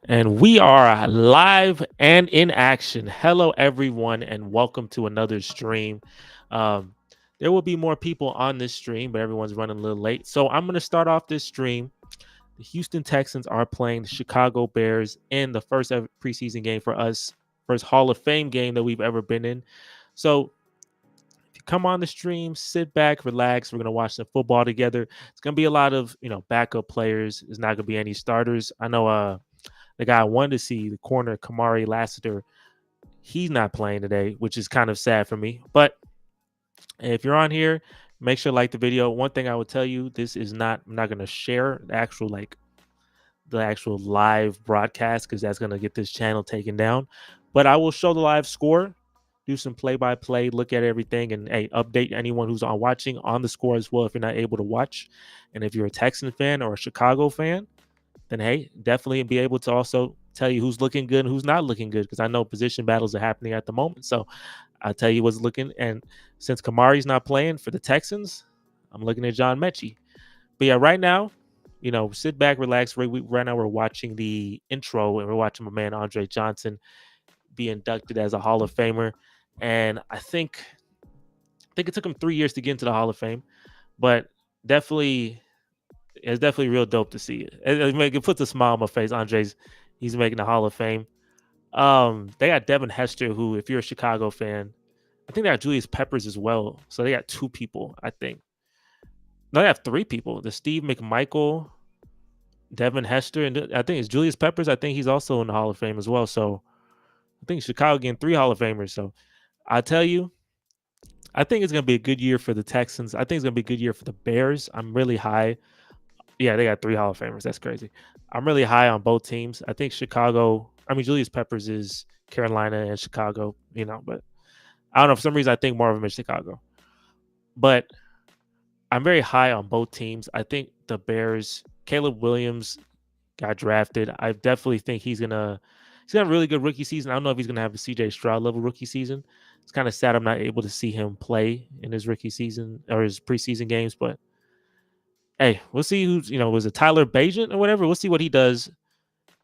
And we are live and in action. Hello, everyone, and welcome to another stream. Um, there will be more people on this stream, but everyone's running a little late. So I'm going to start off this stream. The Houston Texans are playing the Chicago Bears in the first ever preseason game for us, first Hall of Fame game that we've ever been in. So if you come on the stream, sit back, relax. We're going to watch some football together. It's going to be a lot of, backup players. There's not going to be any starters. I know the guy I wanted to see, the corner Kamari Lassiter, he's not playing today, which is kind of sad for me. But if you're on here, make sure to like the video. One thing I would tell you, I'm not going to share the actual live broadcast because that's going to get this channel taken down. But I will show the live score, do some play-by-play, look at everything, and hey, update anyone who's on watching on the score as well if you're not able to watch. And if you're a Texan fan or a Chicago fan, then hey, definitely be able to also tell you who's looking good and who's not looking good because I know position battles are happening at the moment. So I'll tell you what's looking. And since Kamari's not playing for the Texans, I'm looking at John Mechie. But yeah, right now, sit back, relax. Right now, we're watching the intro and we're watching my man Andre Johnson be inducted as a Hall of Famer. And I think it took him 3 years to get into the Hall of Fame, but definitely it's definitely real dope to see it. It puts a smile on my face. He's making the Hall of Fame. They got Devin Hester, who, if you're a Chicago fan, I think they got Julius Peppers as well. So they got two people, I think. No, they have three people. The Steve McMichael, Devin Hester, and I think it's Julius Peppers. I think he's also in the Hall of Fame as well. So I think Chicago getting three Hall of Famers. So I tell you, I think it's going to be a good year for the Texans. I think it's going to be a good year for the Bears. I'm really high. Yeah, they got three Hall of Famers. That's crazy. I'm really high on both teams. I think Julius Peppers is Carolina and Chicago, but I don't know. For some reason, I think more of them in Chicago. But I'm very high on both teams. I think the Bears, Caleb Williams got drafted. I definitely think he's got a really good rookie season. I don't know if he's gonna have a CJ Stroud level rookie season. It's kind of sad I'm not able to see him play in his rookie season or his preseason games, but hey, we'll see who's, was it Tyler Bagent or whatever? We'll see what he does.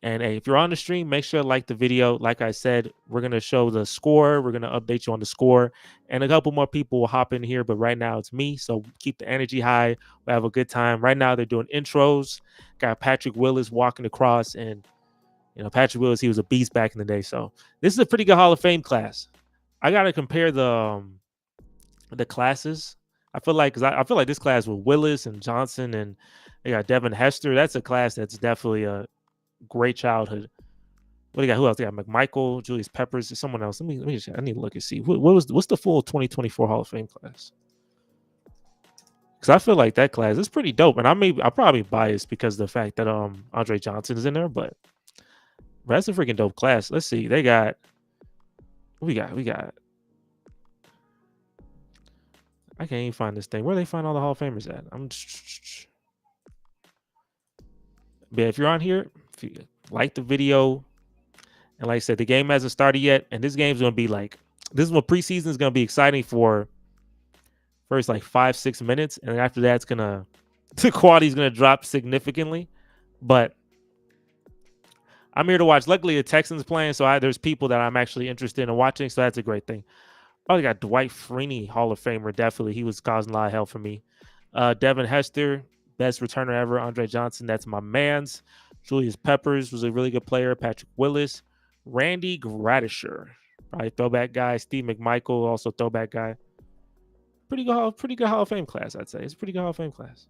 And hey, if you're on the stream, make sure to like the video. Like I said, we're going to show the score. We're going to update you on the score. And a couple more people will hop in here. But right now, it's me. So keep the energy high. We'll have a good time. Right now, they're doing intros. Got Patrick Willis walking across. And, Patrick Willis, he was a beast back in the day. So this is a pretty good Hall of Fame class. I got to compare the classes. I feel like this class with Willis and Johnson and they got Devin Hester. That's a class that's definitely a great childhood. What do you got? Who else? They got McMichael, Julius Peppers, someone else. Let me just, I need to look and see what's the full 2024 Hall of Fame class. Because I feel like that class is pretty dope, and I'm probably biased because of the fact that Andre Johnson is in there, but that's a freaking dope class. Let's see. They got we got I can't even find this thing. Where do they find all the Hall of Famers at? But if you're on here, if you like the video, and like I said, the game hasn't started yet, and this game's gonna be this is what preseason is gonna be exciting for first 5-6 minutes, and after that, the quality's gonna drop significantly. But I'm here to watch. Luckily, the Texans playing, so there's people that I'm actually interested in watching, so that's a great thing. Oh, they got Dwight Freeney, Hall of Famer. Definitely. He was causing a lot of hell for me. Devin Hester, best returner ever. Andre Johnson, that's my man's. Julius Peppers was a really good player. Patrick Willis. Randy Gradisher, probably throwback guy. Steve McMichael, also throwback guy. Pretty good Hall of Fame class, I'd say. It's a pretty good Hall of Fame class.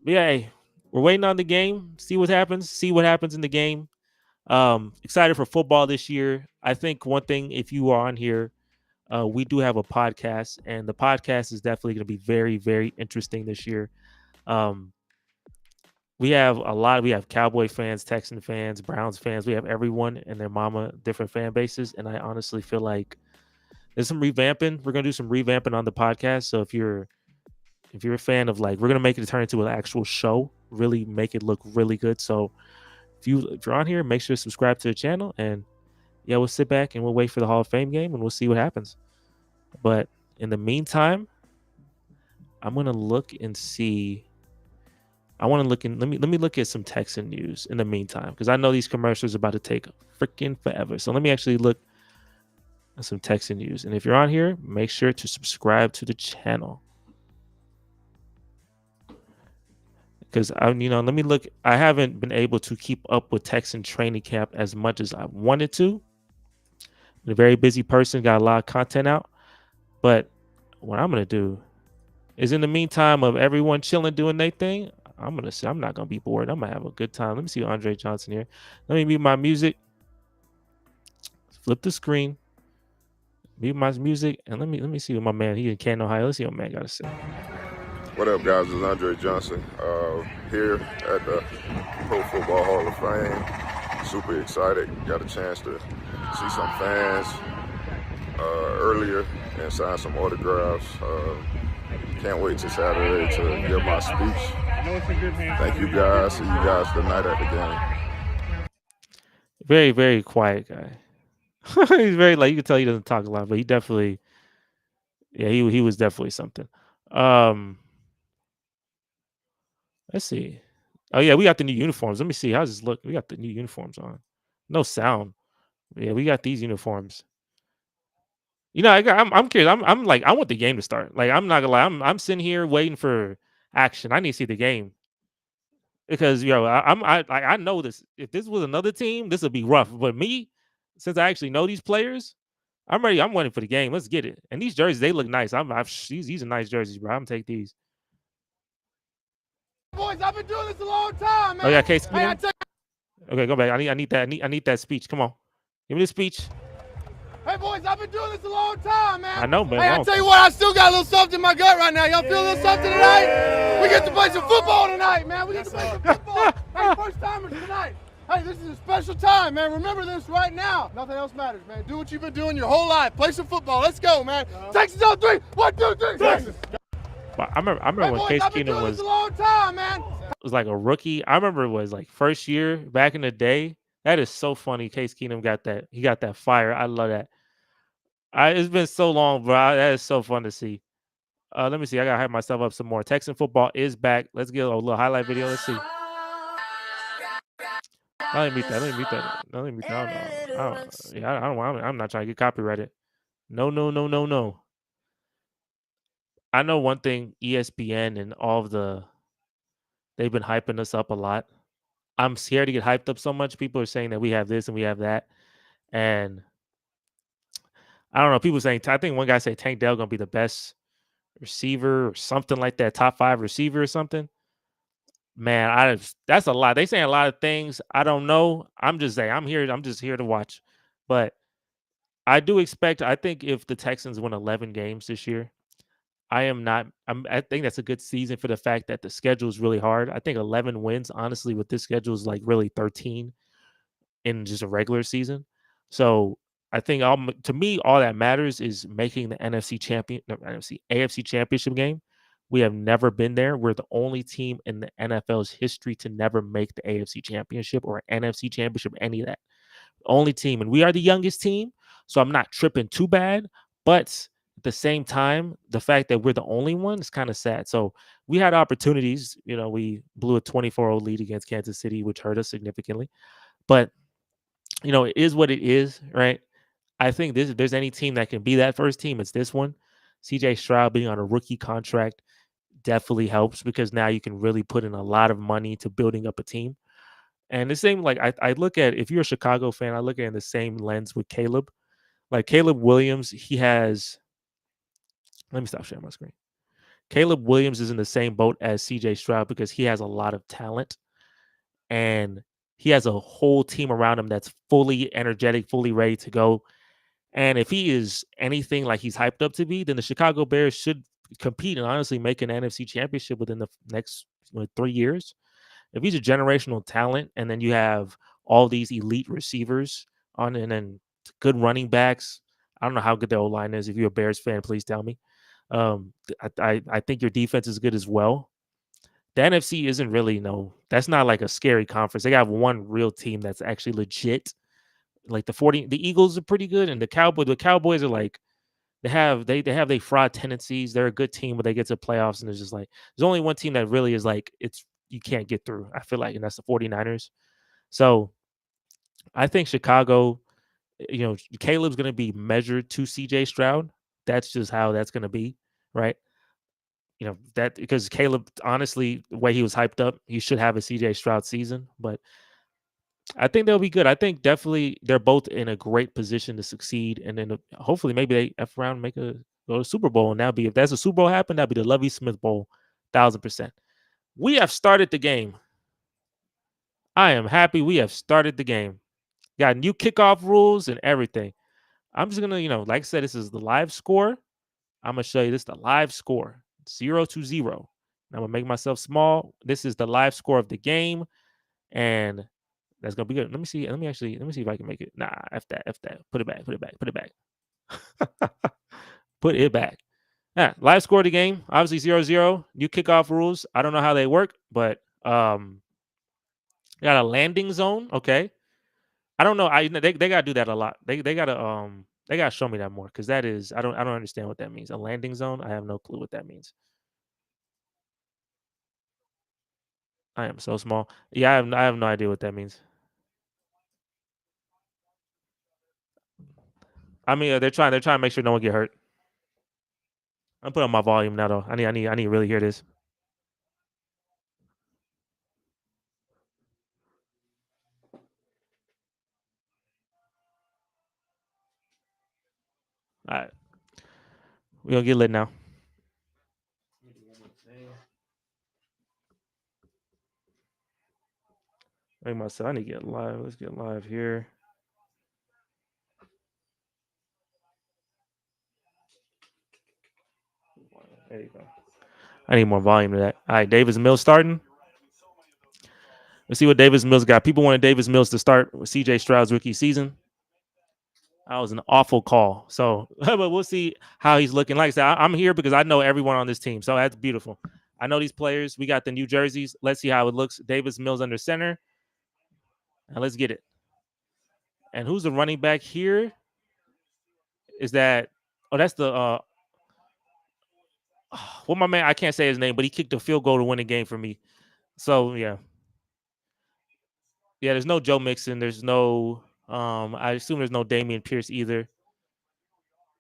But yeah, hey, we're waiting on the game. See what happens in the game. Excited for football this year. I think one thing, if you are on here, we do have a podcast, and the podcast is definitely going to be very, very interesting this year. We have Cowboy fans, Texan fans, Browns fans. We have everyone and their mama, different fan bases. And I honestly feel like there's some revamping. We're going to do some revamping on the podcast. So if you're a fan of we're going to make it turn into an actual show, really make it look really good. So if you're on here, make sure to subscribe to the channel, and yeah, we'll sit back and we'll wait for the Hall of Fame game and we'll see what happens. But in the meantime, I'm going to look and see. I want to look in. Let me look at some Texan news in the meantime, because I know these commercials are about to take freaking forever. So let me actually look at some Texan news. And if you're on here, make sure to subscribe to the channel. Because let me look. I haven't been able to keep up with Texan training camp as much as I wanted to. I'm a very busy person, got a lot of content out. But what I'm gonna do is, in the meantime of everyone chilling doing their thing, I'm not gonna be bored. I'm gonna have a good time. Let me see Andre Johnson here. Let me mute my music. Flip the screen. Mute my music, and let me see what my man, he in Canton, Ohio. Let's see what my man got to say. What up, guys? This is Andre Johnson here at the Pro Football Hall of Fame. Super excited. Got a chance to see some fans earlier and sign some autographs. Can't wait till Saturday to give my speech. Thank you, guys. See you guys tonight at the game. Very, very quiet guy. He's very, like, you can tell he doesn't talk a lot, but he definitely, yeah, he was definitely something. Let's see. Oh yeah, we got the new uniforms. Let me see. How's this look? We got the new uniforms on. No sound. Yeah, we got these uniforms. I'm curious. I'm like, I want the game to start. Like, I'm not gonna lie. I'm sitting here waiting for action. I need to see the game because I know this. If this was another team, this would be rough. But me, since I actually know these players, I'm ready. I'm waiting for the game. Let's get it. And these jerseys, they look nice. These are nice jerseys, bro. I'm gonna take these. Boys, I've been doing this a long time, man. Oh yeah, Case. Okay, go back. I need that. I need that speech. Come on, give me the speech. Hey, boys, I've been doing this a long time, man. I know, man. Hey, I tell you what, I still got a little something in my gut right now. Y'all feel a little something tonight? We get to play some football tonight, man. We get to play some football. Hey, first timers tonight. Hey, this is a special time, man. Remember this right now. Nothing else matters, man. Do what you've been doing your whole life. Play some football. Let's go, man. Texans on 3. 1, 2, 3. Texas. I remember when Case Keenum was a long time, man. Was like a rookie. I remember it was like first year back in the day. That is so funny. Case Keenum got that. He got that fire. I love that. It's been so long, bro. That is so fun to see. Let me see. I gotta hype myself up some more. Texan football is back. Let's get a little highlight video. Let's see. Let me meet that. I'm not trying to get copyrighted. No. I know one thing. ESPN and all of they've been hyping us up a lot. I'm scared to get hyped up so much. People are saying that we have this and we have that, and I don't know. People saying, I think one guy said Tank Dell gonna be the best receiver or something like that, top 5 receiver or something. Man, that's a lot. They saying a lot of things. I don't know. I'm just saying I'm here. I'm just here to watch. But I do expect. I think if the Texans win 11 games this year, I think that's a good season for the fact that the schedule is really hard. I think 11 wins, honestly, with this schedule is like really 13 in just a regular season. So I think to me, all that matters is making the AFC championship game. We have never been there. We're the only team in the NFL's history to never make the AFC championship or NFC championship, any of that. Only team. And we are the youngest team. So I'm not tripping too bad. But at the same time, the fact that we're the only one is kind of sad. So we had opportunities. We blew a 24-0 lead against Kansas City, which hurt us significantly. But, it is what it is, right? I think if there's any team that can be that first team, it's this one. CJ Stroud being on a rookie contract definitely helps because now you can really put in a lot of money to building up a team. And the same, like I look at, if you're a Chicago fan, I look at it in the same lens with Caleb. Like Caleb Williams, let me stop sharing my screen. Caleb Williams is in the same boat as CJ Stroud because he has a lot of talent and he has a whole team around him that's fully energetic, fully ready to go. And if he is anything like he's hyped up to be, then the Chicago Bears should compete and honestly make an NFC championship within the next 3 years. If he's a generational talent and then you have all these elite receivers on and then good running backs, I don't know how good their O-line is. If you're a Bears fan, please tell me. I think your defense is good as well. The NFC isn't really, that's not like a scary conference. They got one real team that's actually legit. Like the Eagles are pretty good, and the Cowboys are like they have their fraud tendencies. They're a good team, but they get to playoffs, and it's just like there's only one team that really is like it's you can't get through. I feel like, and that's the 49ers. So I think Chicago, Caleb's going to be measured to CJ Stroud. That's just how that's going to be, right? That because Caleb, honestly, the way he was hyped up, he should have a CJ Stroud season, but I think they'll be good. I think definitely they're both in a great position to succeed, and then hopefully maybe they f around and go to Super Bowl, and that'll be if that's a Super Bowl happen, that'll be the Lovie Smith Bowl, 1,000%. We have started the game. I am happy we have started the game. Got new kickoff rules and everything. I'm just gonna, like I said, this is the live score. I'm gonna show you this the live score 0-0. I'm gonna make myself small. This is the live score of the game, and that's gonna be good. Let me see. Let me see if I can make it. Nah, F that. F that. Put it back. Put it back. Put it back. Put it back. Yeah, live score of the game. Obviously 0-0. New kickoff rules. I don't know how they work, but got a landing zone. Okay. I don't know. They gotta do that a lot. They gotta show me that more because that is I don't understand what that means. A landing zone. I have no clue what that means. I am so small. Yeah, I have no idea what that means. I mean, they're trying to make sure no one get hurt. I'm putting on my volume now though. I need to really hear this. All right, we're gonna get lit now. Make myself. I need to get live. Let's get live here. There you go. I need more volume to that. All right, Davis Mills starting. Let's see what Davis Mills got. People wanted Davis Mills to start with CJ Stroud's rookie season. That was an awful call. So, but we'll see how he's looking. Like I said, I'm here because I know everyone on this team. So that's beautiful. I know these players. We got the new jerseys. Let's see how it looks. Davis Mills under center. And let's get it. And who's the running back here? Is that that's the well, my man, I can't say his name, but he kicked a field goal to win the game for me. So yeah. Yeah, there's no Joe Mixon. There's no I assume there's no Damian Pierce either.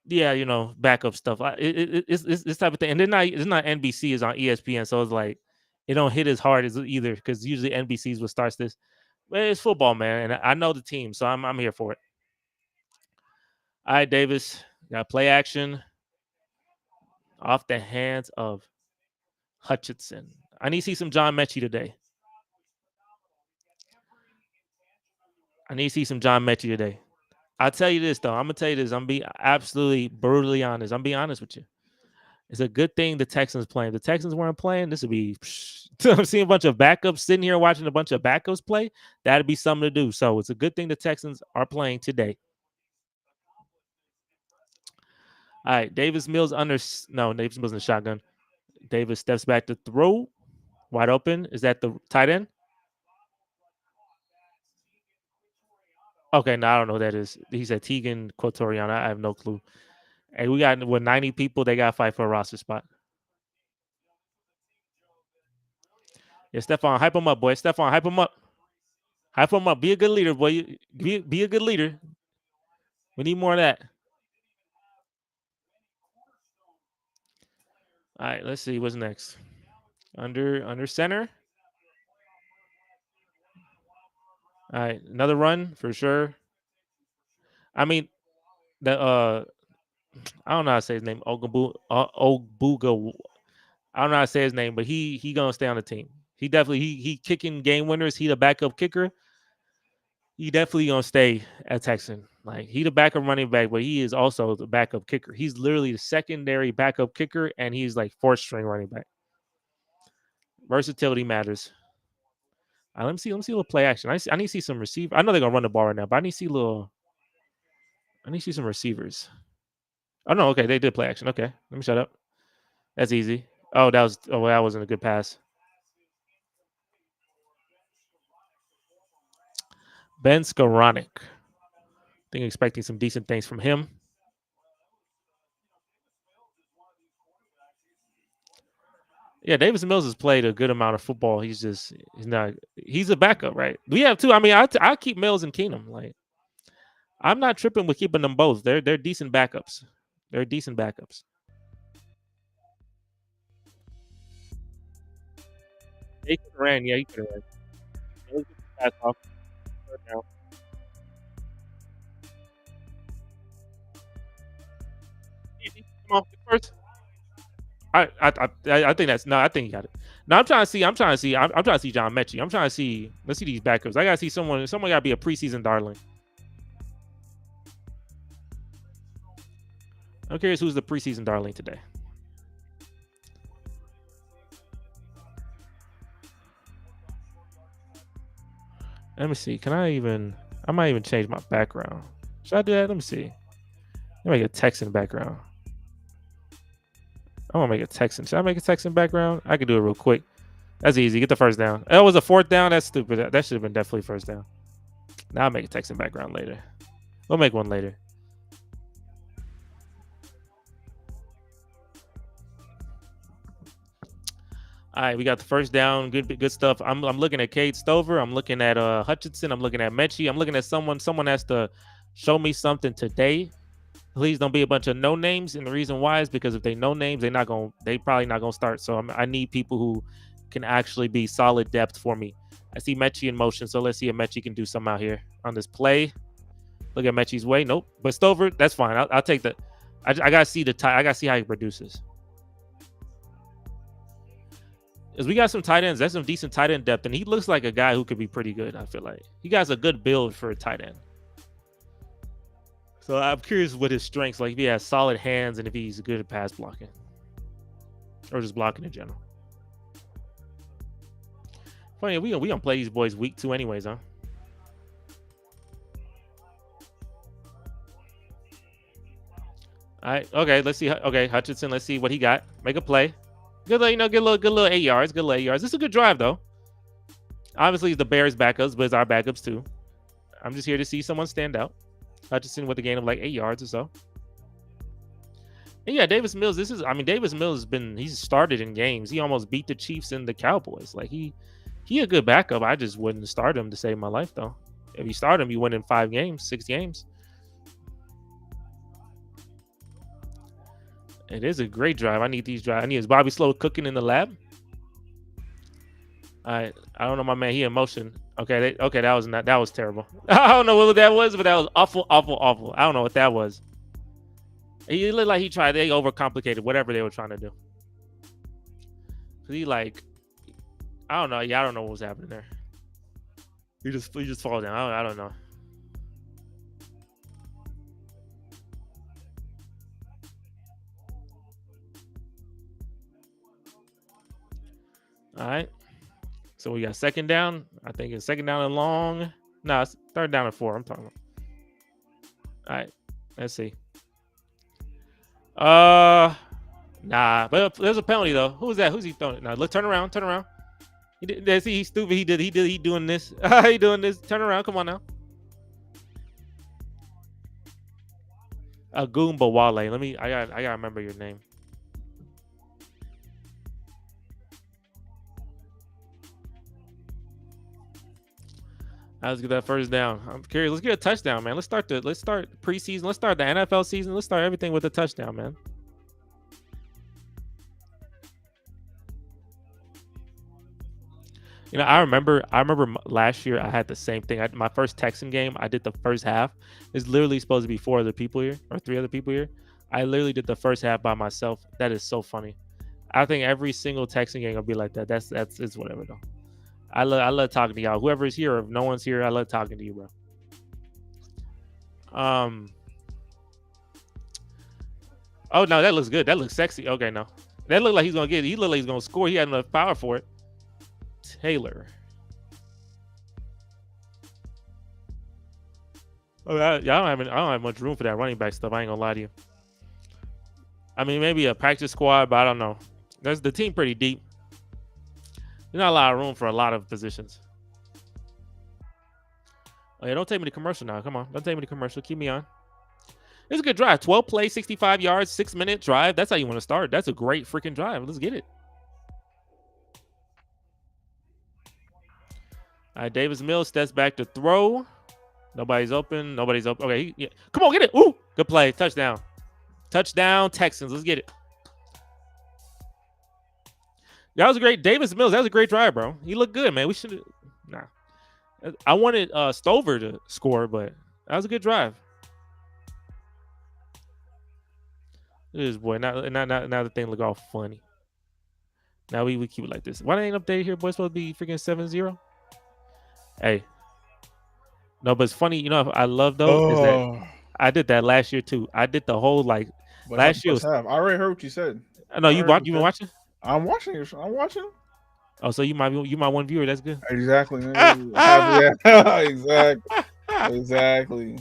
Yeah, backup stuff. It's this type of thing, and then it's not NBC, is on ESPN, so it's like it don't hit as hard as either because usually NBC is what starts this. But it's football, man, and I know the team, so I'm here for it. All right, Davis, got play action off the hands of Hutchinson. I need to see some John Mechie today. I'll tell you this though. I'm gonna tell you this. I'm being absolutely brutally honest. I'm being honest with you. It's a good thing the Texans playing. If the Texans weren't playing, this would be. I'm seeing a bunch of backups sitting here watching a bunch of backups play. That'd be something to do. So it's a good thing the Texans are playing today. All right, Davis Mills Davis Mills in the shotgun. Davis steps back to throw, wide open. Is that the tight end? Okay, no, I don't know who that is. He said Tegan Quatoriano. I have no clue. Hey, we got 90 people. They got to fight for a roster spot. Yeah, Stephon, hype him up, boy. Stephon, hype him up. Hype him up. Be a good leader, boy. Be a good leader. We need more of that. All right, let's see what's next. Under center. All right, another run for sure. I mean, the I don't know how to say his name. Ogbuga. I don't know how to say his name, but he gonna stay on the team. He definitely he kicking game winners. He the backup kicker. He definitely gonna stay at Texan. Like he the backup running back, but he is also the backup kicker. He's literally the secondary backup kicker, and he's like fourth string running back. Versatility matters. Let me see a little play action. I need to see some receiver. I know they're gonna run the ball right now, but I need to see some receivers. Oh no, okay, they did play action. Okay, let me shut up. That's easy. That wasn't a good pass. Ben Skoranek. I think expecting some decent things from him. Yeah, Davis Mills has played a good amount of football. He's a backup, right? We have two. I mean, I keep Mills and Keenum. Like, I'm not tripping with keeping them both. They're decent backups. They're decent backups. He could have ran. Yeah, he could have ran. Let's get the pass off. Third down. Easy. Come on, first. I think that's no. I think he got it. No, I'm trying to see. I'm trying to see John Mechie. I'm trying to see. Let's see these backups. I gotta see someone. Someone gotta be a preseason darling. I'm curious who's the preseason darling today. Let me see. Can I even? I might even change my background. Should I do that? Let me see. Let me make a Texan background. I want to make a Texan. Should I make a Texan background? I can do it real quick. That's easy. Get the first down. That was a fourth down. That's stupid. That should have been definitely first down. Now I'll make a Texan background later. We'll make one later. All right, we got the first down. Good stuff. I'm looking at Cade Stover. I'm looking at Hutchinson. I'm looking at Mechie. I'm looking at someone. Someone has to show me something today. Please don't be a bunch of no names. And the reason why is because if they know names, they probably not gonna start. So I need people who can actually be solid depth for me. I see Mechie in motion, so let's see if Mechie can do something out here on this play. Look at Mechie's way. Nope. But Stover, that's fine. I'll take that. I gotta see I gotta see how he produces. Because we got some tight ends. That's some decent tight end depth, and he looks like a guy who could be pretty good. I feel like he got a good build for a tight end. So I'm curious what his strengths like. If he has solid hands and if he's good at pass blocking or just blocking in general. Funny, we gonna play these boys week 2 anyways, huh? All right, okay. Let's see. Okay, Hutchinson. Let's see what he got. Make a play. Good, get a little 8 yards. Good 8 yards. This is a good drive though. Obviously, the Bears backups, but it's our backups too. I'm just here to see someone stand out. Hutchinson with a gain of like 8 yards or so. And yeah, Davis Mills. Davis Mills he's started in games. He almost beat the Chiefs and the Cowboys. Like he a good backup. I just wouldn't start him to save my life though. If you start him, you win in 5 games, 6 games. It is a great drive. I need these drives. I need his Bobby Slow cooking in the lab. All right, I don't know, my man. He in motion. Okay, that was terrible. I don't know what that was, but that was awful. I don't know what that was. He looked like they overcomplicated whatever they were trying to do. I don't know. Yeah, I don't know what was happening there. He just fall down. I don't know. All right. So we got second down. I think it's second down and long. No, it's third down and 4. I'm talking about. All right. Let's see. Nah. But there's a penalty though. Who's that? Who's he throwing it? Now look, turn around. He did. See, he's stupid. He doing this. He doing this. Turn around. Come on now. Goomba Wale. I gotta remember your name. Let's get that first down. I'm curious. Let's get a touchdown, man. Let's start preseason. Let's start the NFL season. Let's start everything with a touchdown, man. I remember last year I had the same thing. My first Texan game, I did the first half. There's literally supposed to be 4 other people here or 3 other people here. I literally did the first half by myself. That is so funny. I think every single Texan game will be like that. It's whatever though. I love talking to y'all. Whoever's here, or if no one's here, I love talking to you, bro. Oh no, that looks good. That looks sexy. Okay, no, that looked like he's gonna get it. He looked like he's gonna score. He had enough power for it. Taylor. Oh, I don't have much room for that running back stuff. I ain't gonna lie to you. I mean, maybe a practice squad, but I don't know. There's the team pretty deep. There's not a lot of room for a lot of positions. Oh, yeah, don't take me to commercial now. Come on. Don't take me to commercial. Keep me on. It's a good drive. 12 plays, 65 yards, 6-minute drive. That's how you want to start. That's a great freaking drive. Let's get it. All right, Davis Mills steps back to throw. Nobody's open. Okay, yeah. Come on, get it. Ooh, good play. Touchdown. Touchdown, Texans. Let's get it. That was a great Davis Mills. That was a great drive, bro. He looked good, man. We should. Nah, I wanted Stover to score, but that was a good drive. Look at this boy. Now the thing look all funny. Now we keep it like this. Why they ain't updated here, boy? It's supposed to be freaking 7-0. Hey. No, but it's funny. You know, I love though is that I did that last year too. I did the whole like last year. I already heard what you said. No, you been watching? I'm watching it. I'm watching. Oh, so you my one viewer. That's good. Exactly. Man. Exactly.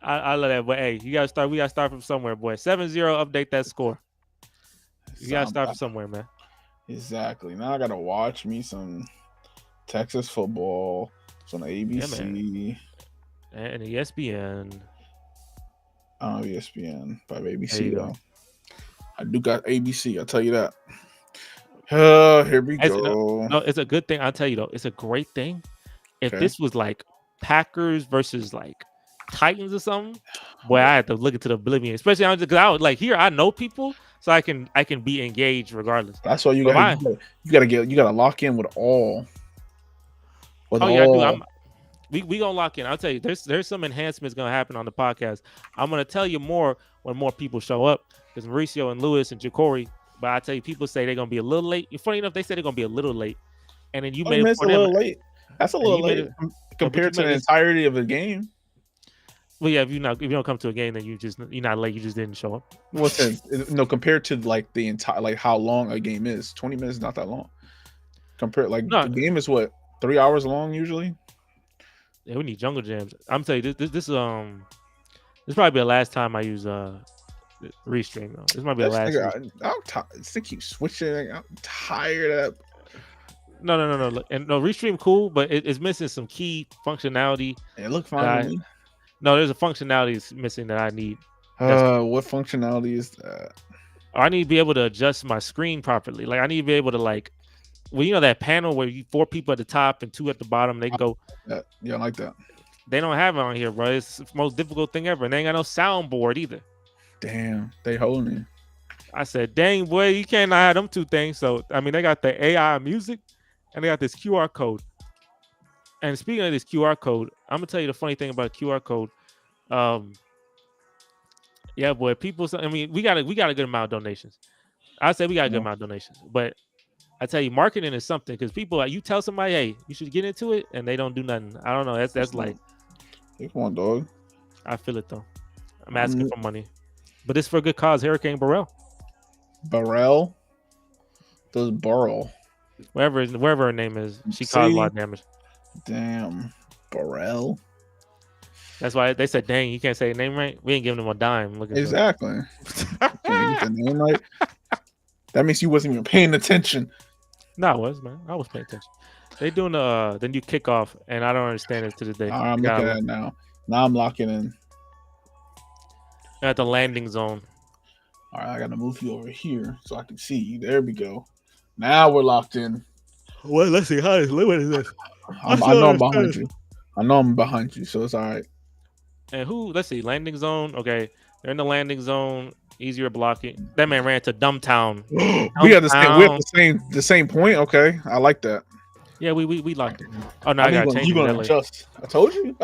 I love that. But hey, you gotta start. We gotta start from somewhere, boy. 7-0. Update that score. You gotta start from somewhere, man. Exactly. Now I gotta watch me some Texas football. It's on ABC and ESPN. I don't know ESPN, but ABC though. I do got ABC. I'll tell you that. Here we go. No, it's a good thing. I'll tell you though, it's a great thing. If this was like Packers versus like Titans or something, boy, I had to look into the oblivion. Especially because I was like here, I know people, so I can be engaged regardless. That's why you gotta lock in with all. Yeah, we gonna lock in. I'll tell you, there's some enhancements gonna happen on the podcast. I'm gonna tell you more when more people show up because Mauricio and Lewis and Ja'Cory. But I tell you, people say they're gonna be a little late. Funny enough, they said they're gonna be a little late, and then you made it a little late. That's a little late compared to the entirety of the game. Well, yeah, if you don't come to a game, then you're not late. You just didn't show up. What's that? No, compared to like the entire how long a game is. 20 minutes is not that long. The game is what 3 hours long usually. Yeah, we need jungle jams. I'm telling you, this probably be the last time I use Restream though. This might be the last. I keep switching. I'm tired of that. No. And no, Restream cool, but it's missing some key functionality. It look fine to me. No, there's a functionality missing that I need. What functionality is that? I need to be able to adjust my screen properly. Like I need to be able to that panel where you 4 people at the top and 2 at the bottom. They can go. Yeah, I like that. They don't have it on here, bro. It's the most difficult thing ever, and they ain't got no soundboard either. Damn, they holding me. I said, dang, boy, you can't have them 2 things. So I mean, they got the AI music, and they got this QR code. And speaking of this QR code, I'm gonna tell you the funny thing about QR code. Yeah, boy, people. I mean, we got a good amount of donations. I say we got a good amount of donations, but I tell you, marketing is something because people, you tell somebody, hey, you should get into it, and they don't do nothing. I don't know. That's like, come on, dog. I feel it though. I'm asking for money, but it's for a good cause. Hurricane Burrell. Does Burrell? Wherever her name is, she caused a lot of damage. Damn, Burrell. That's why they said, "Dang, you can't say the name right." We ain't giving them a dime. Look at exactly. Can't get the name right. That means you wasn't even paying attention. No, I was, man. I was paying attention. They doing the new kickoff, and I don't understand it to this day. All right, I'm looking at it now. Now I'm locking in. At the landing zone. All right, I got to move you over here so I can see you. There we go. Now we're locked in. Well, let's see. What is this? I know I'm behind you. I know I'm behind you, so it's all right. And let's see. Landing zone. Okay. They're in the landing zone. Easier blocking. That man ran to Dumbtown. We have the same point. Okay. I like that. Yeah, we locked it. Oh no, I gotta change it. You gonna adjust. I told you.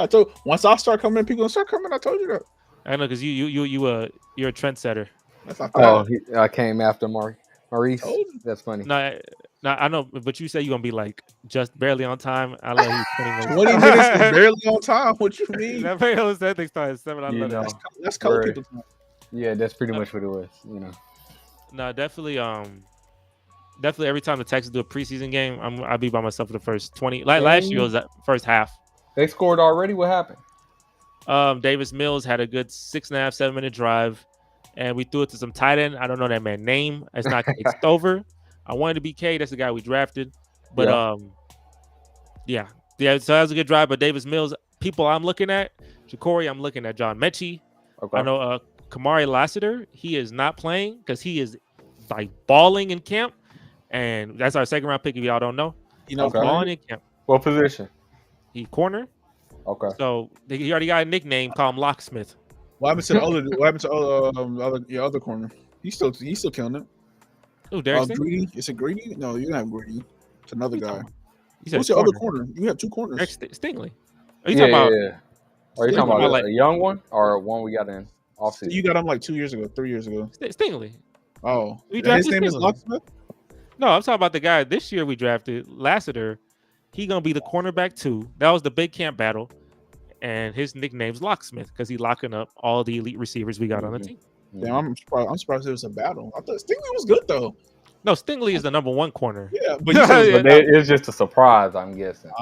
Once I start coming, people gonna start coming. I told you that. I know because you're a trendsetter. I came after Maurice. That's funny. No, I know, but you say you're gonna be like just barely on time. I love you. 20 minutes is barely on time. What you mean? That thing started at 7. I love that. That's color people time. Yeah, that's pretty much what it was. You know. No, definitely. Every time the Texans do a preseason game, I'll be by myself for the first 20. Like last year was that first half. They scored already. What happened? Davis Mills had a good 6.5, 7 minute drive, and we threw it to some tight end. I don't know that man's name. It's not Stover. I wanted to be K. That's the guy we drafted. But yeah. So that was a good drive. But Davis Mills, people I'm looking at, Ja'Cory, I'm looking at John Mechie. Okay. I know kamari Lassiter. He is not playing because he is like balling in camp, and that's our second round pick. If y'all don't know, balling balling in camp. What position? He corner. Okay. So he already got a nickname. Call him Locksmith. What happened to the other? What happened to your other corner? He's still killing it. Oh, Derek Stingley? Greedy? Is it Greedy? No, you don't have Greedy. It's another guy. Who's your other corner? You have two corners. Derek Stingley. Are you talking about? Yeah. Are you talking about a young one or one we got in offseason? You got him like 2 years ago, 3 years ago. Stingley. Oh, his name is Locksmith? No, I'm talking about the guy this year we drafted, Lassiter. He gonna be the cornerback too. That was the big camp battle, and his nickname's Locksmith because he locking up all the elite receivers we got on the team. Damn, I'm surprised it was a battle. I thought Stingley was good though. No, Stingley is the number one corner. Yeah, but it's just a surprise, I'm guessing.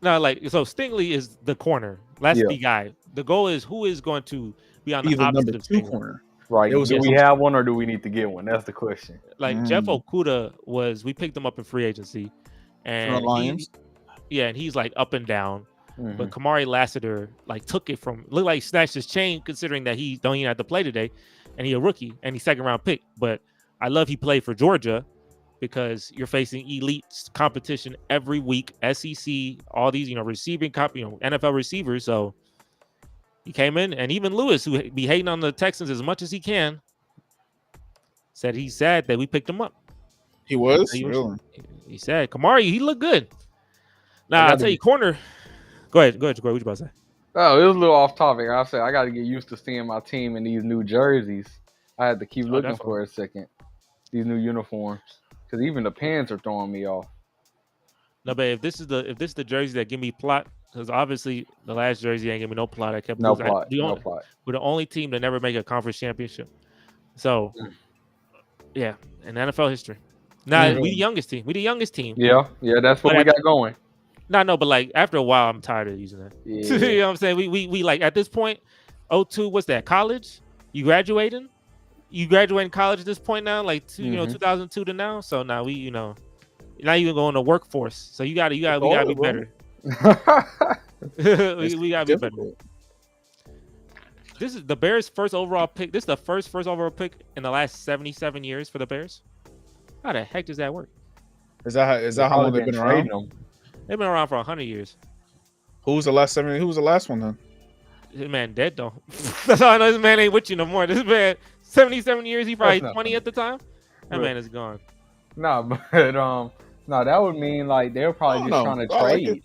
No, like so Stingley is the corner. That's the guy. The goal is who is going to be on the opposite of Stingley. Corner. Right. Do we have one or do we need to get one? That's the question. Like Jeff Okudah we picked him up in free agency, and and he's like up and down. But Kamari Lassiter like took it from looked like he snatched his chain considering that he don't even have to play today, and he a rookie and he's second round pick. But I love he played for Georgia because you're facing elite competition every week, SEC, all these receiving NFL receivers. So he came in, and even Lewis, who be hating on the Texans as much as he can, said he's sad that we picked him up. He was? He said, Kamari, he looked good. Now, I'll tell you, corner. Go ahead. What you about to say? Oh, it was a little off topic. I said I got to get used to seeing my team in these new jerseys. I had to keep looking for a second. These new uniforms. Because even the pants are throwing me off. No, but if this is the jersey that give me plot, because obviously the last jersey ain't give me no plot. I kept no plot. We're the only team to never make a conference championship. So, yeah, in NFL history. Now we the youngest team. Yeah, that's what we got going. No, but like after a while, I'm tired of using that. Yeah. You know what I'm saying? We like at this point, 02, what's that? College? You graduating college at this point now, like 2002 to now. So now we, now you going to workforce. So we gotta be better. we gotta be better. This is the Bears' first overall pick. This is the first overall pick in the last 77 years for the Bears. How the heck does that work? Is that how long they've been around? They've been around for 100 years. Who was the last one then? This man dead though. That's all I know. This man ain't with you no more. This man 77 years. He probably 20 at the time. That man is gone. No, but that would mean like they're probably just trying to trade. Like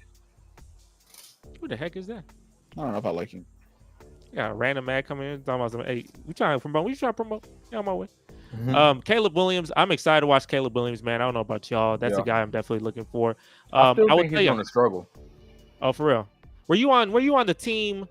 who the heck is that? I don't know if I like him. Yeah, random man coming in talking about some. Hey, we trying to promote. Yeah, on my way. Caleb Williams. I'm excited to watch Caleb Williams, man. I don't know about y'all. That's a guy I'm definitely looking for. I would think he's going to struggle. Oh, for real? Were you on the team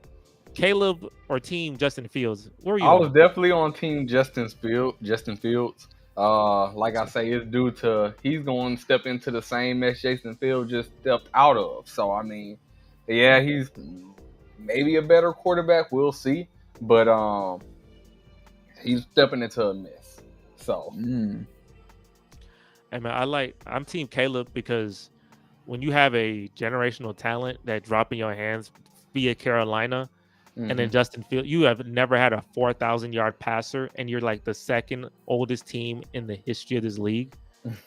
Caleb or team Justin Fields? Where were you? I was definitely on team Justin Fields. Like I say, it's due to he's going to step into the same mess Jason Fields just stepped out of. So I mean, yeah, he's maybe a better quarterback. We'll see, but he's stepping into a mess. So, Hey man, I'm team Caleb because when you have a generational talent that drop in your hands via Carolina, and then Justin Fields, you have never had a 4,000-yard passer, and you're like the second oldest team in the history of this league.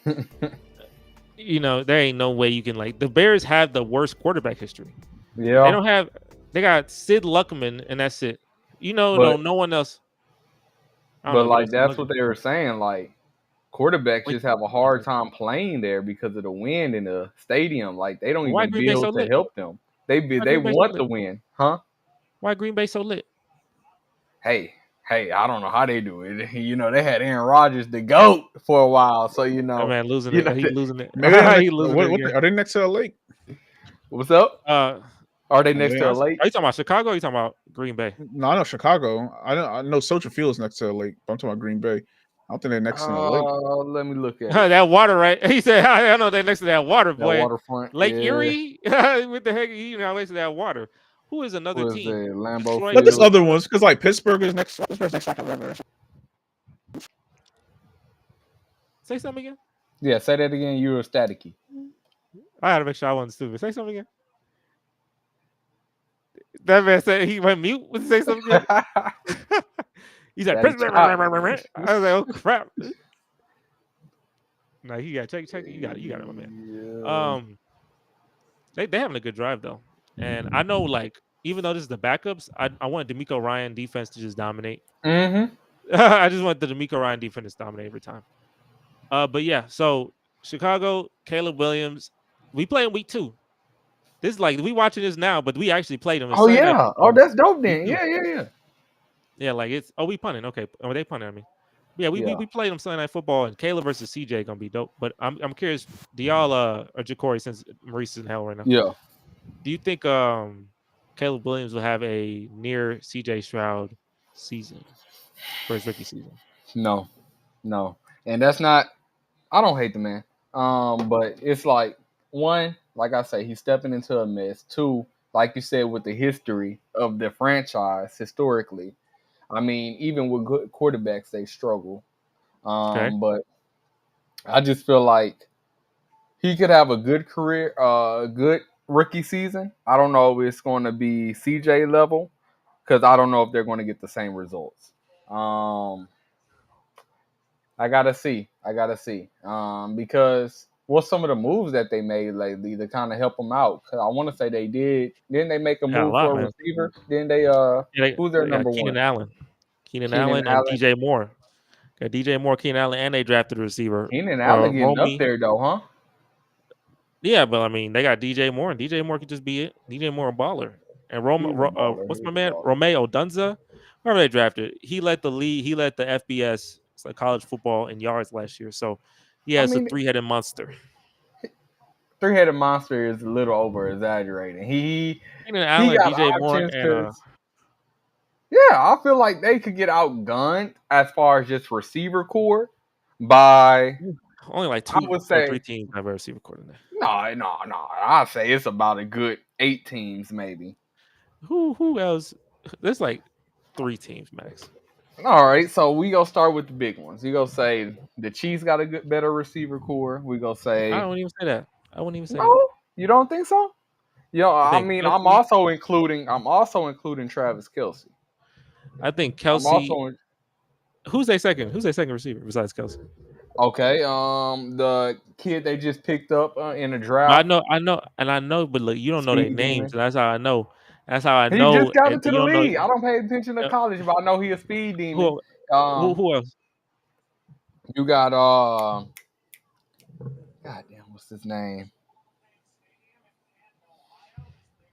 There ain't no way you can the Bears have the worst quarterback history. Yeah, they got Sid Luckman, and that's it. No one else. But that's what they were saying. Like quarterbacks just have a hard time playing there because of the wind in the stadium. Like they don't even be able to help them. They want the win, huh? Why Green Bay so lit? Hey, I don't know how they do it. They had Aaron Rodgers the GOAT for a while, so that man losing it. He's losing it. Are they next to the lake? What's up? Are they next to a lake? Are you talking about Chicago? Or are you talking about Green Bay? No, I know Chicago. I know Soldier Field's next to a lake, but I'm talking about Green Bay. I don't think they're next to the lake. Let me look at that water, right? He said, "I know they're next to that water, boy. That waterfront, Lake Erie. What the heck? Next to that water. Who is another team? Lambeau. But there's other ones because Pittsburgh is next. Pittsburgh's next to the river. Say something again. Yeah, say that again. You were staticky. I had to make sure I wasn't stupid. Say something again. That man said he went mute. Would say something again? He said, I was like, oh crap. No, he got check. You got it, my man. Yeah. they having a good drive though, and I know like even though this is the backups, I want D'Amico Ryan defense to just dominate. Mm-hmm. I just want the D'Amico Ryan defense to dominate every time. But yeah, so Chicago, Caleb Williams, we play in week 2. This is like we watching this now, but we actually played them in Oh Sunday Night yeah. Oh, Football that's dope week then. 2. Yeah. Yeah, like it's we punting. Okay, oh they punting. I mean, yeah, Yeah. we played them Sunday Night Football, and Caleb versus CJ gonna be dope. But I'm curious, do y'all or Ja'Cory, since Maurice is in hell right now, Yeah. do you think Caleb Williams will have a near CJ Stroud season for his rookie season? No. And that's not. I don't hate the man. But it's like one, like I say, he's stepping into a mess. Two, like you said, with the history of the franchise historically. I mean, even with good quarterbacks, they struggle. Okay, But I just feel like he could have a good career, good rookie season. I don't know if it's going to be CJ level because I don't know if they're going to get the same results. I gotta see. Because what's some of the moves that they made lately to kind of help them out? Because I want to say they did. Didn't they make a yeah, a move lot, for a man. receiver? Didn't they? Yeah, Who's their they got number one? Keenan Keenan Allen, and Allen. DJ Moore. Got DJ Moore, Keenan Allen, and they drafted a receiver, Keenan Allen getting up Romy. there though, huh? Yeah, but I mean, they got DJ Moore, and DJ Moore could just be it. DJ Moore a baller, and He's a baller. what's He's my a man, baller. Romeo Dunza, whoever they drafted, he led the league. He led the FBS, it's like college football in yards last year. So he I has a mean, 3-headed monster. three-headed monster is a little over exaggerating. Keenan He Allen, got DJ Moore, options and because yeah, I feel like they could get outgunned as far as just receiver core by only like I 2 would or 3 say teams have a receiver coordinator. no. I'd say it's about a good 8 teams maybe. Who else? There's like 3 teams max. All right, so we gonna start with the big ones. You gonna say the Chiefs got a good, better receiver core. We gonna I say don't even say that. I wouldn't even say that. no. You don't think so? I I think mean, Kelsey. I'm also including Travis Kelsey. I think I'm Kelsey. also Who's their second? Who's their second receiver besides Kelsey? okay. The kid they just picked up in a But draft, I know, but look, you don't know their Speed names, Demon. and that's how I know. That's how I He just know, got and into you the don't know league. I don't pay attention to uh, college, but I know he a speed demon. who Um, who else. you got goddamn, what's his name?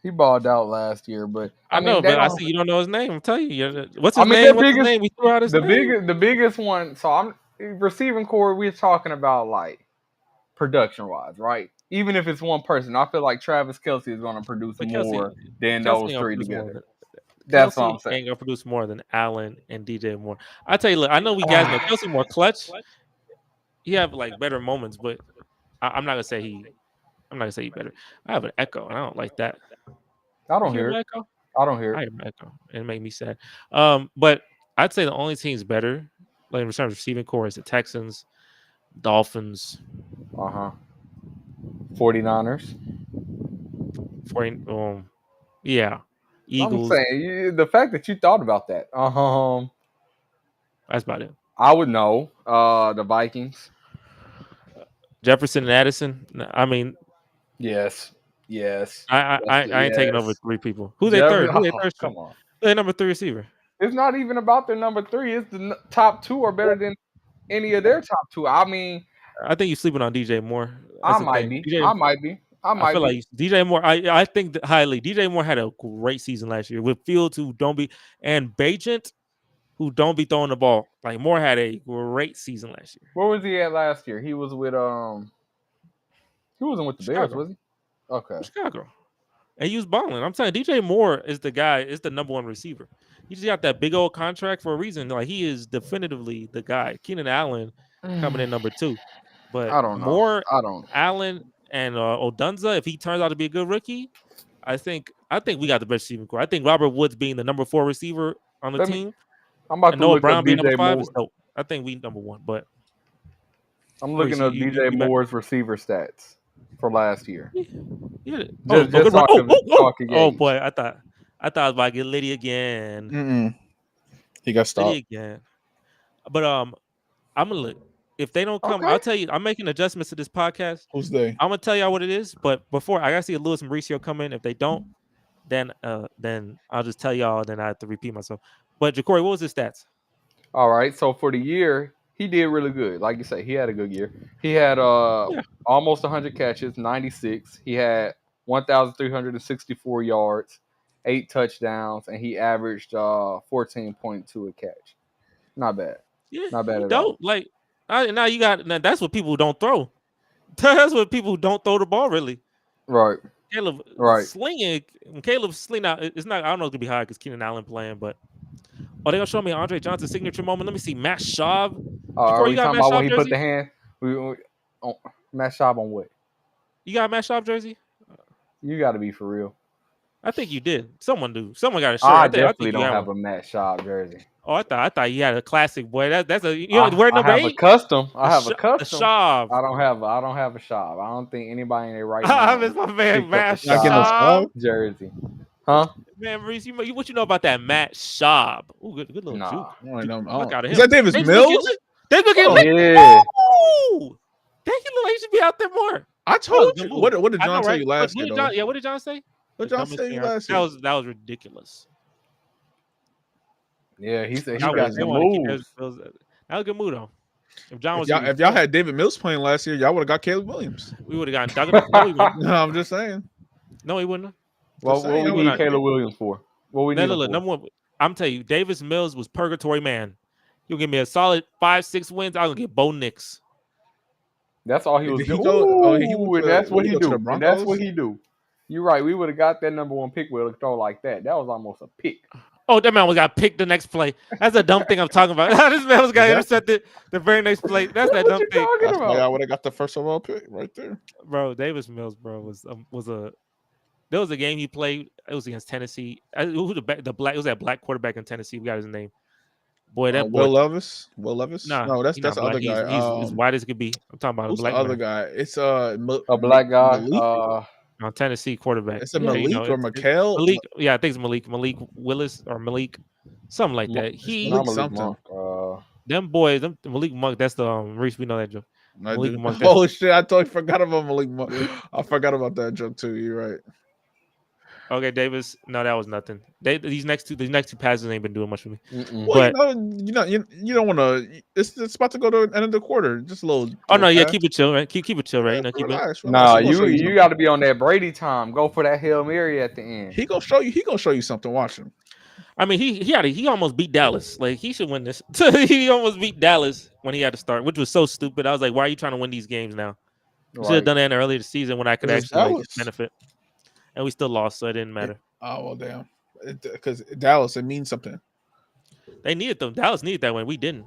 He balled out last year, but I I mean know, they but I don't. see you don't know his name. I'm telling you, what's I his mean name? their What's his biggest, name? We threw out his name. the biggest one. So I'm receiving core. We're talking about like production wise, right? Even if it's one person, I feel like Travis Kelsey is going to produce But more than Kelsey those ain't gonna three produce more together. than That's what I'm saying. more than Allen and DJ Moore. I tell you, look, I know we guys know Kelsey more clutch. He have like better moments, but I'm not gonna say he. I'm not gonna say he better. I have an echo, and I don't like that. I You don't hear hear my it. echo? I don't hear I it. hear my echo, and it make me sad. But I'd say the only team's better, like in terms of receiving core, is the Texans, Dolphins, 49ers. 40, yeah, I'm Eagles. saying the fact that you thought about that. That's about it. I would know. The Vikings. Jefferson and Addison. I mean, Yes. I ain't taking over Yes. 3 people. Who they Jefferson. third? Who they Oh, third string? come on. Who they number 3 receiver? It's not even about their number 3. It's the top 2 are better than any of their top 2. I mean, I think you're sleeping on DJ Moore. I That's the might thing. be. DJ, I might be. I I might feel be. like DJ Moore. I think that highly. DJ Moore had a great season last year with Fields, who don't be, and Bajent, who don't be throwing the ball. Like Moore had a great season last year. Where was he at last year? He was with he wasn't with the Bears, Chicago, was he? Okay. Chicago, and he was balling. I'm telling you, DJ Moore is the guy. Is the number 1 receiver. He just got that big old contract for a reason. Like he is definitively the guy. Keenan Allen coming in number 2, but I don't know. Moore, I don't. Allen, and Odunza, if he turns out to be a good rookie, I think we got the best receiving core. I think Robert Woods being the number 4 receiver on the Let me. team I'm about and to Noah look up Brown being number DJ 5 Moore. is dope. I think we number 1, but I'm Maurice, looking up DJ you back? Moore's receiver stats for last year. Yeah. Just Good so run. I can talk a Oh gauge. boy, I thought I was about to get Liddy again. He got Liddy stopped. again. But I'm gonna look. If they don't come, I'll tell you. I'm making adjustments to this podcast. Who's they? I'm gonna tell y'all what it is. But before I gotta see Lewis and Mauricio come in. If they don't, then I'll just tell y'all. Then I have to repeat myself. But Jacory, what was his stats? All right. So for the year, he did really good. Like you say, he had a good year. He had almost 100 catches, 96. He had 1,364 yards, 8 touchdowns, and he averaged 14.2 a catch. Not bad. Yeah, Not bad he at dope. all. Like now you got that's what people don't throw. That's what people who don't throw the ball really. Right. Caleb Right. slinging. When Caleb's slinging out, it's not. I don't know if it's gonna be hard because Keenan Allen playing, but they're gonna show me Andre Johnson signature moment. Let me see Matt Schaub. Are Jacory, we you got talking Matt about when Schaub he jersey? put the hand? On Matt Schaub on what? You got Matt Schaub jersey? You got to be for real. I think you did. Someone do. Someone got a shirt. I I think definitely you don't have one. a Matt Schaub jersey. Oh, I thought you had a classic boy. That's a where I number have 8. a custom. I have a The custom. Schaub. I don't have a Schaub. I don't think anybody in their right I mind miss my man picked Matt up a Schaub Schaub. jersey. Huh? Man, Maurice, what you know about that Matt Schaub? Ooh, good little Nah. juke. I don't know. Look out of Is him. that Davis Davis Mills? Davis Oh, McGinley. Yeah. Ooh, he look like he should be out there more. I told Good you. move. What did I John know, tell right? you last year? What did John say? What The John dumbest say thing last year? That was ridiculous. Yeah, he said he That got was- some they wanna keep moves. That was a good move though. If John was If y'all had David Mills playing last year, y'all would have got Caleb Williams. we would have gotten Douglas. No, we wouldn't. No, I'm just saying. No, he wouldn't. What saying, we we need not- Caleb Williams for? What we need him for? Number one, I'm telling you, Davis Mills was purgatory man. You'll give me a solid 5-6 wins. I'm gonna get Bo Nix. That's all he was Did he doing. go- oh, he Ooh, went and to- that's what he he go to do. the And that's what Broncos? he do. You're right. We would have got that number 1 pick with a throw like that. That was almost a pick. Oh, that man was got picked the next play. That's a dumb thing I'm talking about. This man was got intercepted the very next play. That's that What dumb you thing, talking That's why about? y'all would have got the first overall pick right there. bro. Davis Mills, bro, was a. There was a game he played. It was against Tennessee. Who the black? It was that black quarterback in Tennessee. We got his name. Boy, that boy. Will Levis. Will Levis. Nah, No, that's he the not other black. guy. He's as white as could be. I'm talking about a Who's black the other man. guy? It's A black guy. Malik? On Tennessee quarterback. It's a Yeah, Malik or it's Mikhail. Malik. Yeah, I think it's Malik. Malik Willis or Malik, something like that. He Malik Not something. Monk. them boys. Malik Monk. That's the Reese. We know that joke. I Malik did- Monk, Oh shit! I totally forgot about Malik Monk. I forgot about that joke too. You're right. Okay, Davis. No, that was nothing. These next two passes ain't been doing much for me. Mm-mm. Well, But you don't want to. It's about to go to the end of the quarter. Just a little. oh no, little yeah, pass. keep it chill, right? Keep it chill, right? No, keep it. Relax, Nah, He gonna show you something. got to be on that Brady time. Go for that Hail Mary at the end. He gonna show you. He gonna show you something. Watch him. I mean, he almost beat Dallas. Like he should win this. He almost beat Dallas when he had to start, which was so stupid. I was like, why are you trying to win these games now? You should have Right. done that earlier this season when I could It's actually Dallas. benefit. And we still lost, so it didn't matter. Oh well, damn. Because Dallas, it means something. They needed them. Dallas needed that win. We didn't.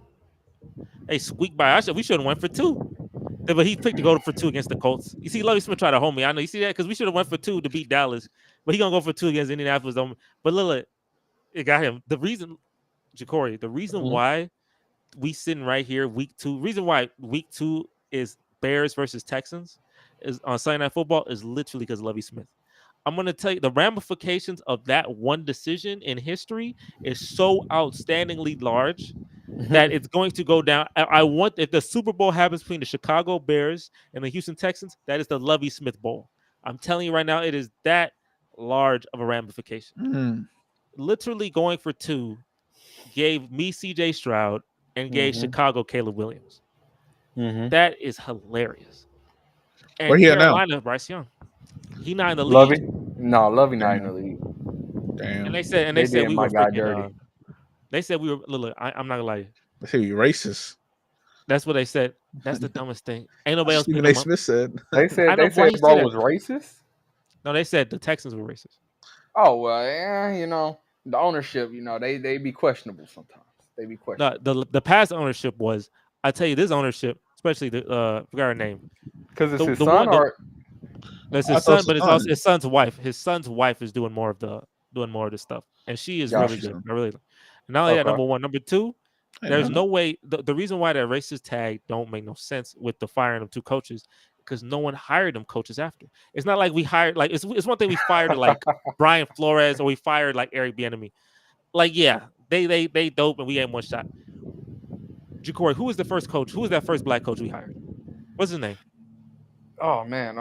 They squeaked by. We should have went for 2. But he picked to go for 2 against the Colts. You see, Lovie Smith tried to hold me. I know you see that because we should have went for 2 to beat Dallas, but he gonna go for 2 against Indianapolis. But look, it got him. The reason, Jacory, the reason why we sitting right here, week 2. Reason why week 2 is Bears versus Texans is on Sunday Night Football is literally because Lovie Smith. I'm going to tell you the ramifications of that one decision in history is so outstandingly large that it's going to go down. I want, if the Super Bowl happens between the Chicago Bears and the Houston Texans, that is the Lovie Smith Bowl. I'm telling you right now, it is that large of a ramification. Literally going for 2 gave me CJ Stroud and gave Chicago Caleb Williams. That is hilarious. And Where he at now? Carolina, Bryce Young. He not in the league. Lovey? No, Lovey not in the league. Damn. And they said did we my were guy freaking, dirty. they said we were I'm not gonna lie. They say you racist. That's what they said. That's the dumbest thing. Ain't nobody else Stephen picking A. them up. Smith said. They said I know why he bro said was that. racist. No, they said the Texans were racist. Oh well, yeah, the ownership, they be questionable sometimes. They be questionable. No, the past ownership was, I tell you, this ownership, especially the forgot her name. Because it's his the son one- or That's I his thought son, it's but his it's also son. his son's wife. His son's wife is doing more of the stuff, and she is really Gotcha. good. I really. Not only that, Okay. number one, number 2. Hey, There's man. no way. The reason why that racist tag don't make no sense with the firing of 2 coaches, because no one hired them coaches after. It's not like we hired it's one thing we fired like Brian Flores or we fired like Eric Bieniemy. Like yeah, they dope and we ain't one shot. Ja'Cory, who was the first coach? Who was that first black coach we hired? What's his name? Oh man,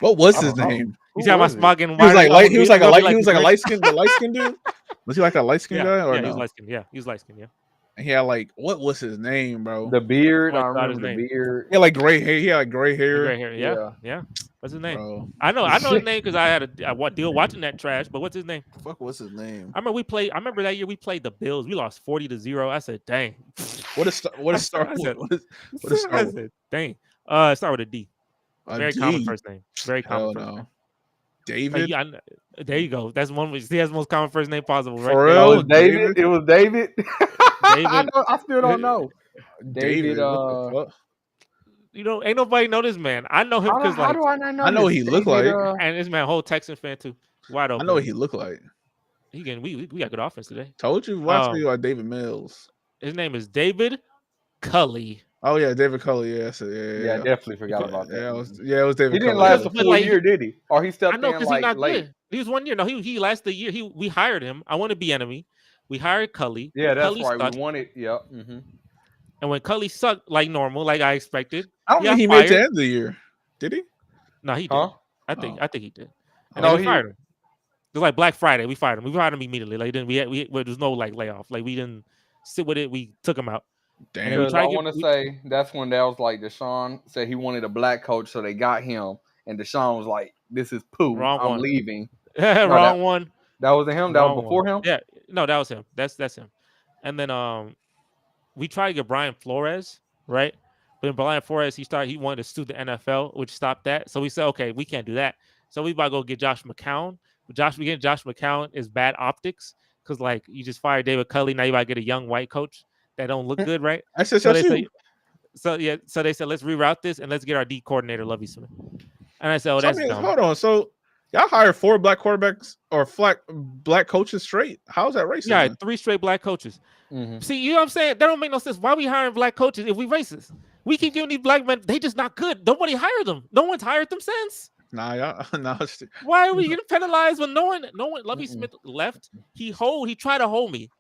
What was I his don't know. name? You see how my was it? spot getting He was wider? like light. He was like a light. He the was like a Grinch. light skin. The light skin dude. Was he like a light skin Yeah, guy or yeah, no? he was light skin. Yeah, he was light skin. Yeah. And he had like what was his name, bro? The beard. What I about his remember the name? beard. He had like gray hair. He had like gray The hair, gray hair. Yeah, Yeah. yeah. What's his name? bro. I know his name because I had a deal watching that trash. But what's his name? Fuck, what's his name? I remember that year we played the Bills. We lost 40-0. I said, dang. What is start? I said, What is start? I with? said, dang. Start with a D. A Very D? common first name. Very common Hell first no. name. David. Yeah, there you go. That's one. He has the most common first name possible, right? For There you real? Oh, go. it's David. It was David. David. I still don't know. David. What the fuck? You know, ain't nobody know this man. I know him because How like, do I not know? I know this? he looked David, like. and this man, whole Texan fan too. Wide I open. know what he looked like. We got good offense today. Told you. Why tell you about David Mills? His name is David Cully. Oh yeah, David Cully. Yeah, Yeah, I definitely forgot about that. Yeah, it was David. He didn't Cully. last a But, full like, year, did he? Or he stepped I know in because like he's not late. good. He was 1 year. No, he lasted the year. We hired him. I want to be enemy. We hired Cully. Yeah, that's Cully right. sucked. We won it. Yeah. Mm-hmm. And when Cully sucked like normal, like I expected, I don't think he made it to the end of the year. Did he? No, he did. Huh? I think he did. And No, then we fired him. It was like Black Friday. We fired him. We fired him immediately. Like there was no like layoff. Like we didn't sit with it. We took him out. Damn. And then we Because tried I to want to say that's when that was like Deshaun said he wanted a black coach, so they got him, and Deshaun was like, "This is poo. Wrong I'm one. leaving." Wrong one. That wasn't him. That Wrong was before one. him. Yeah, no, that was him. That's him. And then we tried to get Brian Flores, right? But then Brian Flores, he wanted to sue the NFL, which stopped that. So we said, okay, we can't do that. So we about to go get Josh McCown. But Josh McCown is bad optics because like you just fired David Cully, now you about to get a young white coach that don't look good, right? I said So they said let's reroute this and let's get our D coordinator Lovie Smith. And I said, oh, that's dumb. Hold on. So y'all hired 4 black quarterbacks or black coaches straight? How's that racist? Yeah, 3 straight black coaches. Mm-hmm. See, you know what I'm saying? That don't make no sense. Why are we hiring black coaches if we racist? We keep giving these black men, they just not good. Nobody hired them. No one's hired them since. Nah. Why are we getting penalized when no one Lovie Smith left? He tried to hold me.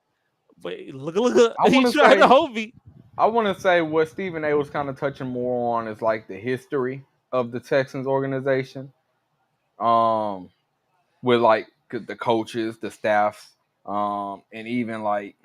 But look, he tried to hold me. I want to say what Stephen A was kind of touching more on is like the history of the Texans organization. With like the coaches, the staffs, and even like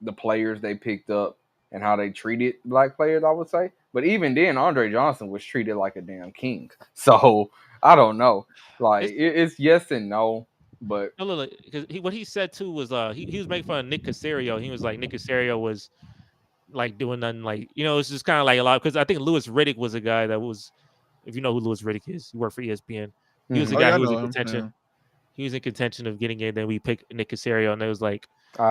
the players they picked up and how they treated black players, I would say. But even then, Andre Johnson was treated like a damn king. So I don't know. Like it's yes and no. But no, look, because what he said too was he was making fun of Nick Caserio. He was like Nick Caserio was like doing nothing, like, you know, it's just kind of like a lot because I think Louis Riddick was a guy that was, if you know who Louis Riddick is, he worked for ESPN. He was a guy who was in contention. Yeah. He was in contention of getting in. Then we picked Nick Caserio, and it was like, so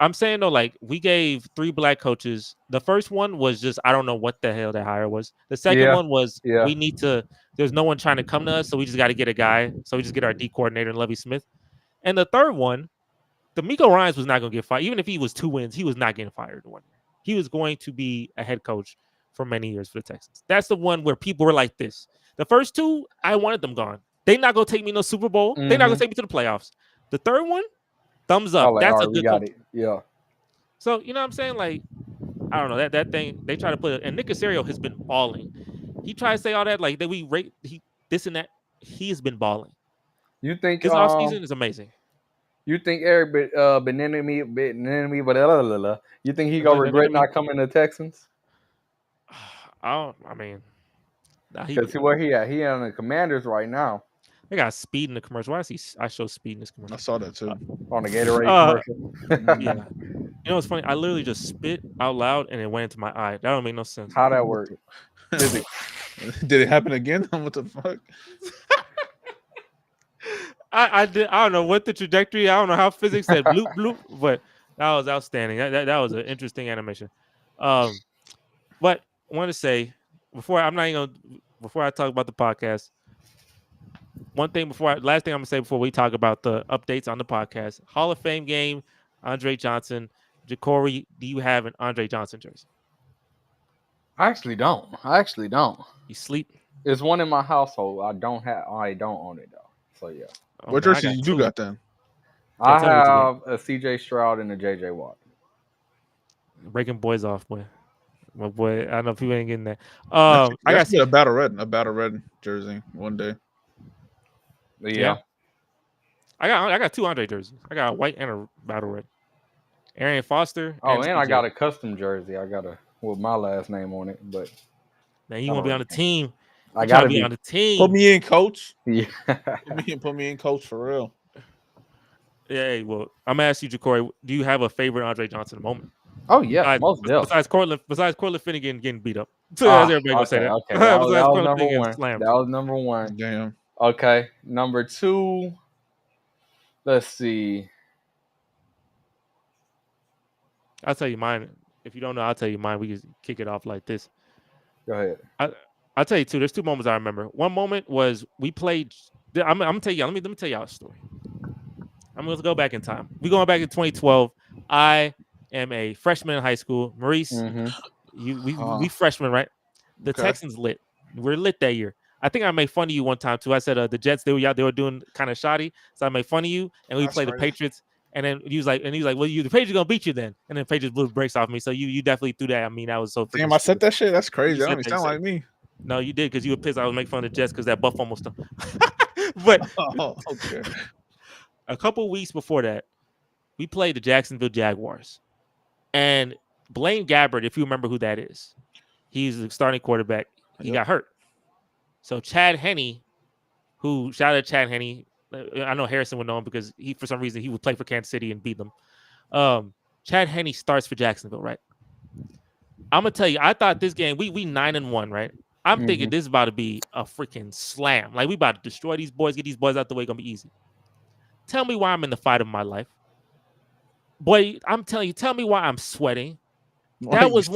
I'm saying though, like we gave 3 black coaches. The first one was just I don't know what the hell that hire was. The second one was we need to. There's no one trying to come to us, so we just got to get a guy. So we just get our D coordinator and Lovie Smith. And the third one, D'Amico Ryans was not going to get fired. Even if he was 2 wins, he was not getting fired in 1 year. He was going to be a head coach for many years for the Texans. That's the one where people were like this. The first 2, I wanted them gone. They're not going to take me no Super Bowl. Mm-hmm. They're not going to take me to the playoffs. The third one, thumbs up. Like, that's right, a good got coach. it. Yeah. So, you know what I'm saying? Like, I don't know. That thing, they try to put it. And Nick Caserio has been balling. He tried to say all that, like, that we rate this and that. He has been balling. You think his offseason is amazing? You think Eric Bieniemy, you think he gonna regret not coming to Texans? I mean, because where he at? He on the Commanders right now. They got speed in the commercial. Why is I show speed in this commercial? I saw that too on the Gatorade commercial. Yeah, you know what's funny? I literally just spit out loud and it went into my eye. That don't make no sense. How that work? Did it happen again? What the fuck? I don't know what the trajectory. I don't know how physics said bloop bloop, but that was outstanding. That was an interesting animation. But I want to say before I talk about the podcast, last thing I'm gonna say before we talk about the updates on the podcast: Hall of Fame game, Andre Johnson, Ja'Cory. Do you have an Andre Johnson jersey? I actually don't. You sleep? There's one in my household. I don't own it though. So yeah. What jersey you do got then? I tell me what you have a CJ Stroud and a JJ Watt. got. Breaking boys off, boy. My boy, I don't know if you ain't getting that. That's I got get a battle red jersey one day. Yeah. I got 2 Andre jerseys. I got a white and a battle red. Arian Foster Oh, and and CJ. I got a custom jersey. I got with my last name on it, but Now you want to be on the team? I Trying gotta to be be. on the team. Put me in, coach. Yeah. Put me in, coach, for real. Yeah. Hey, well, I'm gonna ask you, Jacory. Do you have a favorite Andre Johnson moment? Oh yeah, most definitely. Besides Cortland Finnegan getting beat up. So as everybody gonna say that. Okay. That was Cortland number Finnegan one. slammed. That was number one. Damn. Okay, number 2. Let's see. I'll tell you mine. If you don't know, I'll tell you mine. We can kick it off like this. Go ahead. I'll tell you 2. There's 2 moments I remember. One moment was we played. I'm gonna tell you. Let me tell y'all a story. I'm gonna go back in time. We going back in 2012. I am a freshman in high school. Maurice, we freshmen, right? The Texans lit. We're lit that year. I think I made fun of you one time too. I said the Jets they were doing kind of shoddy, so I made fun of you, and we played the Patriots. And then he was like, well, the Patriots gonna beat you then. And then Patriots blew the brakes off me. So you definitely threw that. I mean, that was so. Damn, I said that shit. That's crazy. That don't even sound like me. No, you did because you were pissed. I was making fun of the Jets because that buff almost. But okay. A couple weeks before that, we played the Jacksonville Jaguars, and Blaine Gabbert, if you remember who that is, he's the starting quarterback. He got hurt. So Chad Henne, who shout out Chad Henne, I know Harrison would know him because he, for some reason, he would play for Kansas City and beat them. Chad Henne starts for Jacksonville, right? I'm gonna tell you, I thought this game we 9-1, right? I'm thinking this is about to be a freaking slam. Like we about to destroy these boys, get these boys out the way, gonna be easy. Tell me why I'm in the fight of my life. Boy, I'm telling you, tell me why I'm sweating. That was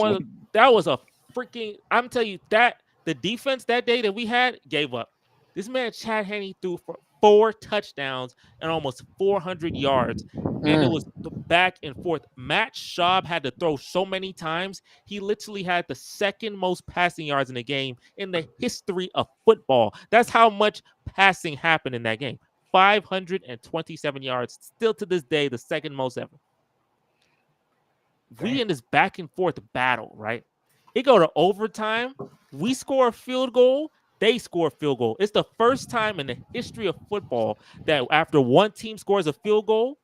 a freaking, I'm telling you, that the defense that day that we had gave up. This man Chad Henne threw for 4 touchdowns and almost 400 yards. And it was the back and forth. Matt Schaub had to throw so many times. He literally had the second most passing yards in the game in the history of football. That's how much passing happened in that game. 527 yards, still to this day, the second most ever. We in this back and forth battle, right? It go to overtime. We score a field goal. They score a field goal. It's the first time in the history of football that after one team scores a field goal,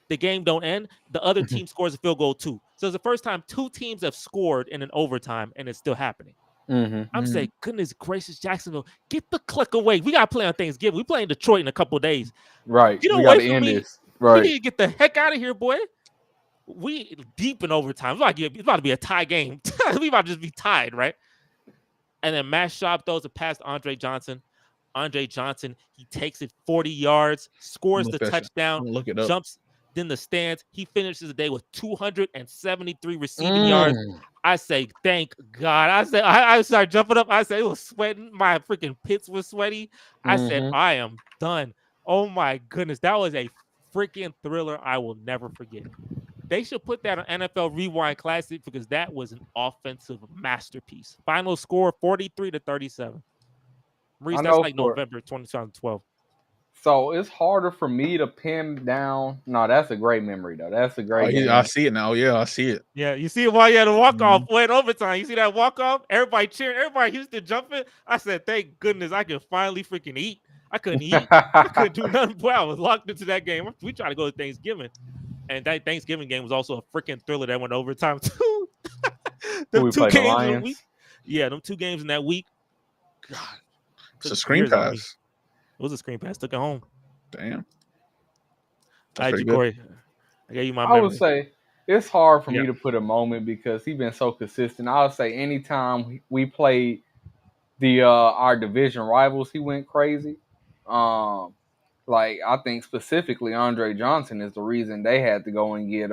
the game don't end. The other team scores a field goal too. So it's the first time 2 teams have scored in an overtime, and it's still happening. I'm saying, goodness gracious, Jacksonville, get the click away. We got to play on Thanksgiving. We play in Detroit in a couple of days. Right. Get away from me. Right. We need to get the heck out of here, boy. We deep in overtime. It's about to be a tie game. We about to just be tied, right? And then Matt Schaub throws a pass to Andre Johnson. Andre Johnson, he takes it 40 yards, scores the touchdown, jumps in the stands. He finishes the day with 273 receiving yards. I say, thank God. I started jumping up. I said, it was sweating. My freaking pits were sweaty. I said, I am done. Oh my goodness. That was a freaking thriller I will never forget. They should put that on NFL Rewind Classic because that was an offensive masterpiece. Final score 43-37. Maurice, that's like November 2012. So it's harder for me to pin down. No, that's a great memory though. That's a great game. I see it now. Yeah, I see it. Yeah, you see it while you had a walk-off in overtime. You see that walk-off? Everybody cheering. Everybody Houston jumping. I said, thank goodness I can finally freaking eat. I couldn't eat. I couldn't do nothing. Boy, I was locked into that game. We tried to go to Thanksgiving. And that Thanksgiving game was also a freaking thriller that went overtime too. Them 2 games in a week. Yeah, them 2 games in that week. God. It's a screen pass. It was a screen pass. Took it home. Damn. All right, Corey. I gave you my memory. I would say it's hard for me to put a moment because he's been so consistent. I would say anytime we played our division rivals, he went crazy. Like I think specifically Andre Johnson is the reason they had to go and get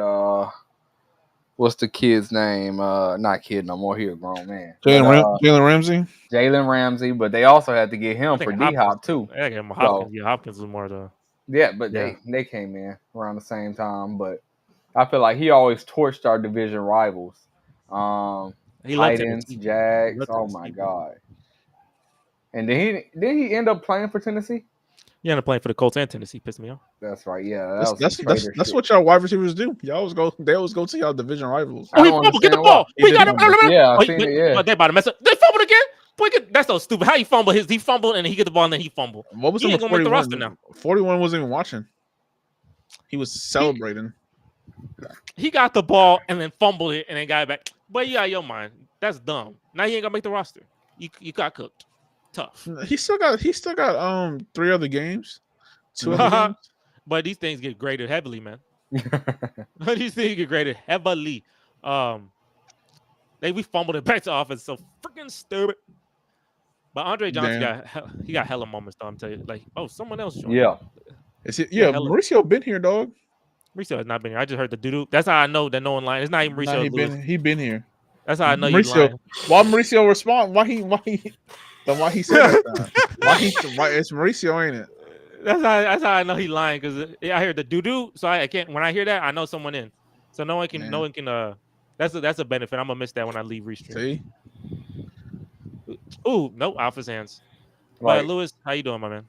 what's the kid's name? Not kid no more. He a grown man. Jalen Ramsey. Jalen Ramsey, but they also had to get him for D-Hop too. Yeah, get him Hopkins. Yeah, Hopkins was more the. Yeah, but they came in around the same time. But I feel like he always torched our division rivals. Titans, Jags. Oh my God! And did he end up playing for Tennessee? You end up playing for the Colts and Tennessee. Pissed me off. That's right. Yeah, That's what y'all wide receivers do. They always go to y'all division rivals. Oh, he fumbled. Get the ball. We got him. Yeah, I seen it. Yeah, but they about to mess up. They fumbled again. Boy, that's so stupid. How he fumbled? He fumbled and then he get the ball and then he fumbled. What was he ain't gonna make the roster now? 41 wasn't even watching. He was celebrating. He got the ball and then fumbled it and then got it back. But you out of your mind. That's dumb. Now he ain't gonna make the roster. You got cooked. Tough. He still got 3 other games. 2 other games. But these things get graded heavily, man. These things get graded heavily. We fumbled it back to offense. So freaking stupid. But Andre Johnson got hella moments though. I'm telling you, like, someone else joined. Yeah. Mauricio been here, dog. Mauricio has not been here. I just heard the doo-doo. That's how I know that no one lying. It's not even Mauricio. He been here. That's how I know Mauricio. You lying. Why Mauricio respond? Why he said that? Why it's Mauricio, ain't it? That's how I know he lying because I heard the doo-doo. So I can't. When I hear that, I know someone in. So no one can. That's a benefit. I'm gonna miss that when I leave Restream. See. Ooh, nope, Alpha's hands. Right. Lewis, how you doing, my man?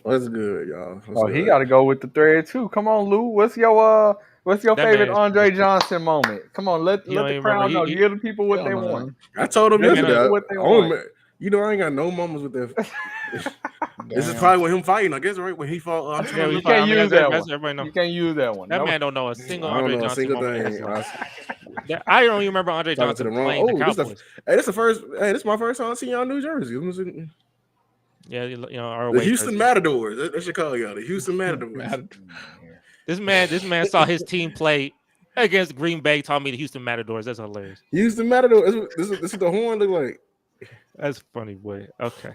What's good, y'all? He got to go with the thread too. Come on, Lou. What's your favorite Andre Johnson moment? Come on, let the crowd know. Give the people what they want. I told them yesterday. What they want. You know, I ain't got no moments with that. This is probably with him fighting, I guess, right? When he fought. You can't use that one. You can't use that one. That man don't know a single Andre Johnson thing. I don't even remember Andre Johnson playing the Cowboys. This is my first time seeing y'all in New Jersey. Yeah, the Houston Matadors. That should call y'all the Houston Matadors. This man saw his team play against Green Bay. Taught me the Houston Matadors. That's hilarious. Houston Matadors. This is the horn look like. That's funny, boy. Okay.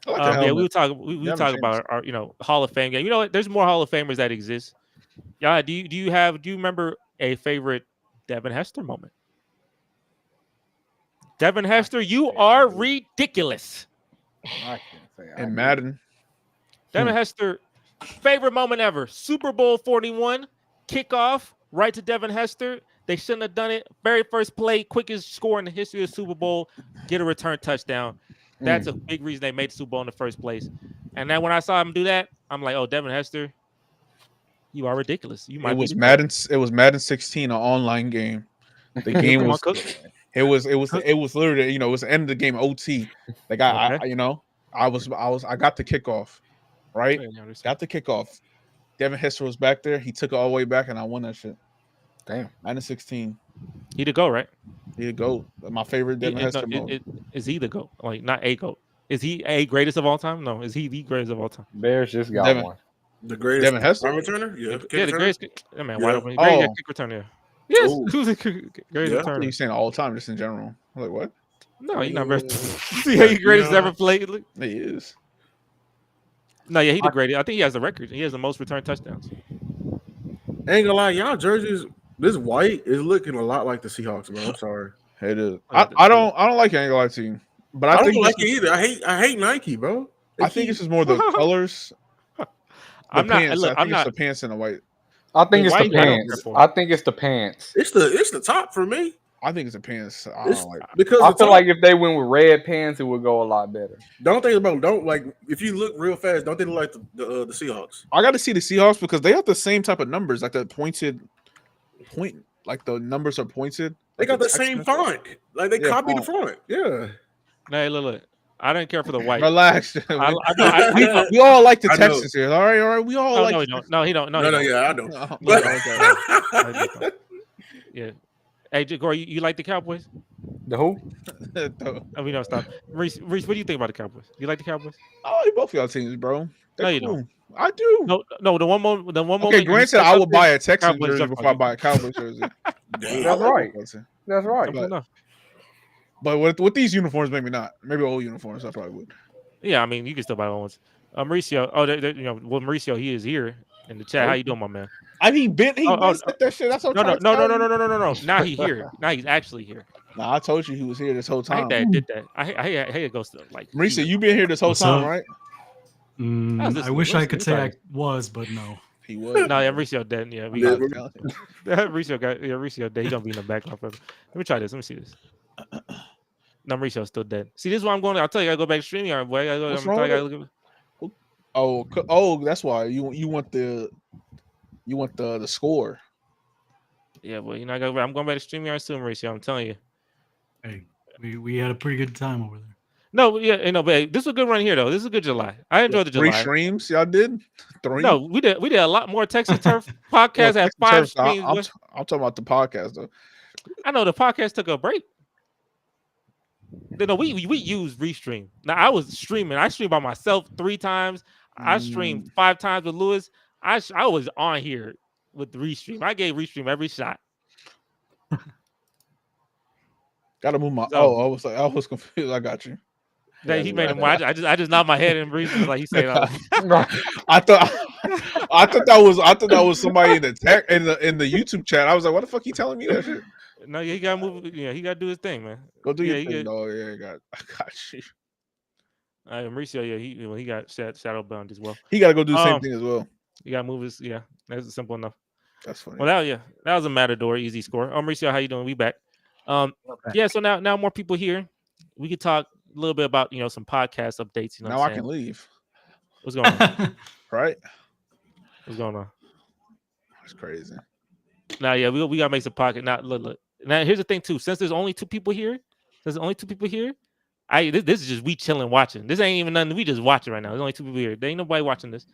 Like we talk about our Hall of Fame game. You know what? There's more Hall of Famers that exist. Yeah. Do you remember a favorite Devin Hester moment? Devin Hester, you are ridiculous. And Madden. Devin Hester, favorite moment ever. Super Bowl 41, kickoff, right to Devin Hester. They shouldn't have done it. Very first play, quickest score in the history of the Super Bowl, get a return touchdown. That's a big reason they made the Super Bowl in the first place. And then when I saw him do that, I'm like, Devin Hester, you are ridiculous. It was Madden 16, an online game. The game was it was literally, it was the end of the game, OT. Like I got the kickoff, right? Got the kickoff. Devin Hester was back there. He took it all the way back, and I won that shit. Damn. Madden 16. He the GOAT, right? He the GOAT. My favorite Devin Hester moment. Is he the GOAT? Like, not a GOAT. Is he a greatest of all time? No. Is he the greatest of all time? Bears just got one. The greatest Devin Hester? returner? Yeah, the greatest. Wide open. Great kick returner. Yes. Who's the greatest returner? You're saying all the time, just in general. I'm like, what? No, he's not very. See how he greatest ever played? He is. No, yeah, he's the greatest. I think he has the record. He has the most return touchdowns. Ain't gonna lie, y'all jerseys. This white is looking a lot like the Seahawks, bro. I'm sorry. It is. I don't like it. I ain't gonna lie to you, but I think don't like it either. I hate Nike, bro. I think it's just more the colors. I'm not. Look, I'm not. The pants and the white. I think it's the pants. I think it's the pants. It's the top for me. I think it's the pants. Because I feel like if they went with red pants, it would go a lot better. If you look real fast, don't they look like the Seahawks? I got to see the Seahawks because they have the same type of numbers, like the pointed point, like the numbers are pointed. They got the same font. Like they copied the font. Yeah. Hey, look. I didn't care for the white. Relax. We all like the Texans here. All right. We all like. No, he don't. No, he don't. No, yeah, I don't. Yeah. Hey, Gore, you like the Cowboys? The who? We don't stop. Reese, what do you think about the Cowboys? You like the Cowboys? I like both of y'all teams, bro. No, you don't. I do. No. The one moment. Okay, granted, I would buy a Texans jersey before I buy a Cowboys jersey. That's right. That's right. But with these uniforms, maybe not. Maybe old uniforms, I probably would. Yeah, I mean, you can still buy ones. Mauricio. Mauricio, he is here in the chat. How you doing, my man? I mean, he said that shit. That's what No. Now he's here. Now he's actually here. Nah, I told you he was here this whole time. I did that. I hate it goes to like. Mauricio, you been here this whole time, right? I wish I could say I was, but no. He was. No, yeah, Mauricio dead. Yeah, Mauricio dead. He gonna be in the background forever. Let me try this. Let me see this. No, Mauricio's still dead. See, this is what I'm going to. I'll tell you, I gotta go back to StreamYard, boy. Oh, that's why you want the score. Yeah, well, I'm going back to StreamYard soon, Mauricio. I'm telling you. Hey, we had a pretty good time over there. No, yeah, but hey, this was a good run here though. This is a good July. I enjoyed the July. 3 streams, y'all did? 3? No, we did a lot more. Texas Turf podcast had 5 streams. I'm talking about the podcast though. I know the podcast took a break. No, we used Restream. Now I was streaming. I streamed by myself 3 times. I streamed 5 times with Lewis. I was on here with Restream. I gave Restream every shot. Gotta move my. I was confused. I got you. Yeah, he made him. I just nod my head and breathe like he said. I thought that was somebody in the YouTube chat. I was like, what the fuck he telling me that shit? No, yeah, he gotta move. Yeah, he gotta do his thing, man. Go do your thing. Oh yeah, I got you. Mauricio, yeah, he got shadow bound as well. He gotta go do the same thing as well. You gotta move his. Yeah, that's simple enough. That's funny. Well, that was a Matador easy score. Mauricio, how you doing? We back. Yeah. So now more people here. We could talk a little bit about some podcast updates. Now I can leave. What's going on? Right? What's going on? That's crazy. Now, yeah, we gotta make some pocket. Now, look. Now, here's the thing too. Since there's only 2 people here, this is just we chilling watching. This ain't even nothing. We just watching right now. There's only 2 people here. There ain't nobody watching this.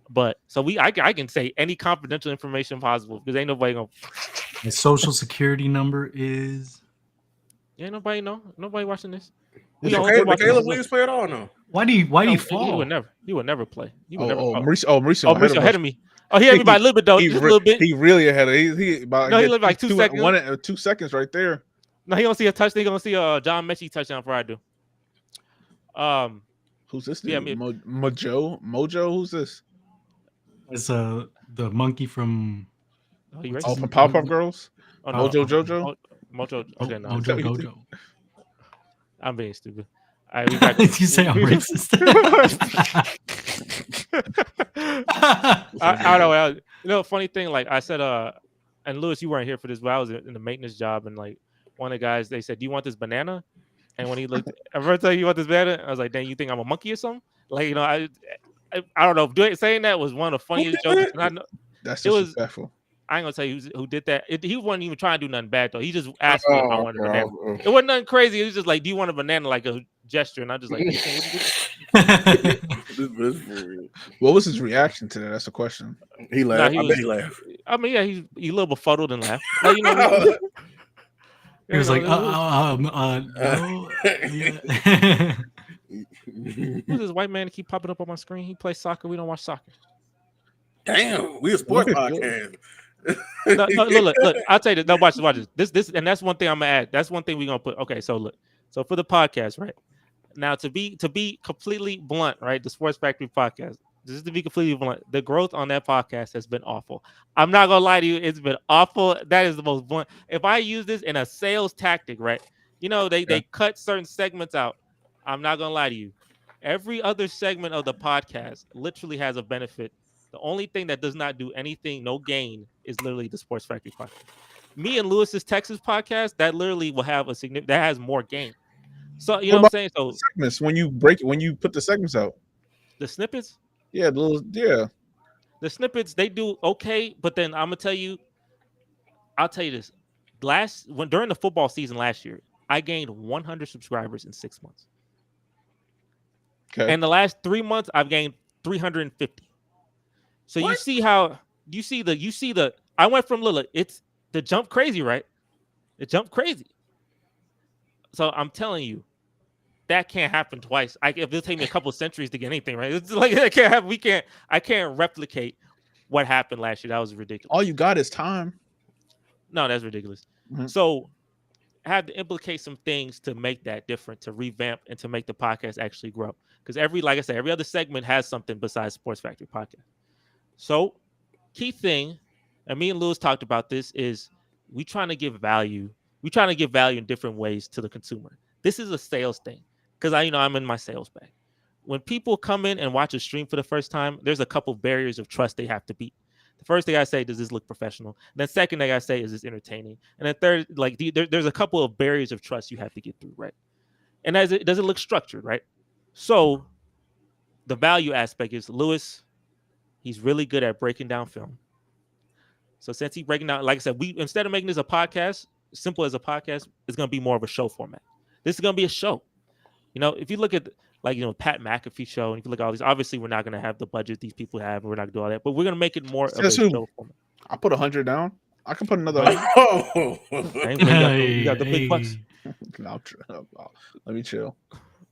But so I can say any confidential information possible because ain't nobody gonna. My social security number is. Yeah, nobody watching this. The Caleb Williams play at all? No. Why do you fall? He would never play. Mauricio ahead of me. Oh, he had me by a little bit though. Just a little bit. He really ahead of he lived like 2 seconds. 2 seconds right there. No, he gonna see a touchdown. He gonna see a John Mechie touchdown before I do. Who's this? Yeah, Mojo. Who's this? It's the monkey from. From Powerpuff Girls. Oh, no. Mojo. Mojo. Okay, no. Mojo Dojo. I'm being stupid. All right, we back. Did you say I'm racist? I don't know. Funny thing, like I said, and Lewis, you weren't here for this, but I was in the maintenance job, and like one of the guys, they said, "Do you want this banana?" And when he looked, every time you want this banana, I was like, "Dang, you think I'm a monkey or something?" Like I don't know. Saying that was one of the funniest jokes. And I know that's disrespectful. I ain't gonna tell you who did that. He wasn't even trying to do nothing bad though. He just asked me if I wanted a banana. It wasn't nothing crazy. It was just like, "Do you want a banana?" Like a gesture, and I just like. What was his reaction to that? That's the question. He laughed. I bet he laughed. I mean, yeah, he's a little befuddled and laughed. Like, he was like, no. Yeah. Who's this white man that keep popping up on my screen? He plays soccer. We don't watch soccer. Damn, we a sports podcast. No, look. I'll tell you this. No, watch this. This, and that's one thing I'm gonna add. That's one thing we're gonna put. Okay, so look. So for the podcast, right now, to be completely blunt, right, the Sports Factory podcast. Just to be completely blunt, the growth on that podcast has been awful. I'm not gonna lie to you, it's been awful. That is the most blunt. If I use this in a sales tactic, right? They cut certain segments out. I'm not gonna lie to you. Every other segment of the podcast literally has a benefit. The only thing that does not do anything, no gain, is literally the Sports Factory podcast. Me and Lewis's Texas podcast, that literally will have a significant, that has more gain. So you know what I'm saying? So segments when you put the segments out, the snippets. Yeah, the snippets, they do okay, but then I'll tell you this. During the football season last year, I gained 100 subscribers in 6 months. Okay. And the last 3 months, I've gained 350. So what? you see the I went from it's the jump crazy, right? It jumped crazy. So I'm telling you, that can't happen twice. It'll take me a couple of centuries to get anything right. It's like that can't happen. I can't replicate what happened last year. That was ridiculous. All you got is time. No, that's ridiculous. Mm-hmm. So I had to implicate some things to make that different, to revamp and to make the podcast actually grow. Because like I said, every other segment has something besides Sports Factory podcast. So key thing, and me and Lewis talked about this, is we trying to give value. We trying to give value in different ways to the consumer. This is a sales thing. Because I'm in my sales bag. When people come in and watch a stream for the first time, there's a couple barriers of trust they have to beat. The first thing I say, does this look professional? And then second thing I say, is this entertaining? And then third, there's a couple of barriers of trust you have to get through, right? And does it look structured, right? So the value aspect is Lewis. He's really good at breaking down film. So since he's breaking down, like I said, we instead of making this a podcast, simple as a podcast, it's going to be more of a show format. This is going to be a show. If you look at Pat McAfee show, and if you look at all these, obviously we're not going to have the budget these people have, and we're not going to do all that, but we're going to make it more of a show format. I put 100 down. I can put another. You got the big bucks. Let me chill.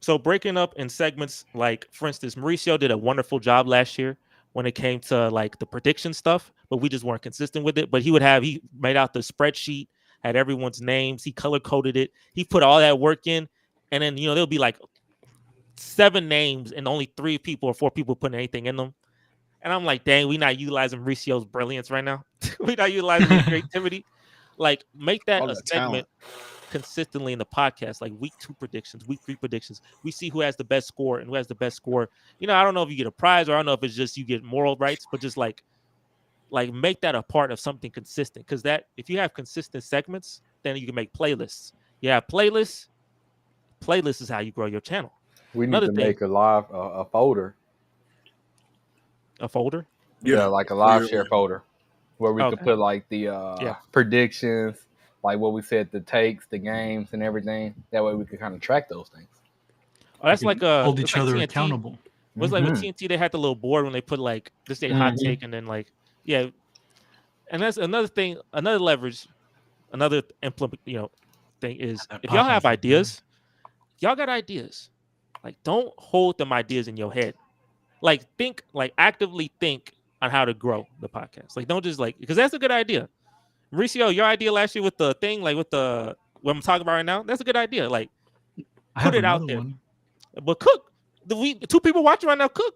So breaking up in segments, like for instance, Mauricio did a wonderful job last year when it came to like the prediction stuff, but we just weren't consistent with it. But he made out the spreadsheet, had everyone's names, he color coded it, he put all that work in, and then there'll be like 7 names and only 3 people or 4 people putting anything in them. And I'm like, dang, we're not utilizing Mauricio's brilliance right now. We're not utilizing his creativity. Like, make that a segment talent consistently in the podcast, like week 2 predictions, week 3 predictions. We see who has the best score and who has the best score. I don't know if you get a prize or I don't know if it's just you get moral rights, but just like make that a part of something consistent. Because that if you have consistent segments, then you can make playlists. You have playlists. Playlists is how you grow your channel. We need to make a live a folder. A folder? Yeah, like a live share folder where we could put like the predictions, like what we said, the takes, the games, and everything. That way we could kind of track those things. Oh, that's like hold each other accountable. It was like with TNT, they had the little board when they put like this day hot take, and then like and that's another thing, another leverage, another implement thing is if y'all have ideas, y'all got ideas, like don't hold them ideas in your head. Like actively think on how to grow the podcast. Like don't just because that's a good idea. Mauricio, your idea last year with the thing, like with the what I'm talking about right now, that's a good idea. Like put it out there. One. But cook. 2 people watching right now, cook.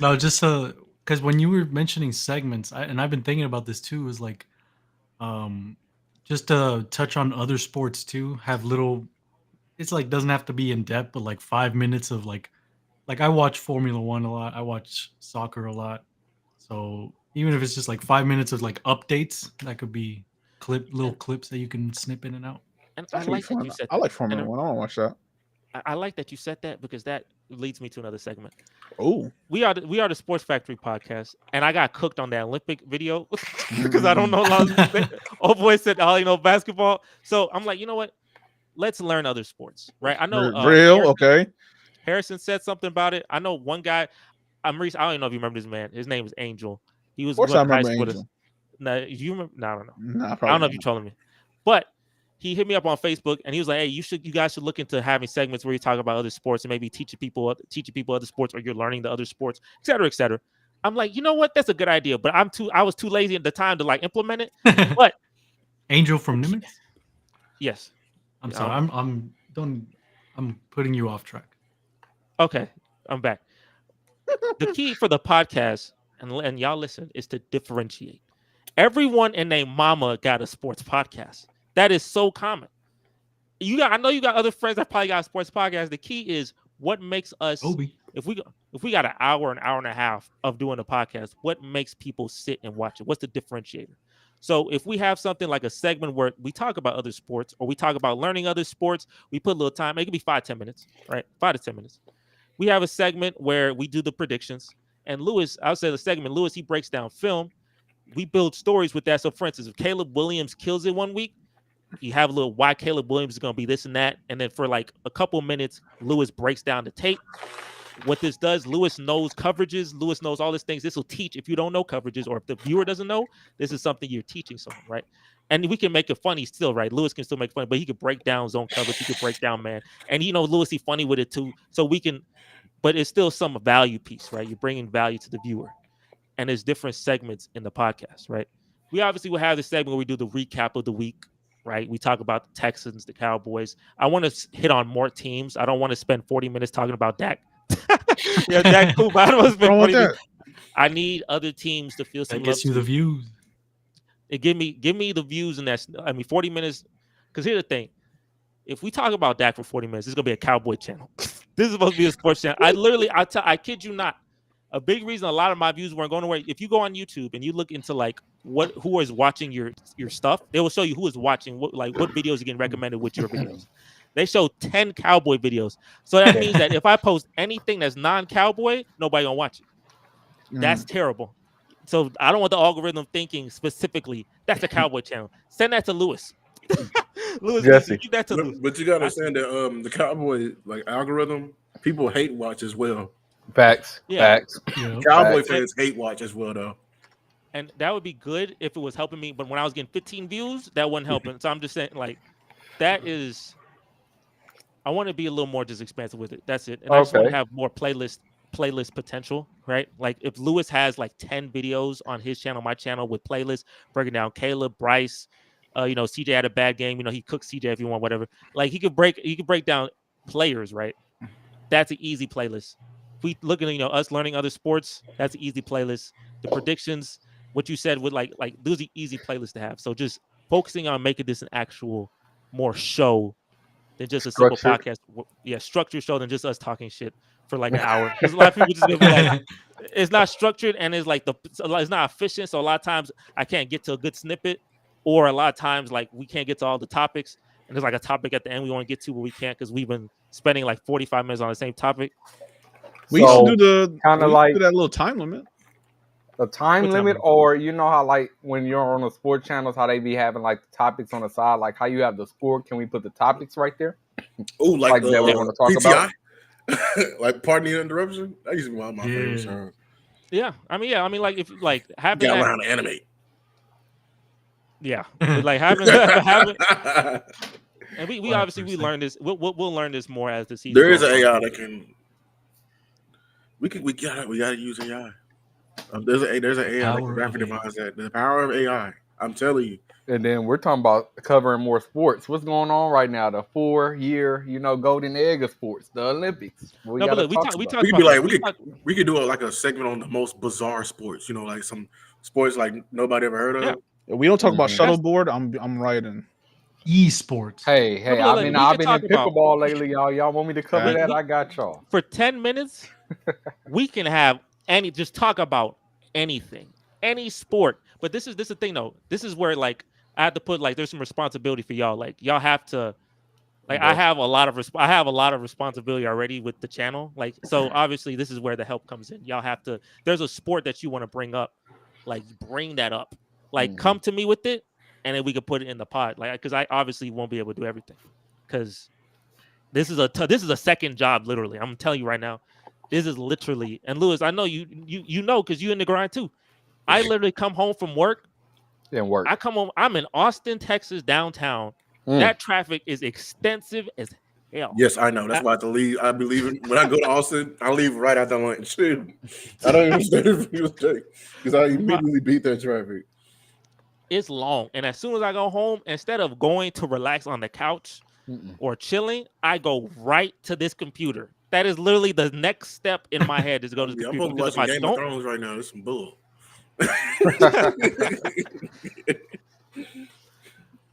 No, just because when you were mentioning segments, I've been thinking about this too, is like just to touch on other sports too, have little, it's like doesn't have to be in depth, but like 5 minutes of like I watch Formula One a lot, I watch soccer a lot. So even if it's just like 5 minutes of like updates, that could be little clips that you can snip in and out. And I like that you said that. I like Formula One. I want to watch that. I like that you said that because that leads me to another segment. Oh, we are the Sports Factory podcast, and I got cooked on that Olympic video because I don't know a lot of old boy said basketball. So I'm like, you know what? Let's learn other sports, right? I know Harrison said something about it. I know one guy. Maurice, I don't even know if you remember this man. His name is Angel. He was going to high school with us. No, you remember? No, I don't know. Nah, I don't know if you're trolling me, but he hit me up on Facebook and he was like, "Hey, you guys should look into having segments where you talk about other sports and maybe teaching people other sports, or you're learning the other sports, et cetera, et cetera." I'm like, you know what? That's a good idea, but I was too lazy at the time to like implement it. But Angel from Nimitz? Yes. I'm sorry. I'm putting you off track. Okay, I'm back. The key for the podcast, and y'all listen, is to differentiate. Everyone and their mama got a sports podcast. That is so common. I know you got other friends that probably got a sports podcast. The key is what makes us. Obi. If we got an hour and a half of doing a podcast, what makes people sit and watch it? What's the differentiator? So if we have something like a segment where we talk about other sports or we talk about learning other sports, we put a little time. It could be 5-10 minutes, right? 5 to 10 minutes. We have a segment where we do the predictions. And Lewis, I would say the segment, Lewis, he breaks down film. We build stories with that. So for instance, if Caleb Williams kills it one week, you have a little why Caleb Williams is going to be this and that. And then for like a couple minutes, Lewis breaks down the tape. What this does, Lewis knows coverages. Lewis knows all these things. This will teach if you don't know coverages or if the viewer doesn't know, this is something you're teaching someone, right? And we can make it funny still, right? Lewis can still make fun, but he could break down zone coverage. He could break down man. And Lewis, he's funny with it too. So we can, but it's still some value piece, right? You're bringing value to the viewer. And there's different segments in the podcast, right? We obviously will have this segment where we do the recap of the week, right? We talk about the Texans, the Cowboys. I want to hit on more teams. I don't want to spend 40 minutes talking about Dak. Dak cool, but I don't want to spend 40 minutes. I need other teams to feel some. That gets you the views. Give me the views, and 40 minutes. Because here's the thing: if we talk about Dak for 40 minutes, this is gonna be a Cowboy channel. This is supposed to be a sports channel. I kid you not. A big reason a lot of my views weren't going away. If you go on YouTube and you look into like who is watching your stuff, they will show you who is watching what videos are getting recommended with your videos. They show 10 cowboy videos. So that means that if I post anything that's non-cowboy, nobody gonna watch it. That's terrible. So I don't want the algorithm thinking specifically that's a cowboy channel. Send that to Lewis. Lewis, Jesse. give that to Lewis. But you gotta understand that the cowboy algorithm, people hate watch as well. Facts. Yeah. Facts. Cowboy fans hate watch as well though. And that would be good if it was helping me. But when I was getting 15 views, that wasn't helping. So I'm just saying, like, that is. I want to be a little more just expansive with it. That's it. And I just want to have more playlist potential, right? Like if Lewis has like 10 videos on his channel, my channel with playlists breaking down Caleb, Bryce, CJ had a bad game. He cooks CJ if you want, whatever. Like he could break down players, right? That's an easy playlist. If we look at us learning other sports, that's an easy playlist. The predictions, what you said would like those are easy playlists to have. So just focusing on making this an actual more show than just a simple podcast. Yeah, structured show than just us talking shit for like an hour. Because a lot of people just gonna be like, it's not structured and it's like it's not efficient. So a lot of times I can't get to a good snippet, or a lot of times like we can't get to all the topics. And there's like a topic at the end we want to get to, but we can't because we've been spending like 45 minutes on the same topic. We used to do that little time limit. The time limit, or how like when you're on the sports channels, how they be having like the topics on the side, like how you have the score. Can we put the topics right there? Oh, like that we want to talk PTI? About, like pardon the interruption. That used to be one of my favorite songs. Yeah, I mean, like if like having got around to animate. Yeah, like having, and we obviously we learn this. We'll learn this more as the season. There is an AI that can. We gotta use AI. There's an AI that can graphic devise that. The power of AI. I'm telling you. And then we're talking about covering more sports. What's going on right now? The 4-year, golden egg of sports, the Olympics. We could do a segment on the most bizarre sports. Like some sports like nobody ever heard of. Yeah. We don't talk about shuttleboard. I'm writing. Esports. Hey, I've been in pickleball lately, y'all. Y'all want me to cover that? I got y'all. For 10 minutes, we can have just talk about anything, any sport. But this is the thing though. This is where like I have to put like there's some responsibility for y'all. Like y'all have to like I have a lot of responsibility already with the channel. Like so obviously this is where the help comes in. Y'all have to there's a sport that you want to bring up. Like bring that up. Like come to me with it and then we can put it in the pod. Like because I obviously won't be able to do everything. Because this is a second job literally. I'm telling you right now. This is literally, and Lewis, I know you know because you in the grind too. I literally come home from work. I come home. I'm in Austin, Texas, downtown. That traffic is extensive as hell. Yes, I know. That's why I have to leave. I be leaving when I go to Austin. I leave right after lunch. I don't even stay because I immediately beat that traffic. It's long, and as soon as I go home, instead of going to relax on the couch or chilling, I go right to this computer. That is literally the next step in my head is to go to the computer. I'm watching Game of Thrones right now. It's some bull. But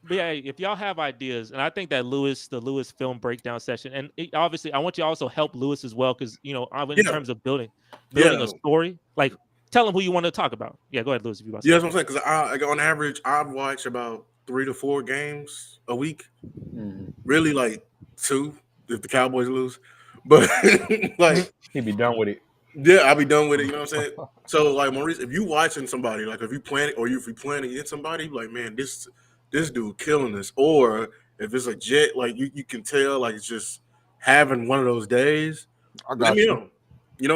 yeah, if y'all have ideas, and I think that the Lewis film breakdown session, and obviously I want you to also help Lewis as well because in terms of building a story, like tell him who you want to talk about. Yeah, go ahead, Lewis. If you want. Yeah, that's what I'm saying. Because on average, I watch about 3 to 4 games a week. Really, like 2 if the Cowboys lose. But like he'd be done with it. Yeah, I'll be done with it. You know what I'm saying? So like Maurice, if you watching somebody, like if you plan against somebody, like man, this dude killing us. Or if it's a Jet, like you can tell, like it's just having one of those days. Let me know.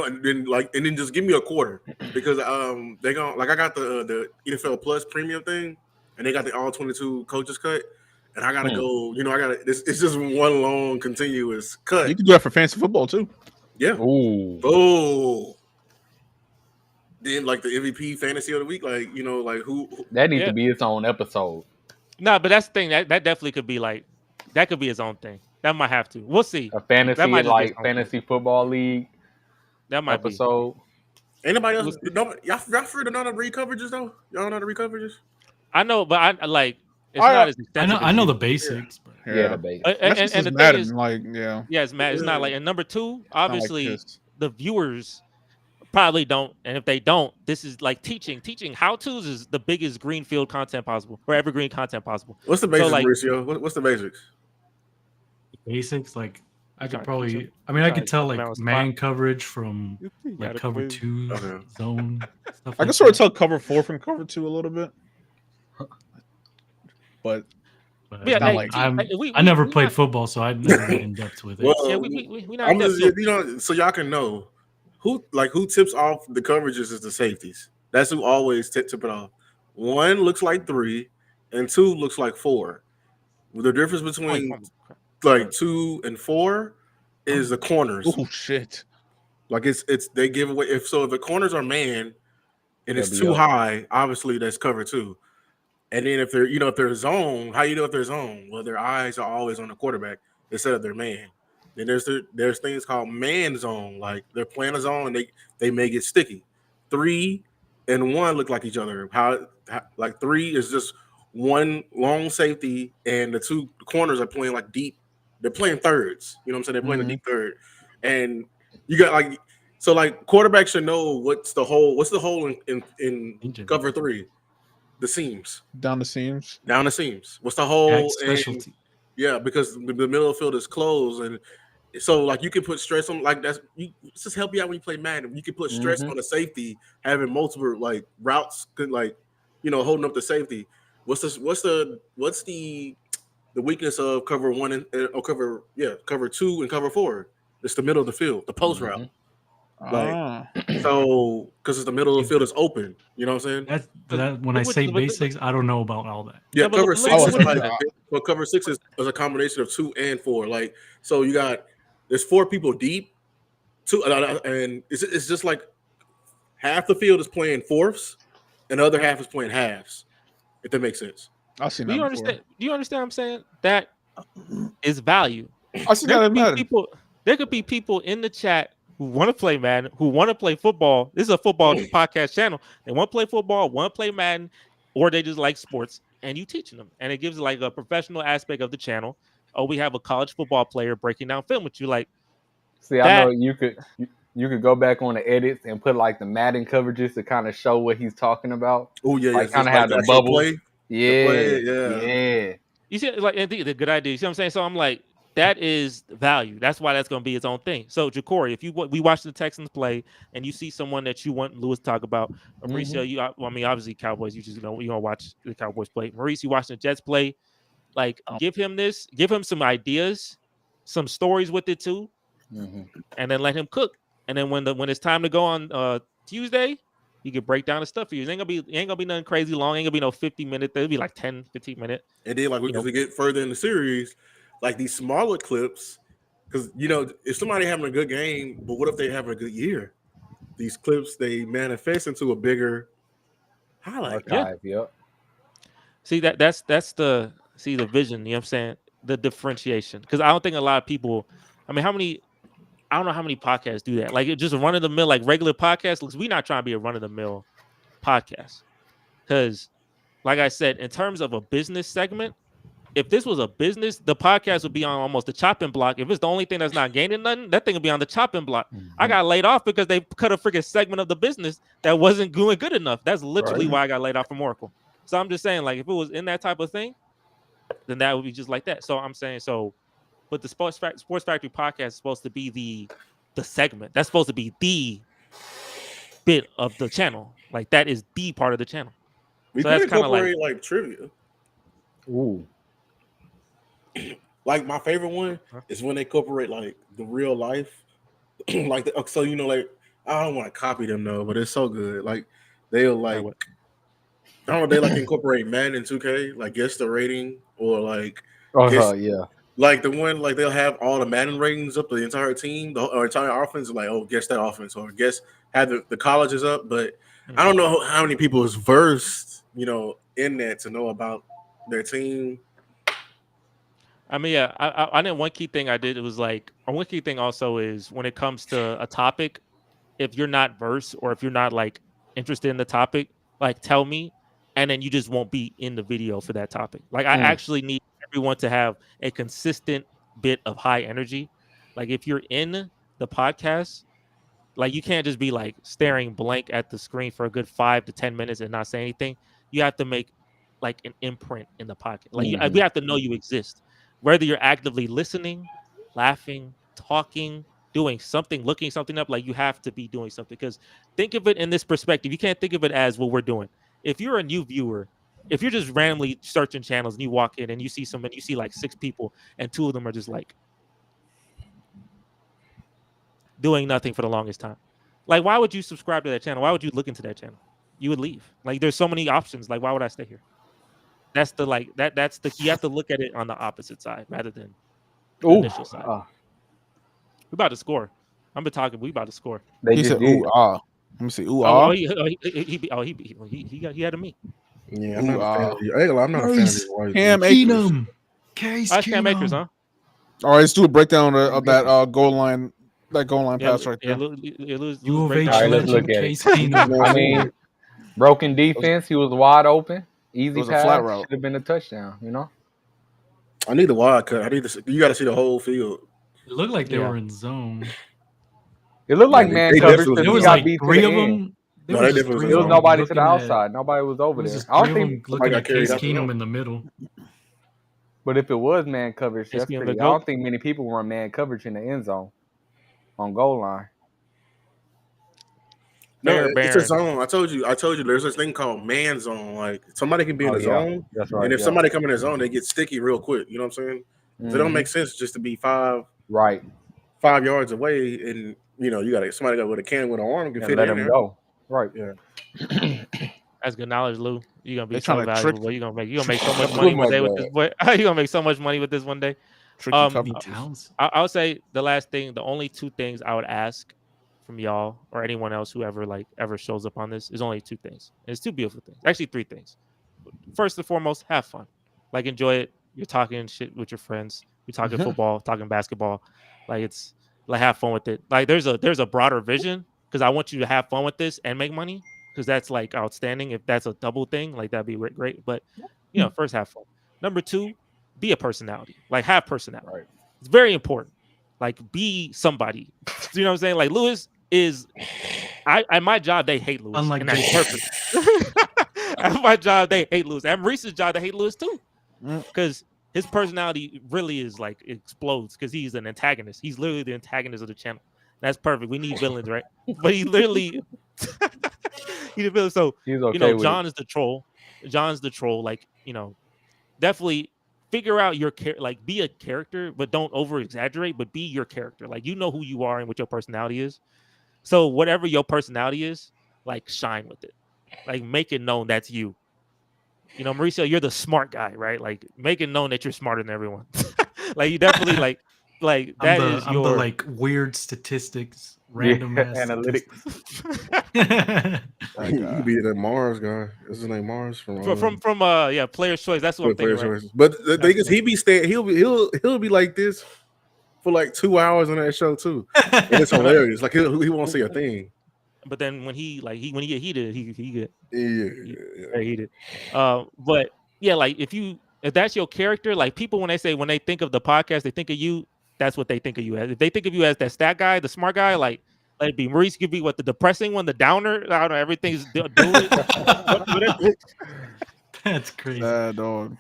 And then just give me a quarter because they gonna like I got the NFL Plus premium thing, and they got the all 22 coaches cut. And I gotta go. It's just one long continuous cut. You can do that for fantasy football too. Yeah. Oh. Then like the MVP fantasy of the week, like who that needs to be its own episode. No, but that's the thing that definitely could be like that could be its own thing. That might have to. We'll see. A fantasy fantasy football league. That might episode. Anybody else? Y'all free to know the read coverages though. Y'all know the read coverages. I know, but I like. It's not as extensive. I know the basics. Yeah, the basics. And the thing is, it's Matt. It's not like. And number 2, obviously, the viewers probably don't. And if they don't, this is like teaching. Teaching how-tos is the biggest greenfield content possible, or evergreen content possible. What's the basics, Mauricio? What's the basics? basics, like I could trying to probably. teach him? I mean, You I trying could to tell teach him how like to man spot? coverage from You like gotta cover quiz. 2 Okay. zone stuff. I like can sort of that. tell cover 4 from cover 2 a little bit, but But Yeah, it's not hey, like I never we played not. football, so I never get in depth with it. Yeah, Well, we not in I'm depth. just So so y'all can know who tips off the coverages is the safeties. That's who always tip it off. 1 looks like 3, and 2 looks like 4. The difference wait, between crap. like 2 and 4 is the corners. oh shit. Like it's they give away if the corners are man and it's They'll be too up. high, obviously that's cover 2. And then if they're zone, how you know if they're zone? Well, their eyes are always on the quarterback instead of their man. Then there's things called man zone, like they're playing a zone and they may get sticky. 3 and 1 look like each other. How like 3 is just one long safety, and the 2 corners are playing like deep. They're playing thirds. You know what I'm saying? They're playing a deep third, and you got like so like quarterbacks should know what's the hole in cover 3. The seams. Down the seams. Down the seams. What's the Ag hole? And specialty. yeah, because the middle of the field is closed, and so like you can put stress on like it's just help you out when you play Madden. You can put stress on the safety, having multiple like routes, like holding up the safety. What's the weakness of cover 1 and cover 2 and cover 4? It's the middle of the field, the post route. Like so, because it's the middle of the field is open. You know what I'm saying? That when I say basics, I don't know about all that. Yeah, cover 6 is like but cover 6 is a combination of 2 and 4. Like so, there's 4 people deep, 2, and it's just like half the field is playing fourths, and the other half is playing halves. If that makes sense. I've seen do you that understand? Do you understand what I'm saying? That is value. I've seen that in Madden. There could be people in the chat who want to play Madden, who want to play football. This is a football podcast channel. They want to play football, want to play Madden, or they just like sports, and you teaching them. And it gives like a professional aspect of the channel. Oh, we have a college football player breaking down film with you. Like, see, I know you could go back on the edits and put like the Madden coverages to kind of show what he's talking about. Oh yeah, like kind of have the bubble. Yeah. You see, like the good idea. You see what I'm saying? So I'm like, that is value. That's why that's going to be its own thing. So Ja'Cory, if we watch the Texans play and you see someone that you want Lewis to talk about, Mauricio, obviously Cowboys, you just you don't watch the Cowboys play. Maurice, you watching the Jets play, like give him some ideas, some stories with it too, and then let him cook. And then when it's time to go on Tuesday, he can break down the stuff for you. It ain't gonna be nothing crazy long. Ain't gonna be no 50-minute. It'll be like 10, 15 minutes. And then like as we get further in the series, like these smaller clips, because if somebody having a good game, but what if they having a good year? These clips they manifest into a bigger highlight. Archive, yep. See that's the vision. You know what I'm saying? The differentiation. Because I don't think a lot of people. I mean, I don't know how many podcasts do that. Like just a run of the mill, like regular podcasts. We're not trying to be a run of the mill podcast. Because, like I said, in terms of a business segment, if this was a business, the podcast would be on almost the chopping block. If it's the only thing that's not gaining nothing, that thing would be on the chopping block. I got laid off because they cut a freaking segment of the business that wasn't doing good enough. That's literally why I got laid off from Oracle. So I'm just saying, like, if it was in that type of thing, then that would be just like that. So I'm saying, but the Sports Factory podcast is supposed to be the segment. That's supposed to be the bit of the channel. Like that is the part of the channel. We so could that's kind of like trivia. Ooh. Like my favorite one is when they incorporate like the real life, like so like I don't want to copy them though, but it's so good. Like they'll like I don't know, they like incorporate Madden and 2K, like guess the rating or like yeah. Like the one like they'll have all the Madden ratings up, the entire team, or entire offense, like guess that offense or guess have the colleges up, but I don't know how many people is versed, in that to know about their team. I mean, yeah, I know one key thing I did. It was like, one key thing also is when it comes to a topic, if you're not versed or if you're not like interested in the topic, like tell me, and then you just won't be in the video for that topic. Like I actually need everyone to have a consistent bit of high energy. Like if you're in the podcast, like you can't just be like staring blank at the screen for a good 5 to 10 minutes and not say anything. You have to make like an imprint in the podcast. Like we have to know you exist. Whether you're actively listening laughing, talking, doing something, looking something up. Like you have to be doing something because think of it in this perspective. You can't think of it as what we're doing. If you're a new viewer, if you're just randomly searching channels and you walk in and you see someone, you see like 6 people and 2 of them are just like doing nothing for the longest time. Like, why would you subscribe to that channel? Why would you look into that channel? You would leave. Like, there's so many options. Like, why would I stay here? That's the like that. That's the you have to look at it on the opposite side rather than the initial side. We about to score. I'm been talking. We about to score. He said, "Ooh ah." Let me see. Ooh ah. He had a me. Yeah, I'm not a fan of you. I'm not a fan of your wife. Cam Akers. Keenum. Case Cam Akers, huh? All right, let's do a breakdown of that goal line. That goal line pass right there. U of H legend Case Keenum. I mean, broken defense. He was wide open. Easy was a pass. flat route. Should have been a touchdown. You know. I need the wide cut. You got to see the whole field. It looked like they were in zone. It looked like man coverage. There was like 3 of them. There was nobody to the outside. Nobody was over there. I don't think looking at Case Keenum in the middle. But if it was man coverage, that's pretty. I don't think many people were in man coverage in the end zone on goal line. No, it's a zone. I told you. There's this thing called man zone. Like somebody can be in the zone, that's right, and if somebody come in the zone, they get sticky real quick. You know what I'm saying? So it don't make sense just to be 5 yards away, and you got somebody with a can with an arm can fit let in him there. Go. Right. Yeah. That's good knowledge, Lou. You're gonna be so valuable. You're gonna make so much money one day with this boy. You're gonna make so much money with this one day. I'll say the last thing, the only 2 things I would ask from y'all or anyone else who ever shows up on this is only 2 things. And it's 2 beautiful things. Actually 3 things. First and foremost, have fun. Like enjoy it. You're talking shit with your friends. You're talking football, talking basketball. Like it's like have fun with it. Like there's a broader vision because I want you to have fun with this and make money because that's like outstanding. If that's a double thing, like that'd be great. But first have fun. Number 2, be a personality. Like have personality. Right. It's very important. Like be somebody. You know what I'm saying? Like Lewis is at my job they hate Lewis. Unlike and that's perfect. At my job they hate Lewis. At Maurice's job they hate Lewis too. Because his personality really is like explodes because he's an antagonist. He's literally the antagonist of the channel. That's perfect. We need villains, right? But he literally he's a villain. So he's okay John is the troll. John's the troll. Like, definitely figure out your like be a character, but don't over exaggerate, but be your character. Like who you are and what your personality is. So whatever your personality is, like shine with it. Like make it known that's you. Mauricio, you're the smart guy, right? Like make it known that you're smarter than everyone. Like you definitely like that is I'm the like weird statistics, random ass analytics. You could be the Mars guy. Is his name Mars from Player's Choice. That's what I'm thinking. Right? But the thing is, he'll be like this for like 2 hours on that show too, and it's hilarious. Like he won't say a thing. But then when he get heated, he get very heated. But yeah, like if that's your character, like people when they think of the podcast, they think of you. That's what they think of you as. If they think of you as that stat guy, the smart guy, like let it be. Maurice could be the depressing one, the downer. I don't know. Everything's doing it. That's crazy. Dog.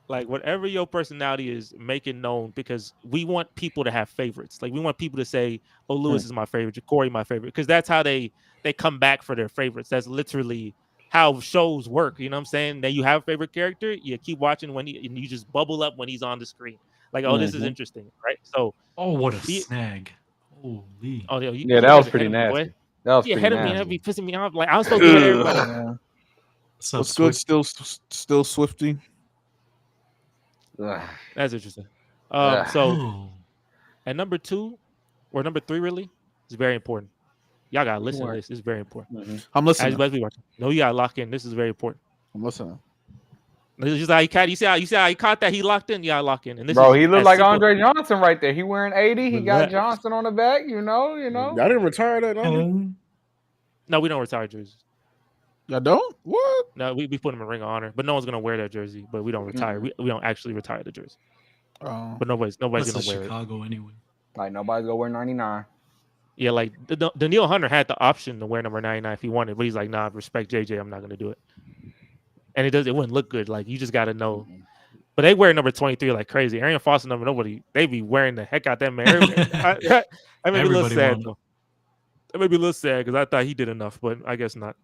Like whatever your personality is, make it known because we want people to have favorites. Like we want people to say, "Oh, Lewis is my favorite, Corey my favorite," because that's how they come back for their favorites. That's literally how shows work. You know what I'm saying? That you have a favorite character, you keep watching and you just bubble up when he's on the screen. Like, oh, this is interesting, right? So, what a snag! Holy! Oh, yeah, that was pretty nasty. That was ahead of me, and that'd be pissing me off. Like I was so good at everybody. What's good? Still Swifty. That's interesting. So, at number 2 or number 3, really, it's very important. Y'all gotta listen to this. It's very important. I'm listening. No, you gotta lock in. This is very important. I'm listening. This is how he caught. You see how he caught that? He locked in. Yeah, lock in. And this he looked like Andre Johnson right there. He wearing 80. He got Johnson on the back. You know. I didn't retire that. No, we don't retire jerseys. Y'all don't? What? No, we put him in Ring of Honor, but no one's gonna wear that jersey. But we don't retire. We don't actually retire the jersey. But nobody's gonna wear Chicago it. Anyway. Like nobody's gonna wear 99. Yeah, like Daniil Hunter had the option to wear number 99 if he wanted, but he's like, nah, respect JJ, I'm not gonna do it. And it wouldn't look good. Like you just gotta know. But they wear number 23 like crazy. Arian Foster number they be wearing the heck out that man. That made me a little sad though. That made me a little sad because I thought he did enough, but I guess not.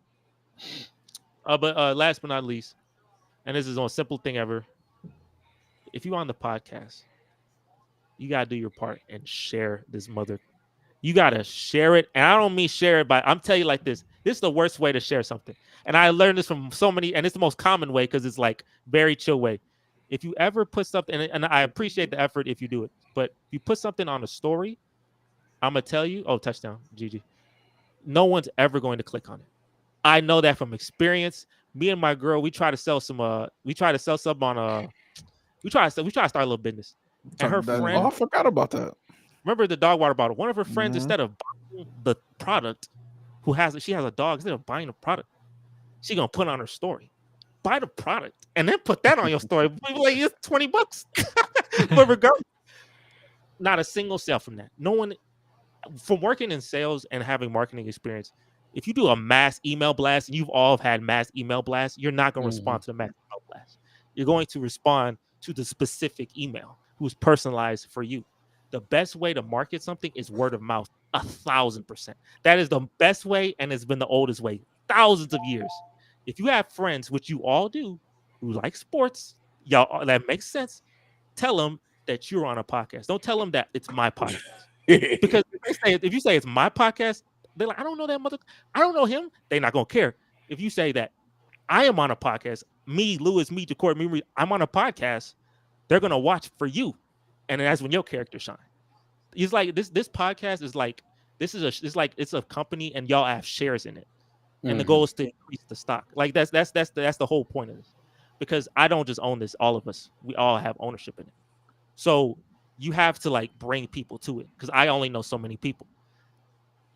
But last but not least, and this is on simple thing ever. If you're on the podcast, you gotta do your part and share this mother. You gotta share it, and I don't mean share it by. I'm telling you like this. This is the worst way to share something, and I learned this from so many. And it's the most common way because it's like very chill way. If you ever put something, and I appreciate the effort if you do it, but if you put something on a story, I'm gonna tell you, oh, touchdown, GG. No one's ever going to click on it. I know that from experience. Me and my girl, we try to sell some. We try to sell some on. We try to start a little business. And her friend. Oh, I forgot about that. Remember the dog water bottle? One of her friends, instead of buying the product, she has a dog. Instead of buying the product, she gonna put on her story. Buy the product and then put that on your story. Like it's $20. But regardless, not a single sale from that. No one from working in sales and having marketing experience. If you do a mass email blast, and you've all had mass email blasts, you're not going to respond to the mass email blast. You're going to respond to the specific email who's personalized for you. The best way to market something is word of mouth, 1,000%. That is the best way, and it's been the oldest way, thousands of years. If you have friends, which you all do, who like sports, y'all, that makes sense. Tell them that you're on a podcast. Don't tell them that it's my podcast. Because if you say it's my podcast, they're like, I don't know that mother. I don't know him. They're not gonna care. If you say that I am on a podcast, me, Lewis, me, Jacory, me, I'm on a podcast, they're gonna watch for you, and that's when your character shine. It's like this podcast is like it's a company, and y'all have shares in it. And the goal is to increase the stock. Like that's the whole point of this. Because I don't just own this, all of us. We all have ownership in it. So you have to like bring people to it. Because I only know so many people.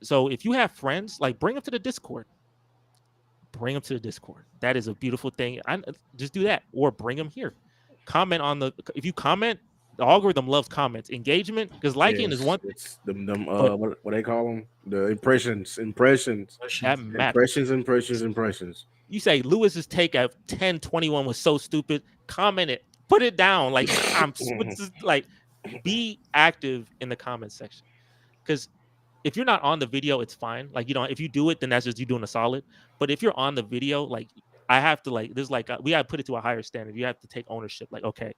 So if you have friends, like bring them to the Discord. Bring them to the Discord. That is a beautiful thing. Just do that. Or bring them here. Comment on if you comment, the algorithm loves comments. Engagement, because liking is one thing. It's what they call them? The impressions. That matters. Impressions. You say Lewis's take at 10:21 was so stupid. Comment it. Put it down. Like like be active in the comment section. Because if you're not on the video, it's fine. Like if you do it, then that's just you doing a solid. But if you're on the video, like I have to we gotta put it to a higher standard. You have to take ownership. Like, okay,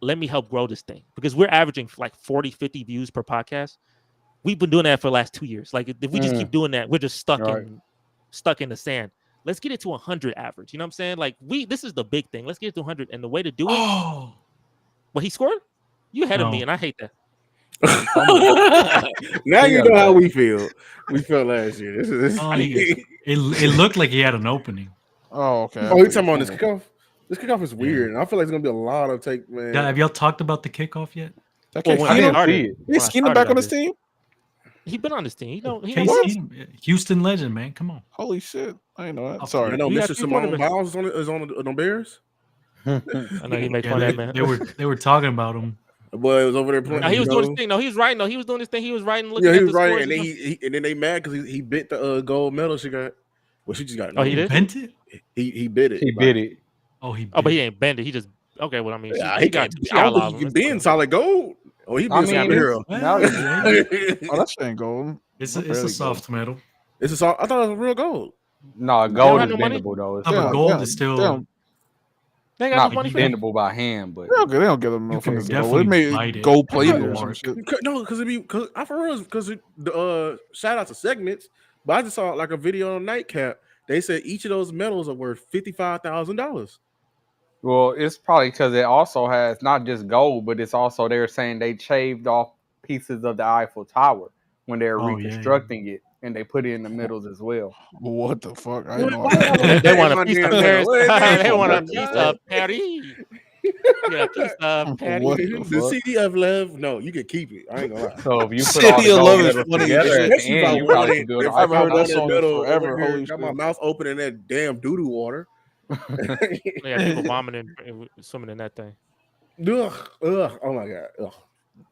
let me help grow this thing, because we're averaging like 40, 50 views per podcast. We've been doing that for the last 2 years. Like if we just keep doing that, we're just stuck in the sand. Let's get it to 100 average. You know what I'm saying? Like this is the big thing. Let's get it to 100. And the way to do it. Oh, well, he scored? You ahead of me, and I hate that. Now you know how we feel. We felt last year. It looked like he had an opening. Oh, okay. Oh, you're talking about this kickoff? This kickoff is weird. And I feel like it's gonna be a lot of take, man. Have y'all talked about the kickoff yet? Is Keenum back on this team? He's been on this team. Houston legend, man. Come on. Holy shit. I didn't know that. Sorry. I know Mr. Simone Miles is on the Bears. I know he makes fun of that, man. They were talking about him. Boy, it was over there playing. No, he was doing his thing. No, he was writing. No, he was doing his thing. He was writing. He was writing, and then and then they mad because he bit the gold medal she got. Well, she just got it. Oh, he did? Bent it? He bit it. He bit it. Oh, but he ain't bent it. He just well. I mean, he got. I don't think he can be in solid gold. Oh, he been superhero. Oh, that shit ain't gold. It's a soft metal. It's a soft. I thought it was real gold. No, gold is bendable though. But gold is still. They got not bendable by hand, but they don't get them from the gold. It made gold plated or some shit. No, because I for real, because the shout out to segments, but I just saw like a video on Nightcap. They said each of those medals are worth $55,000. Well, it's probably because it also has not just gold, but it's also they're saying they shaved off pieces of the Eiffel Tower when they're reconstructing it. And they put it in the middles as well. What the fuck? I know. They want a piece of Paris. They want a piece of Paris. Yeah, a piece of Paris. The city of love. No, you can keep it. I ain't gonna lie. So if you put all the gold medals together at the end, you probably can do it. I've heard that song forever. Holy got my mouth open in that damn doo-doo water. Yeah, people bombing and swimming in that thing. Ugh. Oh my god. Ugh.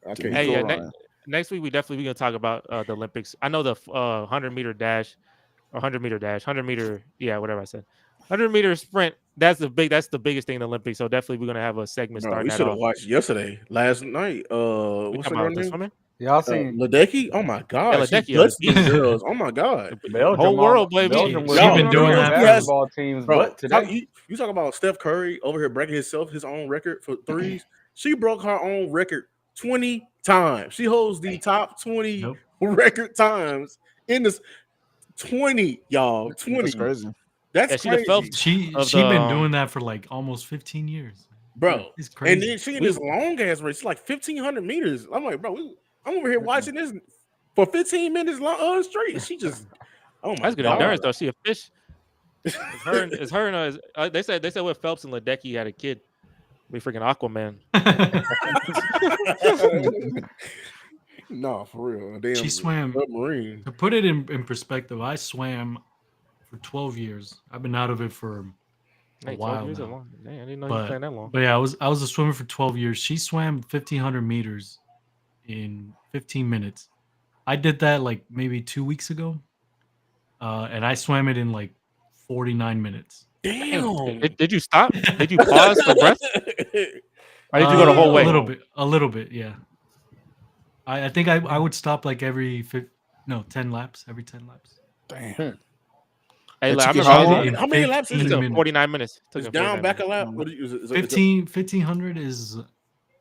I can't. Hey, next week we definitely gonna talk about the Olympics. I know the 100 meter dash, or 100 meter dash, 100 meter, yeah, whatever I said. 100-meter sprint. That's the biggest thing in the Olympics. So definitely we're gonna have a segment Bro, starting we that should have off. watched yesterday, last night. We What's talking her about the name? swimming? Y'all seen Ledecky. Oh my God, she Ledecky, blessed the these beast. girls. Oh my God, The whole world, baby. Belgium was She y'all. been whooping doing the that She has, basketball team's bro. butt today. You talk about Steph Curry over here breaking his own record for threes. She broke her own record 20 times. She holds the top 20 Yep. record times in this 20, y'all. 20. That's crazy. That's Yeah, she the crazy, Phelps She of she the been doing that for like almost 15 years. bro. It's And crazy. then she in this long ass race, it's like 1,500 meters. I'm like, bro, I'm over here watching this for 15 minutes long straight. She just, oh my that's good God. endurance though. She a fish. It's her and they said with Phelps and Ledecky had a kid. Be freaking Aquaman. No, for real. Damn She swam. submarine. To put it in perspective, I swam for 12 years. I've been out of it for a Hey, 12 while years now. is long. Dang, I didn't know you was playing that long. But yeah, I was a swimmer for 12 years. She swam 1,500 meters in 15 minutes. I did that like maybe 2 weeks ago, and I swam it in like 49 minutes. Damn. Did you stop? Did you pause for breath? Or did you go the whole way? A little bit, yeah. I think I would stop like every 10 laps, every 10 laps. Damn. Hey, That like, I took you remember how long? How many laps is it it? took 49 minutes. It's down, back a lap. What is it? 1,500 is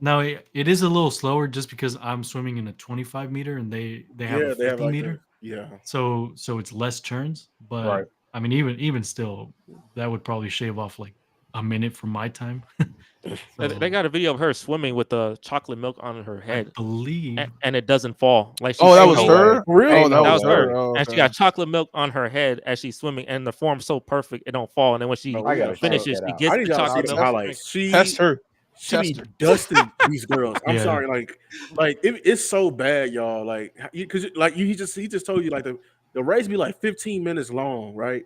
now it is a little slower just because I'm swimming in a 25 meter and they have a 50 meter. Yeah. So it's less turns, but Right. I mean even still that would probably shave off like a minute from my time. They got a video of her swimming with the chocolate milk on her head. I believe. And it doesn't fall. Like Oh, that was swimming. her? Really? Oh, That was her. Oh, And she okay. got chocolate milk on her head as she's swimming, and the form's so perfect it don't fall. And then when she I gotta finishes, check she that gets I the need y'all to see chocolate some milk. highlights. Test her. She be Test her. dusting these girls. I'm Yeah. sorry, like it's so bad, y'all. Like, because like he just told you like the race be like 15 minutes long, right?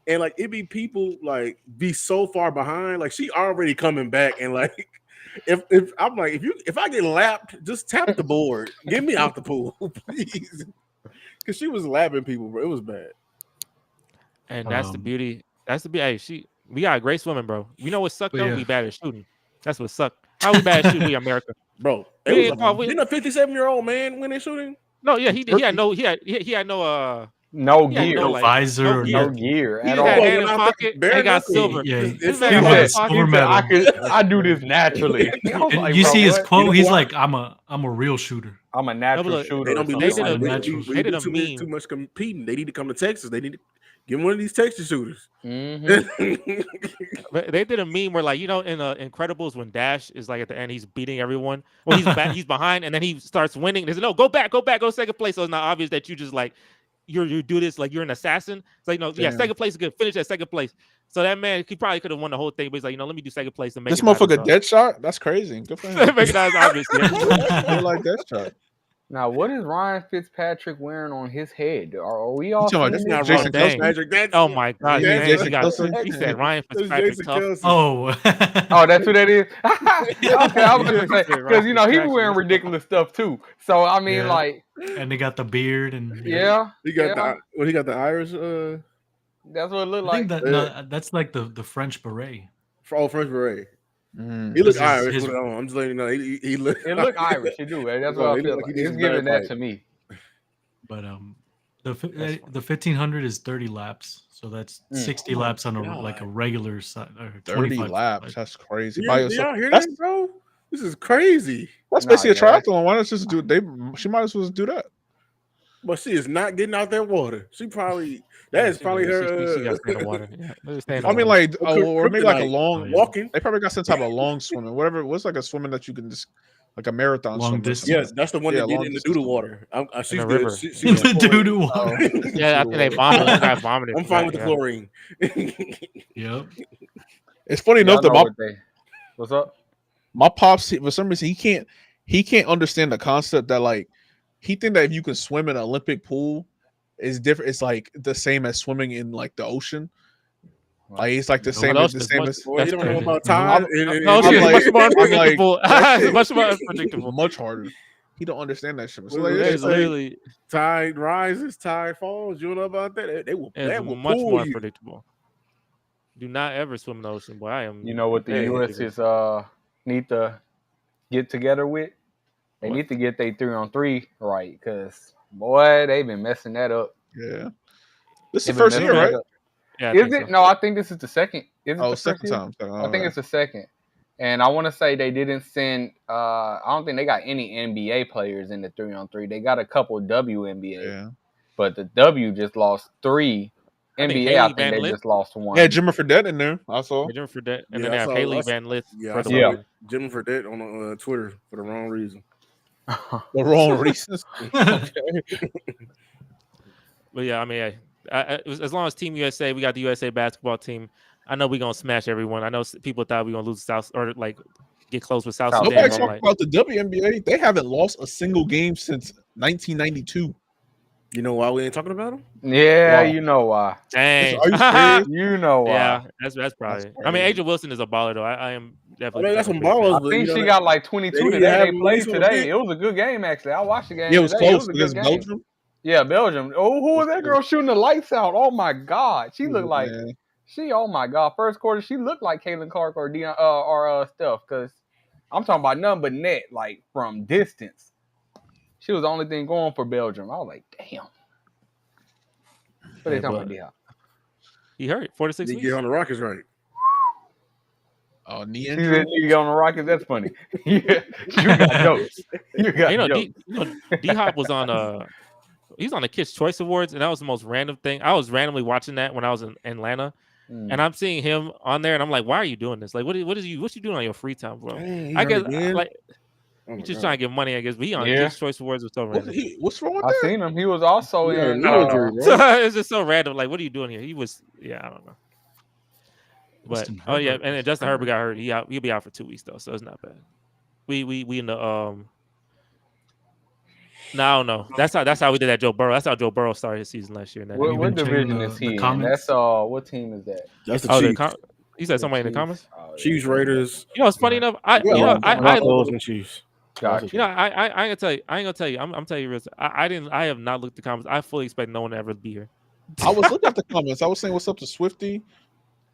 And like it be people like be so far behind, like she already coming back, and like if I'm like if I get lapped, just tap the board, get me out the pool, please, because she was lapping people, bro. It was bad. And that's the beauty. That's the beauty. Hey, we got great swimming, bro. We know what sucked though. Yeah. We bad at shooting. That's what sucked. How we bad at shooting? We America, Bro. We Didn't a 57-year-old man win in shooting? No, yeah, he had no No he had gear. no, No like, visor no or gear. No gear He at just all. had hand in Well, pocket bare and got knuckles. silver. Yeah, This This man man got had said pocket. silver medal. I do this naturally. I was And like, you bro, see his what? quote. He's Why? like, I'm a real shooter. I'm a natural look, shooter. They don't be or They something did listening. a- like that. they did a too meme. much competing. They need to come to Texas. They need to get one of these Texas shooters. Mhm. But they did a meme where, like, in Incredibles when Dash is like at the end, he's beating everyone. Well, he's back, he's behind, and then he starts winning. They said, "No, go back, go second place." So it's not obvious that you just like you do this like you're an assassin. It's like, no, yeah, Damn. second place is good. Finish at second place. So that man, he probably could have won the whole thing, but he's like, let me do second place and make This it matter, motherfucker so. dead shot? That's crazy. Good for him. Make it not as obvious. Yeah. I like dead shot. Now, what is Ryan Fitzpatrick wearing on his head? Are we all talking about seeing That's this? not Jason Ryan Kelsey? Fitzpatrick. Oh my God, Yeah, man, Jason he got Kelsey. he said Ryan That's Fitzpatrick Jason tough. Kelsey. Oh, Oh, that's who that is. Okay, I was about to say because he be Fitzpatrick. wearing ridiculous stuff too. So I mean, Yeah. like, and they got the beard and yeah, He got he got the Irish that's what it looked I think like. that no, that's like the French beret. French beret. Mm. He looks His- Irish. his- but I'm just letting you know he look. It looked Irish. You do. That's Bro, what he I feel look like like. he needs It's a giving that bagpipe. to me. But the 1,500 is 30 laps, so that's 60 laps on a regular side. 30 25 laps. That's crazy. Yeah, By do yourself. y'all hear That's that, bro? This is crazy. that's Nah, basically a yeah, that's- triathlon. Why not just do she might as well just do that. But she is not getting out that water. She probably that is probably her. She got to stay in the water. Yeah, let her stay in the I mean, water. like, or maybe like a kryptonite. long walking. They probably got some type of long swimming. Whatever. What's like a swimming that you can just like a marathon Long swim or distance. something. Yeah, that's the one Yeah, that get long in the distance doodle swim. water. She's the good. river. She's In the doo-doo water. Yeah, I think they vomited. Some guy vomited. I'm from fine that, with the yeah. chlorine. Yep. It's funny Y'all enough that know what they- What's up? my pops for some reason he can't understand the concept that like he think that if you can swim in an Olympic pool is different. It's like the same as swimming in like the ocean. Like it's like the same Well, as the same as Boy, you don't know crazy. about I'm- time. No, I'm shit, like- much more I'm like, unpredictable. that shit- Much more unpredictable. much harder. He don't understand that shit. So Well, like, yeah, It's literally Tide rises, tide falls. You don't know about that? They will it's that will much pull more you. unpredictable. Do not ever swim in the ocean, boy. I am. You know what the U.S. is need to get together with? They need to get their 3-on-3 right, because boy, they've been messing that up. Yeah, this is the first year, right? Yeah, is it? So. No, I think this is the second. Is it the second time? I think it's the second. And I want to say they didn't send. I don't think they got any NBA players in the 3-on-3. They got a couple WNBA, but the W just lost 3. NBA, I think they just lost 1. Yeah, Jimmer Fredette in there. I saw. Jimmer Fredette, and then they have Haley Van Lith for the women. Jimmer Fredette on Twitter for the wrong reason. The wrong reasons. But yeah, I mean, as long as Team USA, we got the USA basketball team. I know we're gonna smash everyone. I know people thought we were gonna lose South or like get close with South Sudan. Nobody talking about the WNBA. They haven't lost a single game since 1992. You know why we ain't talking about them? Yeah, you know why. Dang. Are you serious? You know why. Yeah, that's probably. I mean, Angel Wilson is a baller though. I am definitely. Got some ballers. I think she got like 22 today. They played today. It was a good game actually. I watched the game. Yeah, it was close against Belgium. Yeah, Belgium. Oh, who was that girl shooting the lights out? Oh my God, she looked like Oh my God, first quarter she looked like Caitlin Clark or Dion or Steph, because I'm talking about nothing but net, like from distance. She was the only thing going for Belgium. I was like, damn. What are they talking about, Dion? He hurt 4 to 6 weeks. Get on the Rockets right. Oh, knee injury. You get on the Rockets. That's funny. Yeah, you got jokes. You got jokes. D-Hop was on he's on the Kids Choice Awards, and that was the most random thing. I was randomly watching that when I was in Atlanta, and I'm seeing him on there, and I'm like, "Why are you doing this? Like, what you doing on your free time, bro?" I guess like he's just trying to get money. I guess, but he on Kids Choice Awards was so random. What's wrong with that? I seen him. He was also in. It's just so random. Like, what are you doing here? He was, I don't know. But and then Justin Herbert got hurt. He'll be out for 2 weeks though, so it's not bad. We in the No, I don't know. That's how we did that. Joe Burrow. That's how Joe Burrow started his season last year. What division is he in? That's what team is that? That's the Chiefs. You said somebody in the comments. Chiefs, Raiders. You know, it's funny enough. I Chiefs. Gotcha. You know, I ain't gonna tell you. I'm telling you real. I have not looked at the comments. I fully expect no one to ever be here. I was looking at the comments. I was saying, "What's up to Swifty?"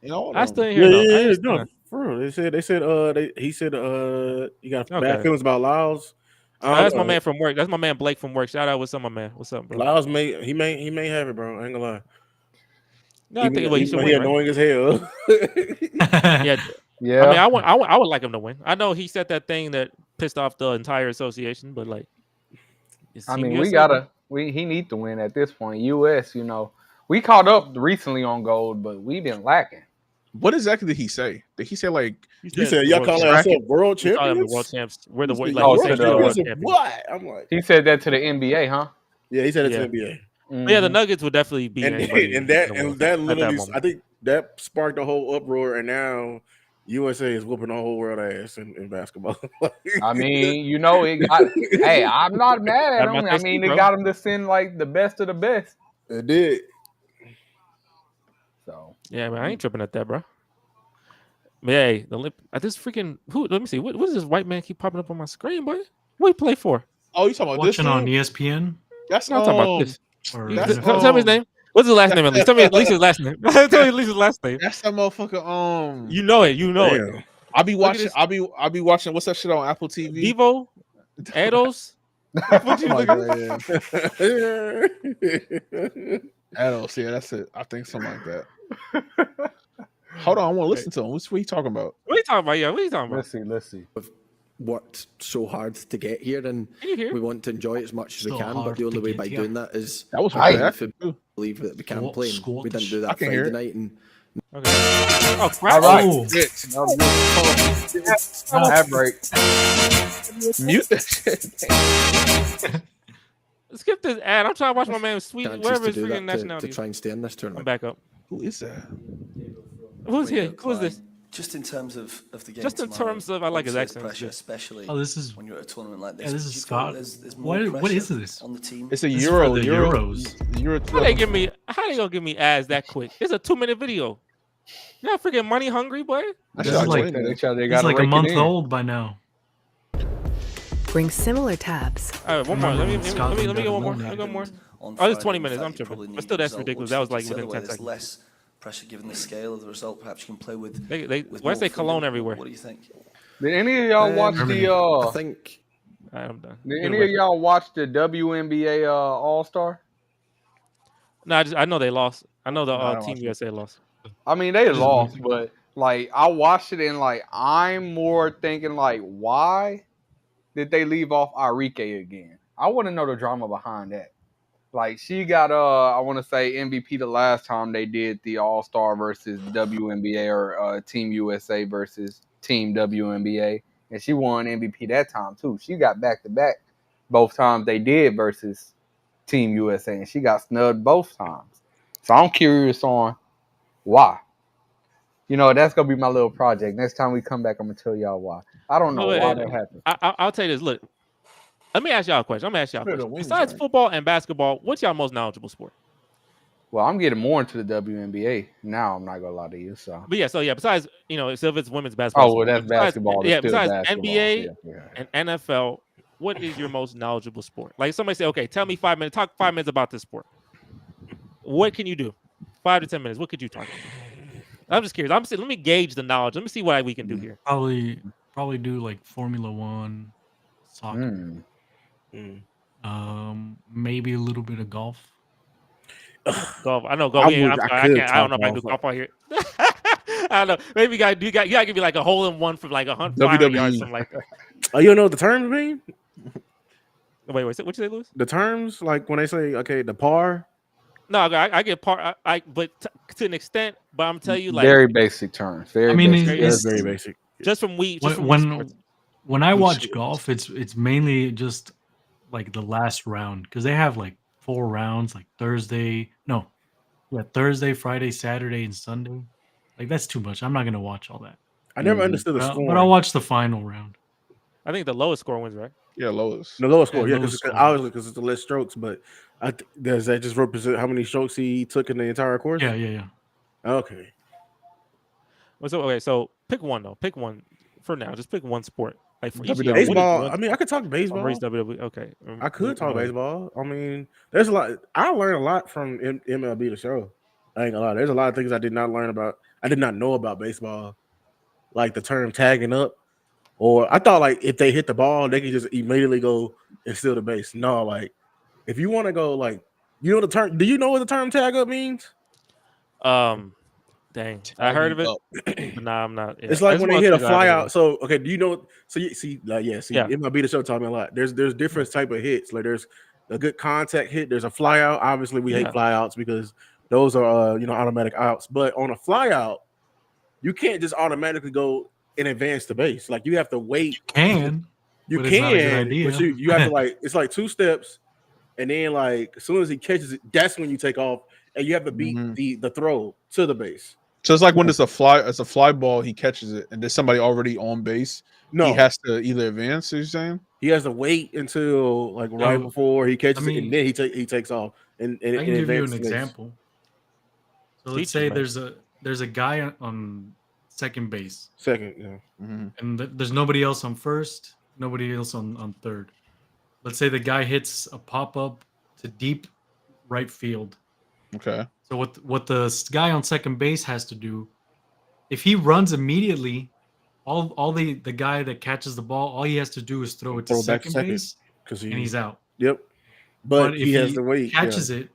You know, I still ain't hear no. For real. He said you got bad feelings about Lyles. That's my man from work. That's my man Blake from work. Shout out, what's up, my man? What's up, bro? Lyles may have it, bro. I ain't gonna lie. No, I think he should win. Annoying as hell. Yeah. I mean, I would like him to win. I know he said that thing that pissed off the entire association, but like, I mean, he needs to win at this point. US, we caught up recently on gold, but we've been lacking. What exactly did he say? Did he say like he said y'all call ourselves world champions? World champs. We're the world champions. What? I'm like, he said that to the NBA, huh? Yeah, he said it to the NBA. Mm-hmm. Yeah, the Nuggets would definitely be and that literally, I think that sparked the whole uproar, and now USA is whooping the whole world ass in basketball. I mean, hey, I'm not mad at him. I mean, it got him to send like the best of the best. It did. So yeah, man, I ain't tripping at that, bro. But hey, this freaking who? Let me see. What does this white man keep popping up on my screen, boy? What he play for? Oh, you talking about watching this on ESPN? That's not talking about this. Tell me his name. What's his last name? At least tell me at least his last name. Tell me at least his last name. That's that motherfucker. You know it. I'll be watching. I'll be watching. What's that shit on Apple TV? Devo, Ados. What you Ados, yeah, that's it. I think something like that. Hold on, I want to listen to him. What are you talking about? What are you talking about? Yeah, what are you talking about? Let's see. We've worked so hard to get here, and we want to enjoy it as much as we can. But the only way by doing that is believe that we can play. We didn't do that Friday night, and oh crap! All right, break. Mute that shit. Skip this ad. I'm trying to watch my man Sweet, wherever his freaking nationality. To try and stay in this tournament. I'm back up. Who is that? Who's here? Who is this? Just in terms of the game. Just in terms of, I like his accent. Pressure, especially. This is when you're at a tournament like this. Yeah, this is Scott. There's what is this? On the team. It's a Euro. Euros. How they gonna give me ads that quick? It's a 2-minute video. You're not freaking money hungry, boy. This is like a month old by now. Bring similar tabs. All right, one more. Let me get one more. Let me go more. Oh, it's 20 minutes. I'm tripping. But still, that's ridiculous. That was like within 10 seconds. pressure given the scale of the result? Perhaps you can play with. Why say Cologne everywhere? What do you think? Did any of y'all watch I think. I'm done. Did any of y'all watch the WNBA All-Star? No, I know they lost. I know the Team USA lost. I mean, they lost, but like I watched it and like I'm more thinking like, why did they leave off Arike again? I want to know the drama behind that. Like she got I want to say MVP the last time they did the All-Star versus WNBA or Team USA versus Team WNBA, and she won MVP that time too. She got back-to-back both times they did versus Team USA, and she got snubbed both times. So I'm curious on why. You know, that's gonna be my little project. Next time we come back, I'm gonna tell y'all why. I don't know why that happened. I'll tell you this. Look, let me ask y'all a question. Besides football and basketball, what's y'all most knowledgeable sport? Well, I'm getting more into the WNBA now. I'm not gonna lie to you. So, besides, so if it's women's basketball. Oh, well, that's basketball. Besides basketball. NBA and NFL, what is your most knowledgeable sport? Like somebody say, okay, tell me 5 minutes. Talk 5 minutes about this sport. What can you do? 5 to 10 minutes. What could you talk about? I'm just curious. I'm saying, let me gauge the knowledge. Let me see what we can do here. Probably do like Formula 1, soccer. Maybe a little bit of golf. Golf. I know golf. I don't know if I do golf out here. I don't know. Maybe you gotta give me like a hole in one from like 100 yards, something like that. Oh, you don't know what the terms mean? Wait. What you say, Lewis? The terms, like when they say, okay, the par. No, I get par. But to an extent. But I'm telling you, like very basic terms. Very basic. Just from when I watch golf, it's mainly just like the last round because they have like 4 rounds, like Thursday, Friday, Saturday, and Sunday. Like that's too much. I'm not gonna watch all that. I never understood the score, but I'll watch the final round. I think the lowest score wins, right? Yeah, lowest. The lowest score, because it's the less strokes. But does that just represent how many strokes he took in the entire course? Yeah. Okay. So pick one though. Pick one for now. Just pick one sport. Like for baseball. I mean, I could talk baseball. Okay. I could talk baseball. I mean, there's a lot. I learned a lot from MLB The Show. I ain't gonna lie. There's a lot of things I did not learn about. I did not know about baseball, like the term tagging up. Or I thought like if they hit the ball, they could just immediately go and steal the base. No, like if you want to go, like the term. Do you know what the term tag up means? Dang, I heard of it. But nah, I'm not. Yeah. It's like when they hit a fly out. So okay, do you know? So you see, MLB The Show taught me a lot. There's different type of hits. Like there's a good contact hit. There's a fly out. Obviously, we hate fly outs because those are automatic outs. But on a fly out, you can't just automatically go and advance the base. Like you have to wait. You can, but you have to like it's like 2 steps, and then like as soon as he catches it, that's when you take off, and you have to beat the throw to the base. So it's like when it's a fly ball, he catches it, and there's somebody already on base. No, he has to either advance. You're saying he has to wait until like right before he catches it, and then he takes off. And I can give you an example. So let's say there's a guy on second base. And there's nobody else on first, nobody else on third. Let's say the guy hits a pop-up to deep right field. Okay. So what the guy on second base has to do, if he runs immediately, all the guy that catches the ball, all he has to do is throw it to second base, and he's out. Yep. But he has to wait. Catches it,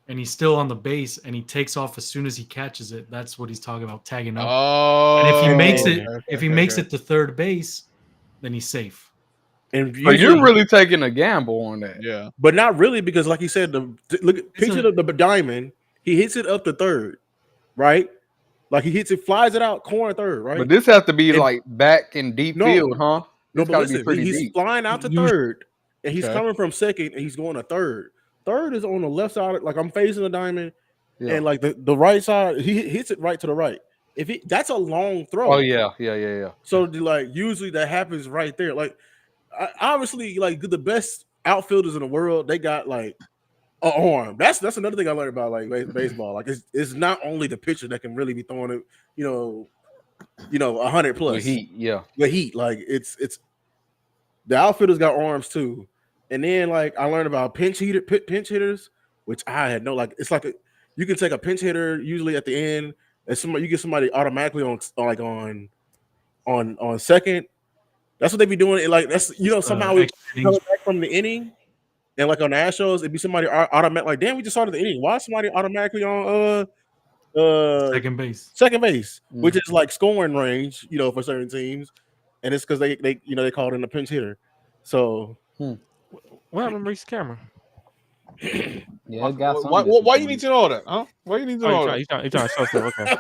and he's still on the base, and he takes off as soon as he catches it. That's what he's talking about, tagging up. Oh. And if he makes it, makes it to third base, then he's safe. And you're really taking a gamble on that. Yeah. But not really, because like you said, picture the diamond. He hits it up to third, right? Like he flies it out corner third, right? But this has to be like back in deep field, huh? No, but listen, he's flying out to third, and he's coming from second, and he's going to third. Third is on the left side, like I'm facing the diamond, and like the right side, he hits it right to the right. That's a long throw. Oh yeah. So like usually that happens right there. Like obviously, like the best outfielders in the world, they got like an arm. That's another thing I learned about like baseball. Like it's not only the pitcher that can really be throwing it, 100 plus. With heat, yeah. With heat, like it's the outfielders got arms too. And then like I learned about pinch hitters, which I had no like. It's like you can take a pinch hitter usually at the end, and you get somebody automatically on second. That's what they be doing. Like that's somehow we coming back from the inning, and like on the Astros, it'd be somebody automatic. Like damn, we just started the inning. Why is somebody automatically on second base, which is like scoring range, for certain teams, and it's because they call it in a pinch hitter. So what happened to Reese's camera? Yeah, it got why you need to know that? Huh? Why you need to know that? He's trying to show stuff. Okay.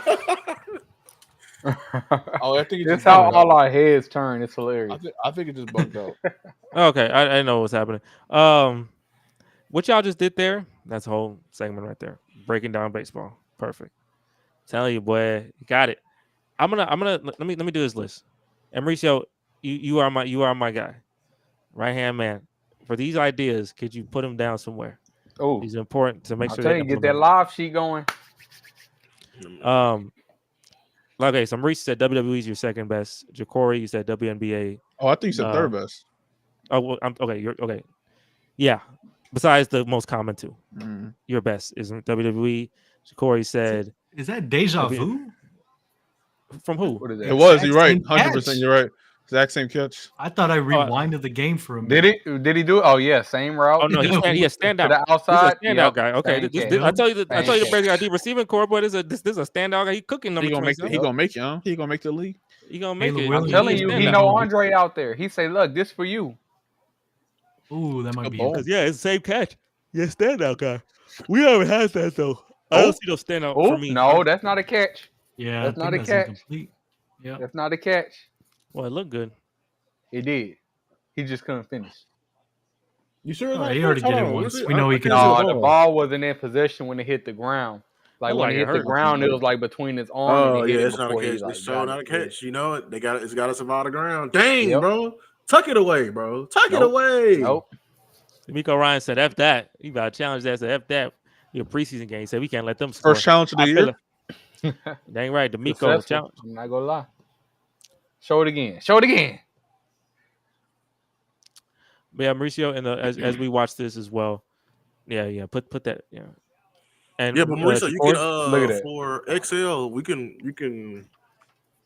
I think it's how all our heads turn. It's hilarious. I think it just bugged out. Okay, I know what's happening. What y'all just did there? That's a whole segment right there. Breaking down baseball. Perfect. Telling you, boy, you got it. I'm gonna let me do this list. And Mauricio, you are my guy, right hand man. For these ideas, could you put them down somewhere? Oh, these are important to make sure. Tell you, get that live sheet going. Okay, so Maurice said WWE is your second best. Ja'Cory, you said WNBA. Oh, I think you said third best. Oh, well, okay. You're okay. Yeah. Besides the most common two, your best is WWE. Ja'Cory said, "Is that deja vu?" From who? It was. You're right. 100%. You're right. Exact same catch. I thought I rewinded the game for a minute. Did he do it? Oh yeah, same route. Oh no, he's stand out. To the outside, standout guy. Okay, I tell you the Bears got deep receiving core, but this is a standout guy. He cooking number. He gonna make it, huh? He gonna make the league. He gonna make it. I'm telling you, he know Andre out there. He say, "Look, this for you." Ooh, that might be because it's the same catch. Yeah, standout guy. We haven't had that though. I don't see no standout for me. No, that's not a catch. Yeah, that's not a catch. Yeah, that's not a catch. Well, it looked good. It did. He just couldn't finish. You sure? He already did it once. We know he can. No, the ball wasn't in possession when it hit the ground. Like when it hit the ground, it was like between his arm. Oh, yeah, it's not a catch. It's so not a catch. You know it. It's got to survive the ground. Dang, bro. Tuck it away, bro. Tuck it away. Nope. Miko Ryan said, F that. He about to challenge that. Said, F that. Your preseason game. He said, we can't let them score. First challenge of the year. Dang right. The Miko challenge. I'm not going to lie. Show it again. But yeah, Mauricio, and as we watch this as well. Yeah. Put that. Yeah. And yeah, but Mauricio, you can look at for Excel, you can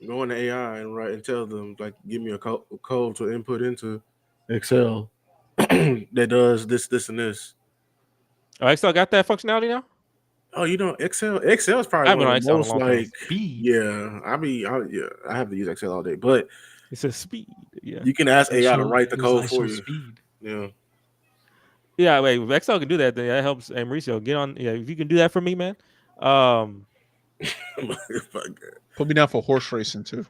go into AI and tell them like give me a code to input into Excel that does this and this. Oh, Excel got that functionality now? Oh, Excel is probably one of the most like speed. Yeah, I have to use Excel all day, but it says speed. Yeah, you can ask AI to write the code for you. Speed. Yeah. Yeah, wait. If Excel can do that, then that helps. And Mauricio, get on. Yeah, if you can do that for me, man. Put me down for horse racing too.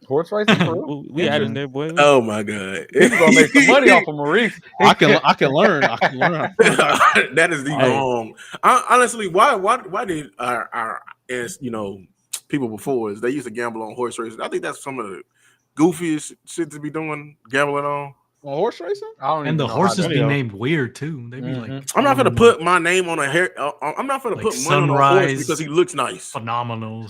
Horse racing, bro? We had it in there, boy. Oh my god, he's gonna make some money off of Maurice. I can learn. That is the wrong. Honestly, why did our people before us, they used to gamble on horse racing? I think that's some of the goofiest shit to be doing, gambling on. Horse racing? And the horses be named weird too. They be like, I'm not gonna put my name on a hair. I'm not gonna put money on a horse because he looks nice. Phenomenal.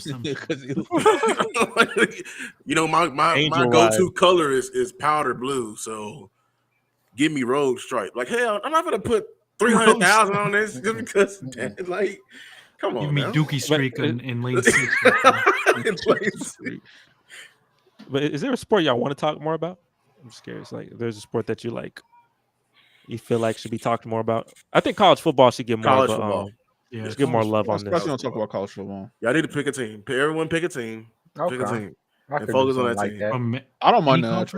My go-to color is powder blue. So give me road stripe. Like hell, I'm not gonna put 300,000 on this just because. Like, come on. Give me Dookie Streak in lane 6. But is there a sport y'all want to talk more about? I'm just curious. Like, if there's a sport that you feel like should be talked more about. I think college football should get more. Football. Just get more love on this. Especially don't talk about college football. Y'all need to pick a team. Everyone pick a team. Okay. Pick a team. And focus on that team. I don't mind that.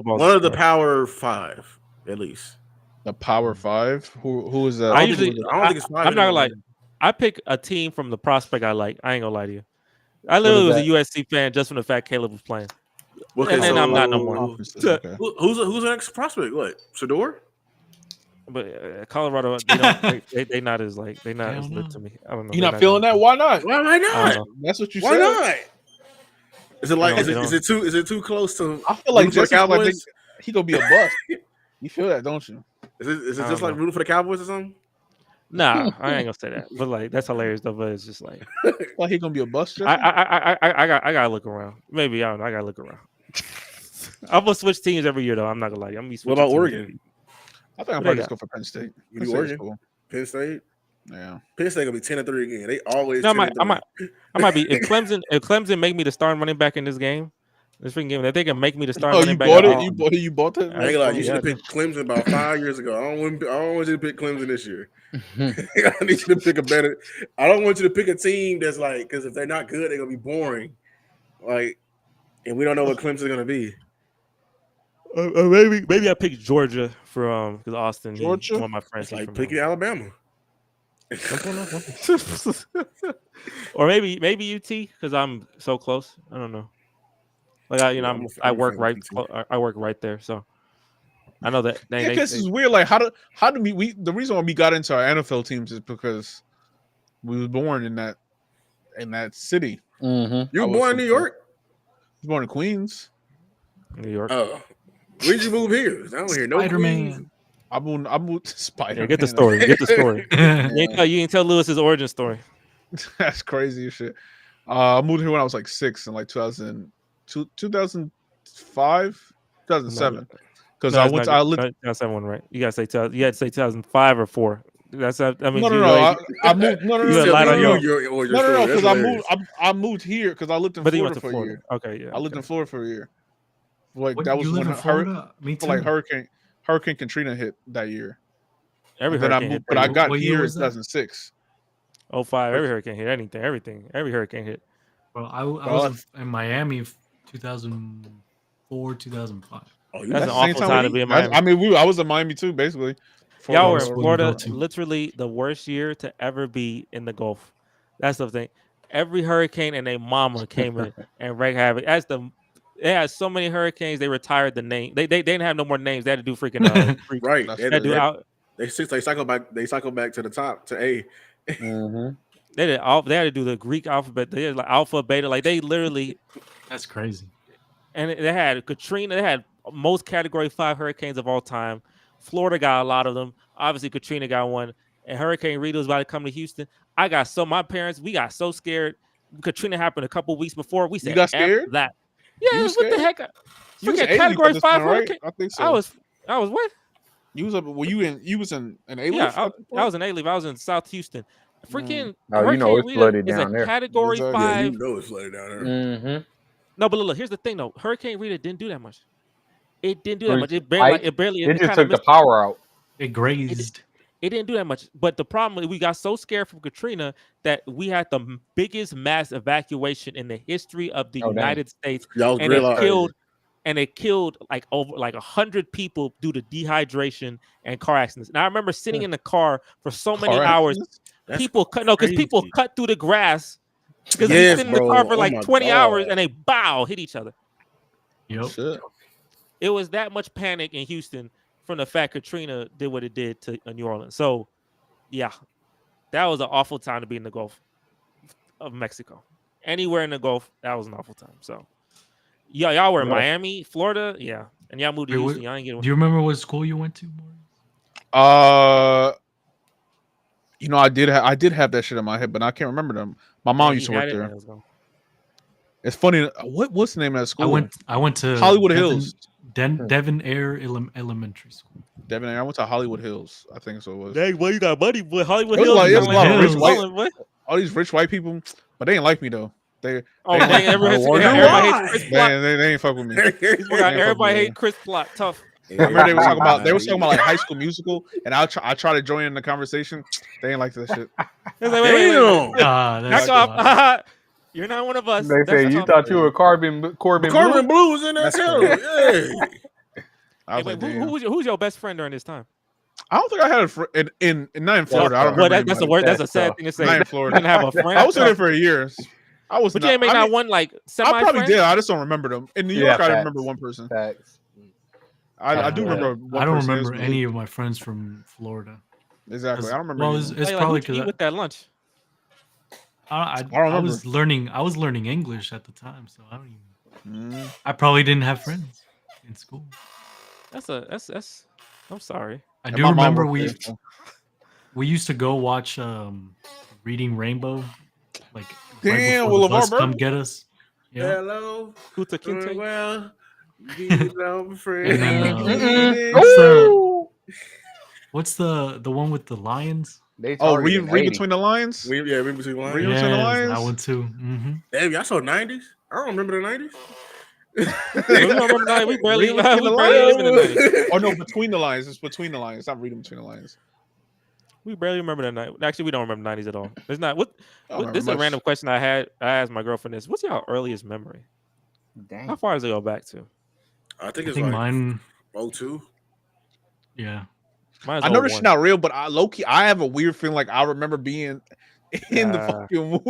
One of the Power 5, at least. The Power 5? Who is that? I don't think it's 5. I'm not gonna lie. I pick a team from the prospect I like. I ain't gonna lie to you. I literally was a USC fan just from the fact Caleb was playing. Okay, and then I'm not no more. Who's the next prospect? What? Shador? But Colorado, they not as lit to me. I don't know. You're not feeling that? Why not? Why not? That's what you said. Why not? Is it like is it too close to? I feel like the Cowboys. He gonna be a bust. You feel that, don't you? Is it just like rooting for the Cowboys or something? Nah, I ain't gonna say that. But like that's hilarious though. But it's just like he gonna be a bust. I gotta look around. Maybe I don't know. I gotta look around. I'm gonna switch teams every year though. I'm not gonna lie. I'm gonna be switching. What about Oregon? I think I'm probably just go for Penn State. You do Oregon? Cool. Penn State. Yeah, Penn State gonna be 10-3 again. They always. No, I 10-3. might be. If Clemson make me the starting running back in this game, this freaking game, if they can make me the starting Oh, running you back. bought it? You bought that? I ain't like you should have picked Clemson about 5 years ago. I don't want you to pick Clemson this year. I need you to pick a better. I don't want you to pick a team that's like, because if they're not good, they're gonna be boring. Like, and we don't know what Clemson's gonna be. Maybe I picked Georgia for because Austin. Georgia, one of my friends. It's like picking Alabama. Or maybe UT because I'm so close. I don't know. Like I work right. I work right there, so I know that. This is weird. Like how do we? The reason why we got into our NFL teams is because we was born in that city. Mm-hmm. You were born in New York? I was born in Queens, New York. Oh, where'd you move here? I don't hear no Queens. I moved to Spider-Man. Yeah, get the story. You can tell Lewis's origin story. That's crazy as shit. I moved here when I was like 6 in like 2005, 2007. Because I lived 2007 right? You gotta say 2000. You had to say 2005 or 4. That's I mean no. I moved no. Because I moved here because I lived in Florida for a year. Okay, yeah. I lived in Florida for a year. Like What, that was you live when in Florida? Me too. like Hurricane Katrina hit that year. Every hurricane hit. But I got What here year in was that? 2006. 05. Every hurricane hit. Everything. Every hurricane hit. Well, I was in Miami 2004, 2005. Oh, that's an awful time to be in Miami. I mean, I was in Miami too, basically. Y'all were in Florida, literally the worst year to ever be in the Gulf. That's the thing. Every hurricane and their mama came in and wreaked havoc. They had so many hurricanes. They retired the name. They didn't have no more names. They had to do freaking right. They cycle back. They cycle back to the top to A. Mm-hmm. They had to do the Greek alphabet. They had like alpha, beta. Like they literally. That's crazy. And they had Katrina. They had most Category 5 hurricanes of all time. Florida got a lot of them. Obviously, Katrina got one. And Hurricane Rita was about to come to Houston. My parents, we got so scared. Katrina happened a couple weeks before. We said, you got scared? That. Yeah, what the heck? You was Category 5 hurricane? I think so. I was what? You was in an A-Leaf? Yeah, I was in A-Leaf. I was in South Houston. Freaking it's flooded down there. Category 5. Yeah, you know it's flooded down there. Mm-hmm. No, but look, here's the thing though. Hurricane Rita didn't do that much. It didn't do that much. It barely. It just took the power out. It grazed. It didn't do that much. But the problem is we got so scared from Katrina that we had the biggest mass evacuation in the history of the United States. And it killed like over 100 people due to dehydration and car accidents. And I remember sitting in the car for so many hours. People cut through the grass because we sit in the car for like 20 hours and they hit each other. Yep. Shit. It was that much panic in Houston from the fact Katrina did what it did to New Orleans. So, yeah, that was an awful time to be in the Gulf of Mexico. Anywhere in the Gulf, that was an awful time. So, y'all were in Miami, Florida, yeah, and y'all moved to Houston. Y'all ain't getting. Do you remember what school you went to? I did have that shit in my head, but I can't remember them. My mom used to work there. It's funny. What's the name of that school? I went to Hollywood Hills. Devon Air Elementary School. Devon Air. I went to Hollywood Hills. I think so. It was. Dang, boy, you got money, boy. Hollywood Hills. All these rich white people, but they ain't like me though. Everybody hates Chris Plot. They ain't fuck with me. Everybody hate Chris Plot. Tough. I remember they were talking about like High School Musical, and I try to join in the conversation. They ain't like that shit. Wait. Knock off. You're not one of us. They say you thought you were Corbin Blues in that too. Who's your best friend during this time? I don't think I had a friend in not in Florida. I don't remember. That's a word. That's a sad thing to say. Not in Florida. You didn't have a friend. I was in there for a year. But you didn't make not one like semi. I probably did. I just don't remember them. In New York, I remember one person. Facts. I do remember. I don't remember any of my friends from Florida. Exactly. I don't remember. Well, it's probably because with that lunch. I was learning English at the time, so I don't even. I probably didn't have friends in school. That's. I'm sorry. I do remember we used to go watch Reading Rainbow, like damn, will LeVar Burton come get us? Yeah. Hello, Kuta Kinte. Well, what's the one with the lions? read between the lines. Read between the lines. Read between the lines. That one too. Mm-hmm. Damn, y'all saw 90s. I don't remember the 90s. We don't remember the 90s. We barely live in the 90s. Oh no, between the lines. It's between the lines. Stop reading between the lines. We barely remember the 90s. Actually, we don't remember the 90s at all. It's not. This is a random question I asked my girlfriend. This. What's your earliest memory? Dang. How far does it go back to? I think like mine. 02. Yeah. I know this is not real, but low-key, I have a weird feeling like I remember being in the fucking womb.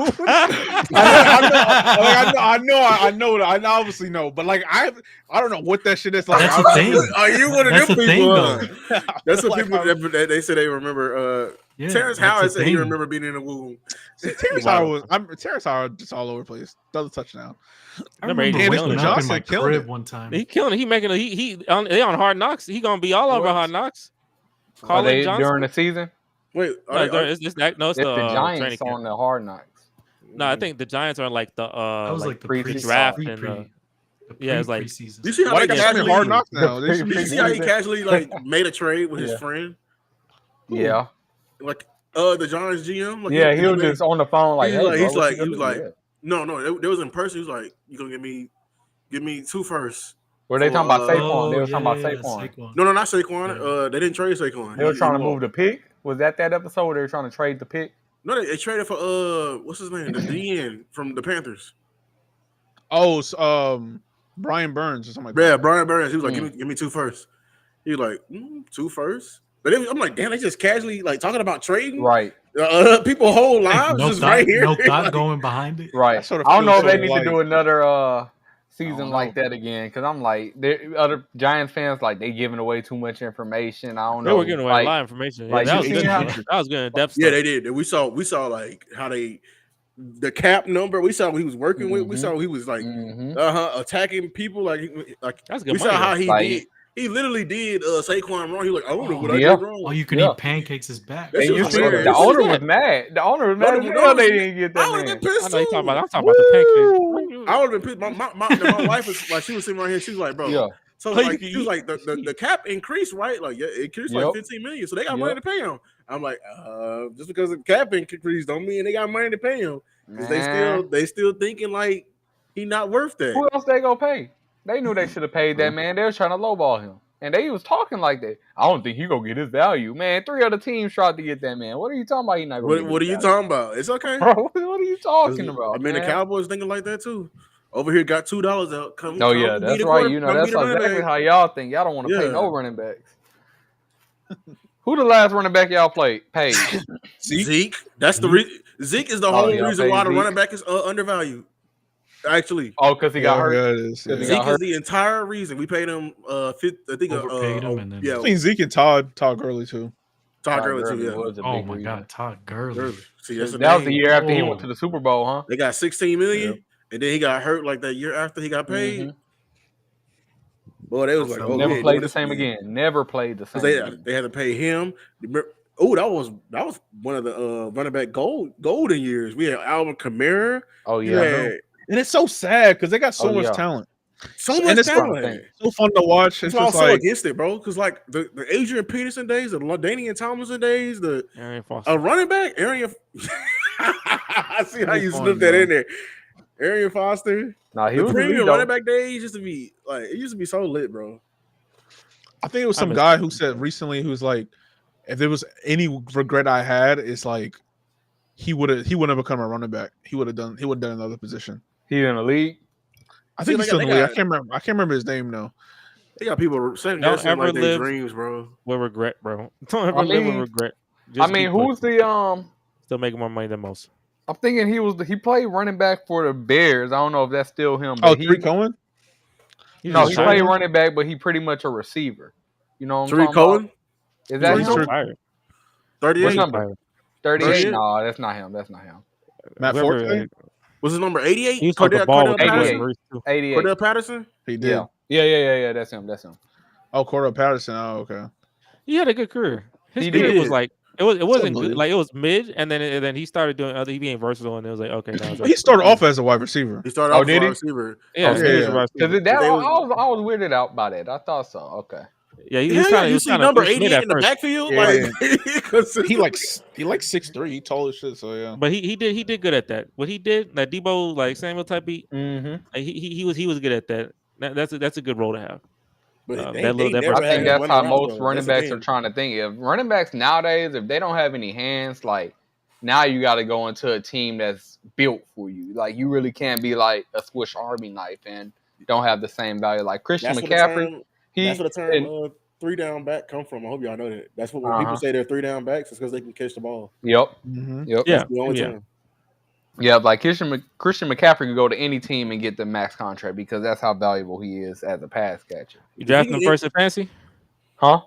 I obviously know, but like I don't know what that shit is. Like, that's the thing. Are you one of them people? That's what people that they say they remember. Terrence Howard said he remember being in the womb. Terrence Howard just all over the place. Another touchdown. I remember waking up in my crib one time. He killing it. He making they on Hard Knocks. He gonna be all over Hard Knocks. Are they during the season? Wait, it's the Giants on the Hard Knocks. No, I think the Giants are like the that was like the pre-draft and it's like preseason. You see how casually Hard Knocks now? You see how he casually like made a trade with his friend? Yeah, like the Giants GM. Like, he was just on the phone like, he was like, no, there was in person. He was like, you gonna give me 2 firsts. Were they talking about Saquon? They were talking about Saquon. No, not Saquon. They didn't trade Saquon. They were trying to move the pick. Was that episode where they were trying to trade the pick? No, they traded for what's his name? The DN from the Panthers. Oh, Brian Burns or something like that. Yeah, Brian Burns. He was like, give me 2 firsts. He was like, 2 firsts? But I'm like, damn, they just casually like talking about trading. Right. People whole lives just right here. No thought going behind it. Right. I don't know if they need to do another season like that again, because I'm like, other Giants fans like they giving away too much information. I don't know. They were giving away a lot of information. Like, that was good in depth. Yeah, they did. We saw like how the cap number. We saw what he was working with. We saw he was like attacking people. Like that's good. We saw how he did. He literally did Saquon wrong. He was like, I don't know what I did wrong. Oh, you can eat pancakes is back. And you see, the owner was mad. The owner was mad. They didn't get that. I would have been pissed. I'm talking about the pancakes. I would have been pissed. My wife was like, she was sitting right here. She was like, bro. Yeah. So like, she was like, the cap increased, right? Like, it increased like $15 million. So they got money to pay him. I'm like, just because the cap increased don't mean they got money to pay him. Because they still thinking like he not worth that. Who else they gonna pay? They knew they should have paid that man. They was trying to lowball him. And they was talking like that. I don't think he gonna get his value. Man, 3 other teams tried to get that man. What are you talking about? He not gonna What are you talking about? It's okay. Bro, what are you talking about? I mean, the Cowboys thinking like that too. Over here got $2 out. That's right. You know, that's exactly how y'all think. Y'all don't want to pay no running backs. Who the last running back y'all paid? Zeke. That's the reason. Zeke is the whole reason why the running back is undervalued. Actually, because he got hurt. Zeke is the entire reason we paid him. I think between Zeke and Todd Gurley too. Todd Gurley too. Yeah. Oh my God, Todd Gurley. See, that was the year after he went to the Super Bowl, huh? They got $16 million, and then he got hurt like that year after he got paid. Boy, they was like, never played the same again. Never played the same. They had to pay him. Oh, that was one of the running back golden years. We had Alvin Kamara. Oh yeah. And it's so sad because they got so much talent. So much talent. So fun to watch. It's just like against it, bro. Because like the Adrian Peterson days, the LaDainian Tomlinson days, the running back, I see how you slipped that in there. Arian Foster. Nah, he was premium running back days used to be like it used to be so lit, bro. I think it was some guy who said recently who's like, if there was any regret I had, it's like he wouldn't have become a running back. He would have done another position. He in the league? I think he's still in the league. I can't remember his name though. They got people saying don't ever like live dreams, bro. With regret, bro. Don't ever live with regret. Who's the still making more money than most? I'm thinking he played running back for the Bears. I don't know if that's still him. But Tariq Cohen? No, he played running back, but he pretty much a receiver. You know what I'm talking Cohen? About? Is that him? 38. What's number? 38? No, that's not him. Matt Forte? Was his number 88? He was Cordell Patterson. 88. Cordell Patterson? He did. Yeah. That's him. Oh, Cordell Patterson. Oh, okay. He had a good career. His career was like it wasn't good. Like it was mid, and then he started doing other. He being versatile, and it was like okay. Now he started off as a wide receiver. He started off as a wide receiver. Yeah, I was weirded out by that. I thought so. Okay. Yeah, he was kind of. You see number 88 in the first. backfield. Yeah. Like he like 6'3". He tall as shit. So yeah. But he did good at that. What he did, that Debo like Samuel type beat. He was good at that. That's a good role to have. But I think that's how most running backs are trying to think. If running backs nowadays, if they don't have any hands, like now you got to go into a team that's built for you. Like you really can't be like a Swiss Army knife and don't have the same value. Like Christian McCaffrey. That's where the term 3 down back come from. I hope y'all know that. That's what when people say they're 3 down backs, it's because they can catch the ball. Yep. Yep. That's the only term. Yeah, like Christian McCaffrey could go to any team and get the max contract because that's how valuable he is as a pass catcher. You drafting him first in fantasy? Huh?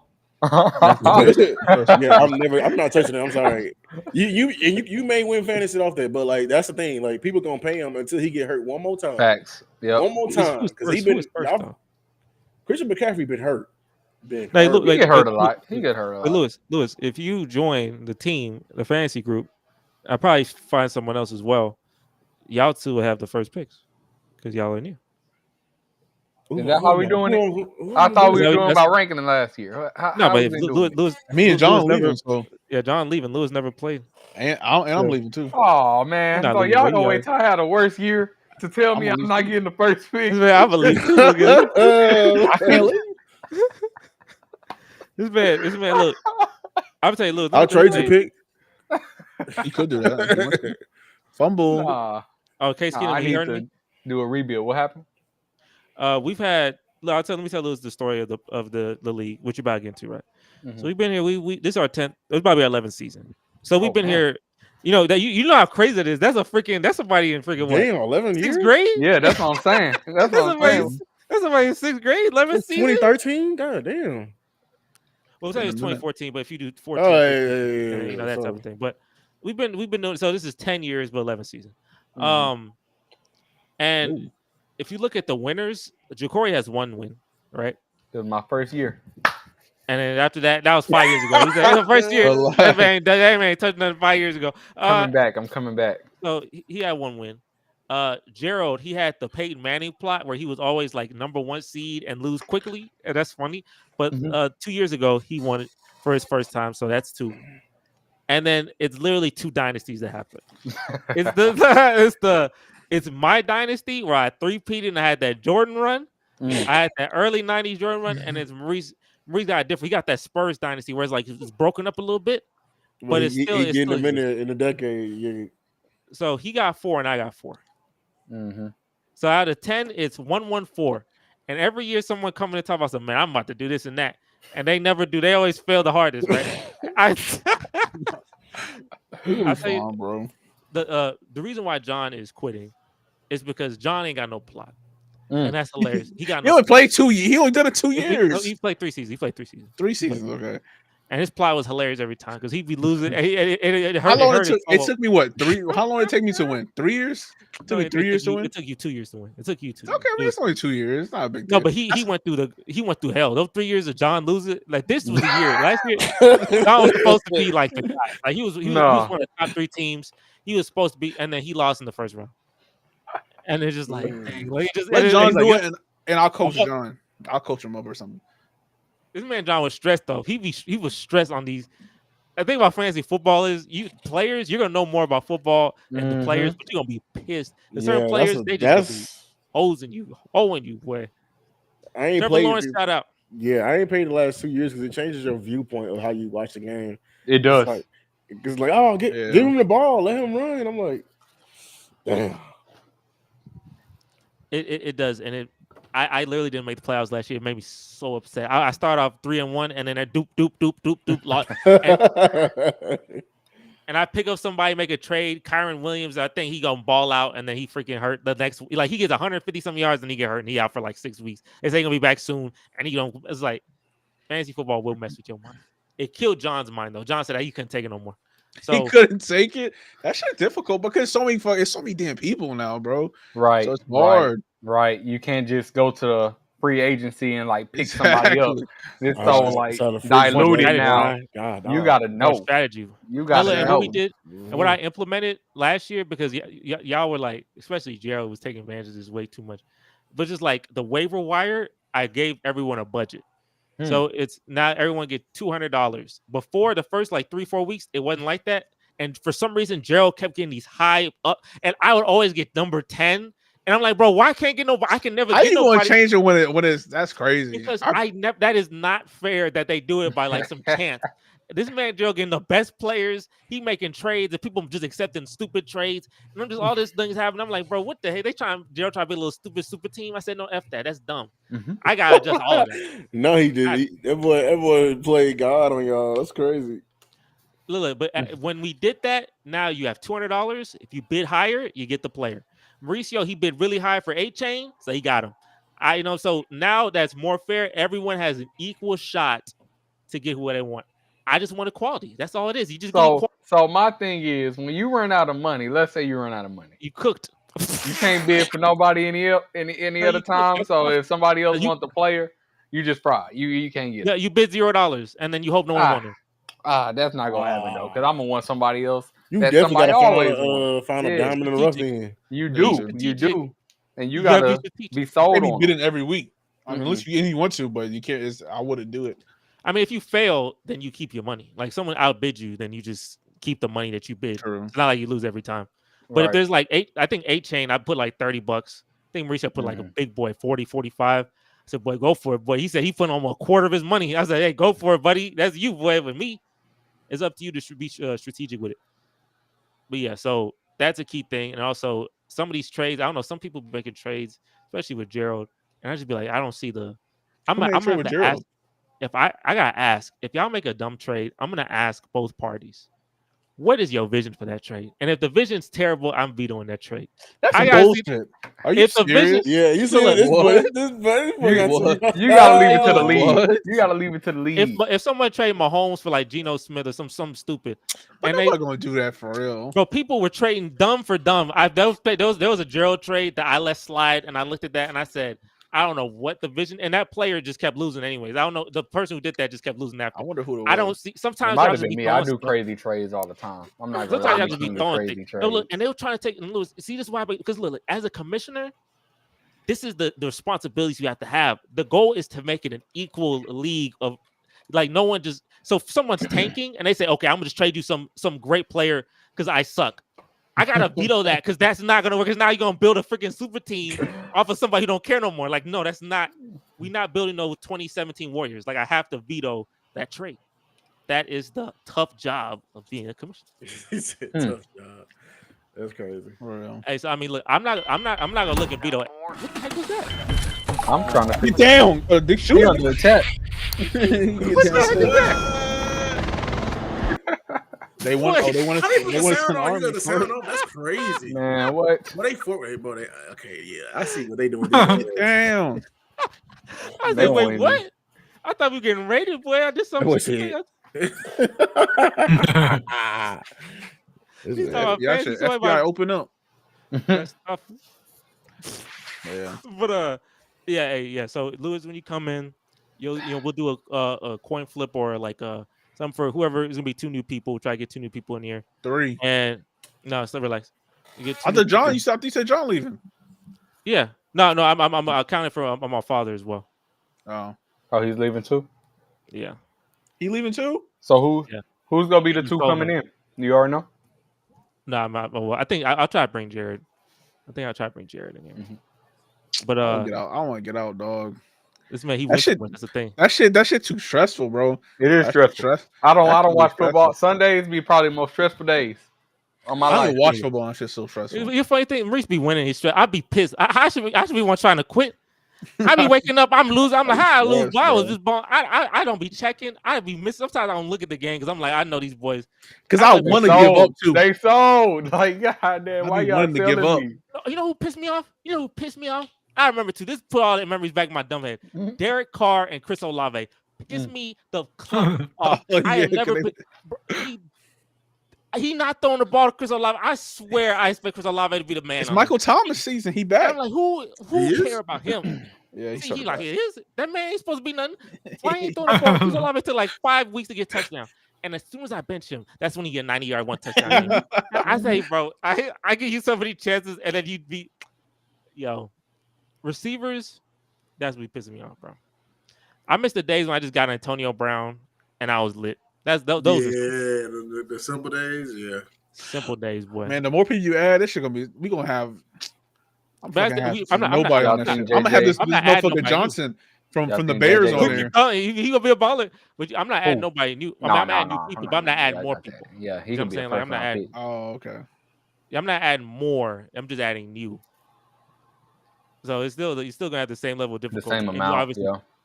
Yeah, I'm not touching it. I'm sorry. You may win fantasy off that, but like that's the thing. Like people gonna pay him until he get hurt one more time. Facts. Yeah. One more time because Christian McCaffrey been hurt. He get hurt a lot. He get hurt a lot. But Lewis, if you join the team, the fantasy group, I'll probably find someone else as well. Y'all two will have the first picks because y'all are new. Is that how we doing it? I thought we were doing by ranking them last year. No, but Lewis, me and John leaving. So yeah, John leaving. Lewis never played, and I'm leaving too. Oh man, so y'all gonna wait till I had a worse year to tell me I'm not getting the first pick? Man, I believe. I can't leave. This man. Look, I'm telling you, look. I'll trade your pick. You could do that. Fumble. Oh, Case Keenum, I need to do a rebuild. What happened? We've had. Let me tell Lewis the story of the league, which you're about to get into, right? Mm-hmm. So we've been here. We this is our 10th. It's probably our 11th season. So we've been here. You know that you know how crazy that is. That's somebody in freaking what? Damn, 11 years. 6th grade? Yeah, that's what I'm saying. That's what I'm saying. That's somebody in 6th grade. 11th season. 2013. God damn. Well, it's 2014, but if you do 14, you know that type of thing. But we've been doing. So this is 10 years, but 11th season. And if you look at the winners, Ja'Cory has 1 win, right? It was my first year. And then after that was 5 years ago. He said, the first year. That man touched nothing 5 years ago. I'm coming back. So he had 1 win. Gerald, he had the Peyton Manning plot where he was always like number 1 seed and lose quickly. And that's funny. But 2 years ago, he won it for his first time. So that's 2. And then it's literally 2 dynasties that happen. It's my dynasty where I 3-peated and I had that Jordan run. I had that early 90s Jordan run. And it's Maurice got a different. He got that Spurs dynasty where it's like it's broken up a little bit. But it's still getting him in a decade. Yeah. So he got 4 and I got 4. So out of 10, it's 1-1-4. And every year someone coming to talk about something, man, I'm about to do this and that. And they never do. They always fail the hardest, right? I tell you, bro. The reason why John is quitting is because John ain't got no plot. And that's hilarious. He only played 2 years. He only done it 2 years. He played 3 seasons. 3 seasons, okay. And his plot was hilarious every time because he'd be losing. It took me what? 3? How long did it take me to win? 3 years? It took me 3 years to win. It took you 2 years to win. It took you 2. Okay, I mean, it's only 2 years. It's not a big deal. No, but he went through hell. Those 3 years of John losing, like this was the year. Last year, John was supposed to be like the guy. Like he was one of the top 3 teams. He was supposed to be, and then he lost in the first round. And it's just like, dang, let John do it, and I'll coach John. I'll coach him up or something. This man John was stressed though. He was stressed on these. The thing about fantasy football is you're gonna know more about football than the players, but you're gonna be pissed. The certain players they just be owing you. Where I ain't Trevor played. Lawrence got out. Yeah, I ain't played the last 2 years because it changes your viewpoint of how you watch the game. It does. It's like oh, give him the ball, let him run. And I'm like, damn. It does, and I literally didn't make the playoffs last year. It made me so upset. I started off 3-1, and then I and I pick up somebody, make a trade. Kyron Williams, I think he gonna ball out, and then he freaking hurt the next. Like he gets 150 some yards, and he get hurt, and he out for like 6 weeks. They say he's gonna be back soon, and it's like fantasy football will mess with your mind. It killed John's mind though. John said that he couldn't take it no more. So he couldn't take it. That shit difficult because it's so many damn people now, bro. Right. So it's hard. Right. You can't just go to the free agency and like pick somebody up. It's so diluted now. You gotta know strategy. You gotta know. What we did and what I implemented last year because y'all were like, especially Gerald was taking advantage of this way too much. But just like the waiver wire, I gave everyone a budget. So it's now everyone get $200. Before the first like 3-4 weeks, it wasn't like that. And for some reason, Gerald kept getting these high up, and I would always get number 10. And I'm like, bro, why I can't get nobody? I can never. How get you nobody. Going to change it when it's that's crazy? Because I never. That is not fair that they do it by like some chance. This man Gerald getting the best players. He making trades, and people just accepting stupid trades. And I'm just all this things happening. I'm like, bro, what the heck? Gerald trying to be a little stupid super team. I said, no, F that. That's dumb. I gotta adjust all of that. No, he did. That boy played God on y'all. That's crazy. Look, but when we did that, now you have $200. If you bid higher, you get the player. Mauricio, he bid really high for A-Chain, so he got him. So now that's more fair. Everyone has an equal shot to get who they want. I just want equality. That's all it is. You just so my thing is, when you run out of money, let's say you run out of money, you cooked. You can't bid for nobody any other time. So if somebody else wants the player, you just fry. You can't get it. Yeah, you bid $0, and then you hope no one wants him. That's not gonna happen though, because I'm gonna want somebody else. You definitely gotta find a diamond in the rough. Then you do, and you gotta be sold on. Bidding every week. I mean, unless you want to, but you can't. I wouldn't do it. I mean, if you fail, then you keep your money. Like someone outbid you, then you just keep the money that you bid. True. It's not like you lose every time. But if there's like I think 8-Chain, I put like $30. I think Mauricio put like a big boy, 40, 45. I said, boy, go for it, boy. He said he put almost a quarter of his money. I said, hey, go for it, buddy. That's you, boy. With me, it's up to you to be strategic with it. But yeah, so that's a key thing. And also some of these trades, I don't know, some people making trades, especially with Gerald. And I just be like, I don't see the. I'm gonna have to ask. If I gotta ask, if y'all make a dumb trade, I'm gonna ask both parties, what is your vision for that trade? And if the vision's terrible, I'm vetoing that trade. That's bullshit. Are you serious? Yeah, you said this. You gotta leave it to the league. You gotta leave it to the league. If someone trade Mahomes for like Geno Smith or something stupid, but and they're gonna do that for real. Bro, people were trading dumb for dumb. There was a Gerald trade that I let slide, and I looked at that and I said, I don't know what the vision, and that player just kept losing anyways. I don't know. The person who did that just kept losing after. I wonder who it was. I don't see. Sometimes it might have been me. I do crazy trades all the time. I'm not gonna sometimes you have to be throwing things. No, look, and they were trying to take and lose. See, this is why, because look, as a commissioner, this is the responsibilities you have to have. The goal is to make it an equal league of like no one just. So if someone's tanking and they say, okay, I'm gonna just trade you some great player because I suck. I gotta veto that because that's not gonna work. Because now you're gonna build a freaking super team off of somebody who don't care no more. Like, no, that's not. We're not building no 2017 Warriors. Like, I have to veto that trade. That is the tough job of being a commissioner. Tough job. That's crazy. For real. Hey, so I mean, look, I'm not gonna look at veto. What the heck was that? I'm trying to get down. Dick shooting under attack. What the heck is that? They want. Oh, they want to. That's crazy, man. What? What they for? Bro, okay, yeah, I see what they doing. Damn. I said, wait, what? I thought we were getting rated, boy. I did something. FBI open up. That's tough. Yeah. But yeah. So Lewis, when you come in, we'll do a coin flip or like something for whoever is gonna be 2 new people. We'll try to get 2 new people in here. 3. And no, so relax. I thought John. You said John leaving. Yeah. No. I'm accounting for my father as well. Oh, he's leaving too. Yeah. He leaving too. So who's gonna be the 2 coming in? You already know. No, I'm not. Well, I think I'll try to bring Jared. I think I'll try to bring Jared in here. Mm-hmm. But I want to get out, dog. This man, that's the thing. That shit too stressful, bro. It is stressful. I don't watch football. Sundays be probably the most stressful days of my life. I don't watch football. And shit's so stressful. Your funny thing, Maurice be winning. He's stressed. I'd be pissed. I should be one trying to quit. I be waking up. I'm losing. I'm like, how I lose? Why I was just born? I don't be checking. I be missing. Sometimes I don't look at the game because I'm like, I know these boys. Because I want to give up too. They sold. Like, goddamn, why y'all to give up? Me? You know who pissed me off? I remember too. This put all the memories back in my dumb head. Derek Carr and Chris Olave pissed me the fuck off. I have never. He not throwing the ball to Chris Olave. I swear, I expect Chris Olave to be the man. It's Michael Thomas season. He back. I'm like, who care about him? Yeah, he like it is. That man ain't supposed to be nothing. Why ain't throwing the ball? Chris Olave took like 5 weeks to get touchdown. And as soon as I bench him, that's when he get 90-yard 1 touchdown. I say, bro, I give you so many chances, and then you'd be, receivers. That's what be pissing me off, bro. I miss the days when I just got Antonio Brown and I was lit. Those yeah, are the simple days. Yeah, simple days, boy. Man, the more people you add, this shit we gonna have. I'm not nobody on this shit. I'm gonna have this motherfucker Johnson from the Bears on there. He gonna be a baller, but I'm not adding nobody new. I'm adding new people, but I'm not adding more people. Yeah, he gonna be saying, like, I'm not adding. Oh, okay. Yeah, I'm not adding more. I'm just adding new. So you're still gonna have the same level of difficulty. The same amount.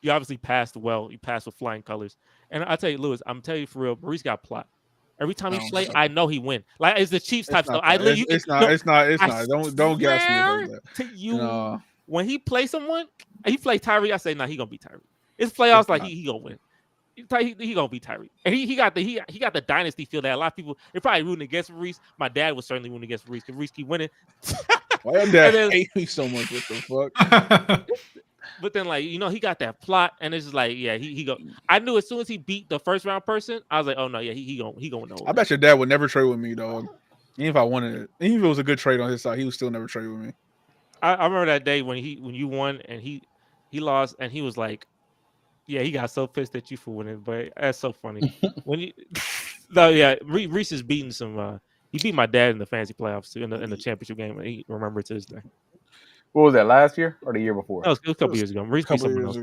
You obviously passed well. You passed with flying colors. And I'll tell you, Lewis, I'm telling you for real, Maurice got plot. Every time he play, I know he win. Like it's the Chiefs type stuff. It's not. Don't gas me like that. To you, when he play someone, he play Tyree. I say, nah, he gonna be Tyree. It's playoffs, like he gonna win. He gonna be Tyree, and he got the dynasty feel that a lot of people they're probably rooting against Reese. My dad was certainly rooting against Reese because Reese keep winning. Why your dad hate me so much? What the fuck? But then, like, he got that plot, and it's just like, yeah, he go. I knew as soon as he beat the first round person, I was like, oh no, yeah, he gonna know. I bet your dad would never trade with me, dog. Even if I wanted it, even if it was a good trade on his side, he would still never trade with me. I remember that day when you won and he lost, and he was like, yeah, he got so pissed at you for winning, but that's so funny. Reese is beating some. He beat my dad in the fantasy playoffs too, in the championship game. And he remembered to this day. What was that, last year or the year before? No, it was a couple years ago. Reese beat someone else.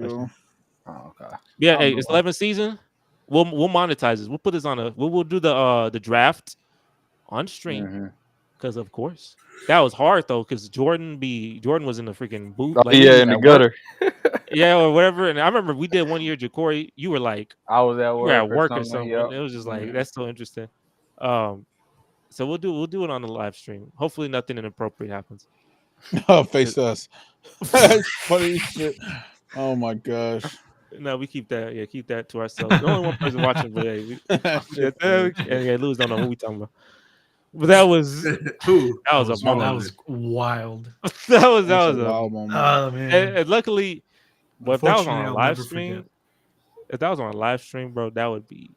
Oh, okay. Yeah, hey, it's 11th season. We'll monetize this. We'll put this on we'll do the draft on stream because of course that was hard though because Jordan was in the freaking booth. Like, in the gutter. Yeah, or whatever. And I remember we did one year, Ja'Cory. You were like, I was at work. Or something. Yep. It was just like that's so interesting. So we'll do it on the live stream. Hopefully, nothing inappropriate happens. Oh, face us. That's funny shit. Oh my gosh. No, we keep that. Yeah, keep that to ourselves. The only one person watching, but Lewis don't know who we talking about. But that was that was wild. that was a wild moment. Oh man! And luckily, but if that was on a live stream, bro, that would be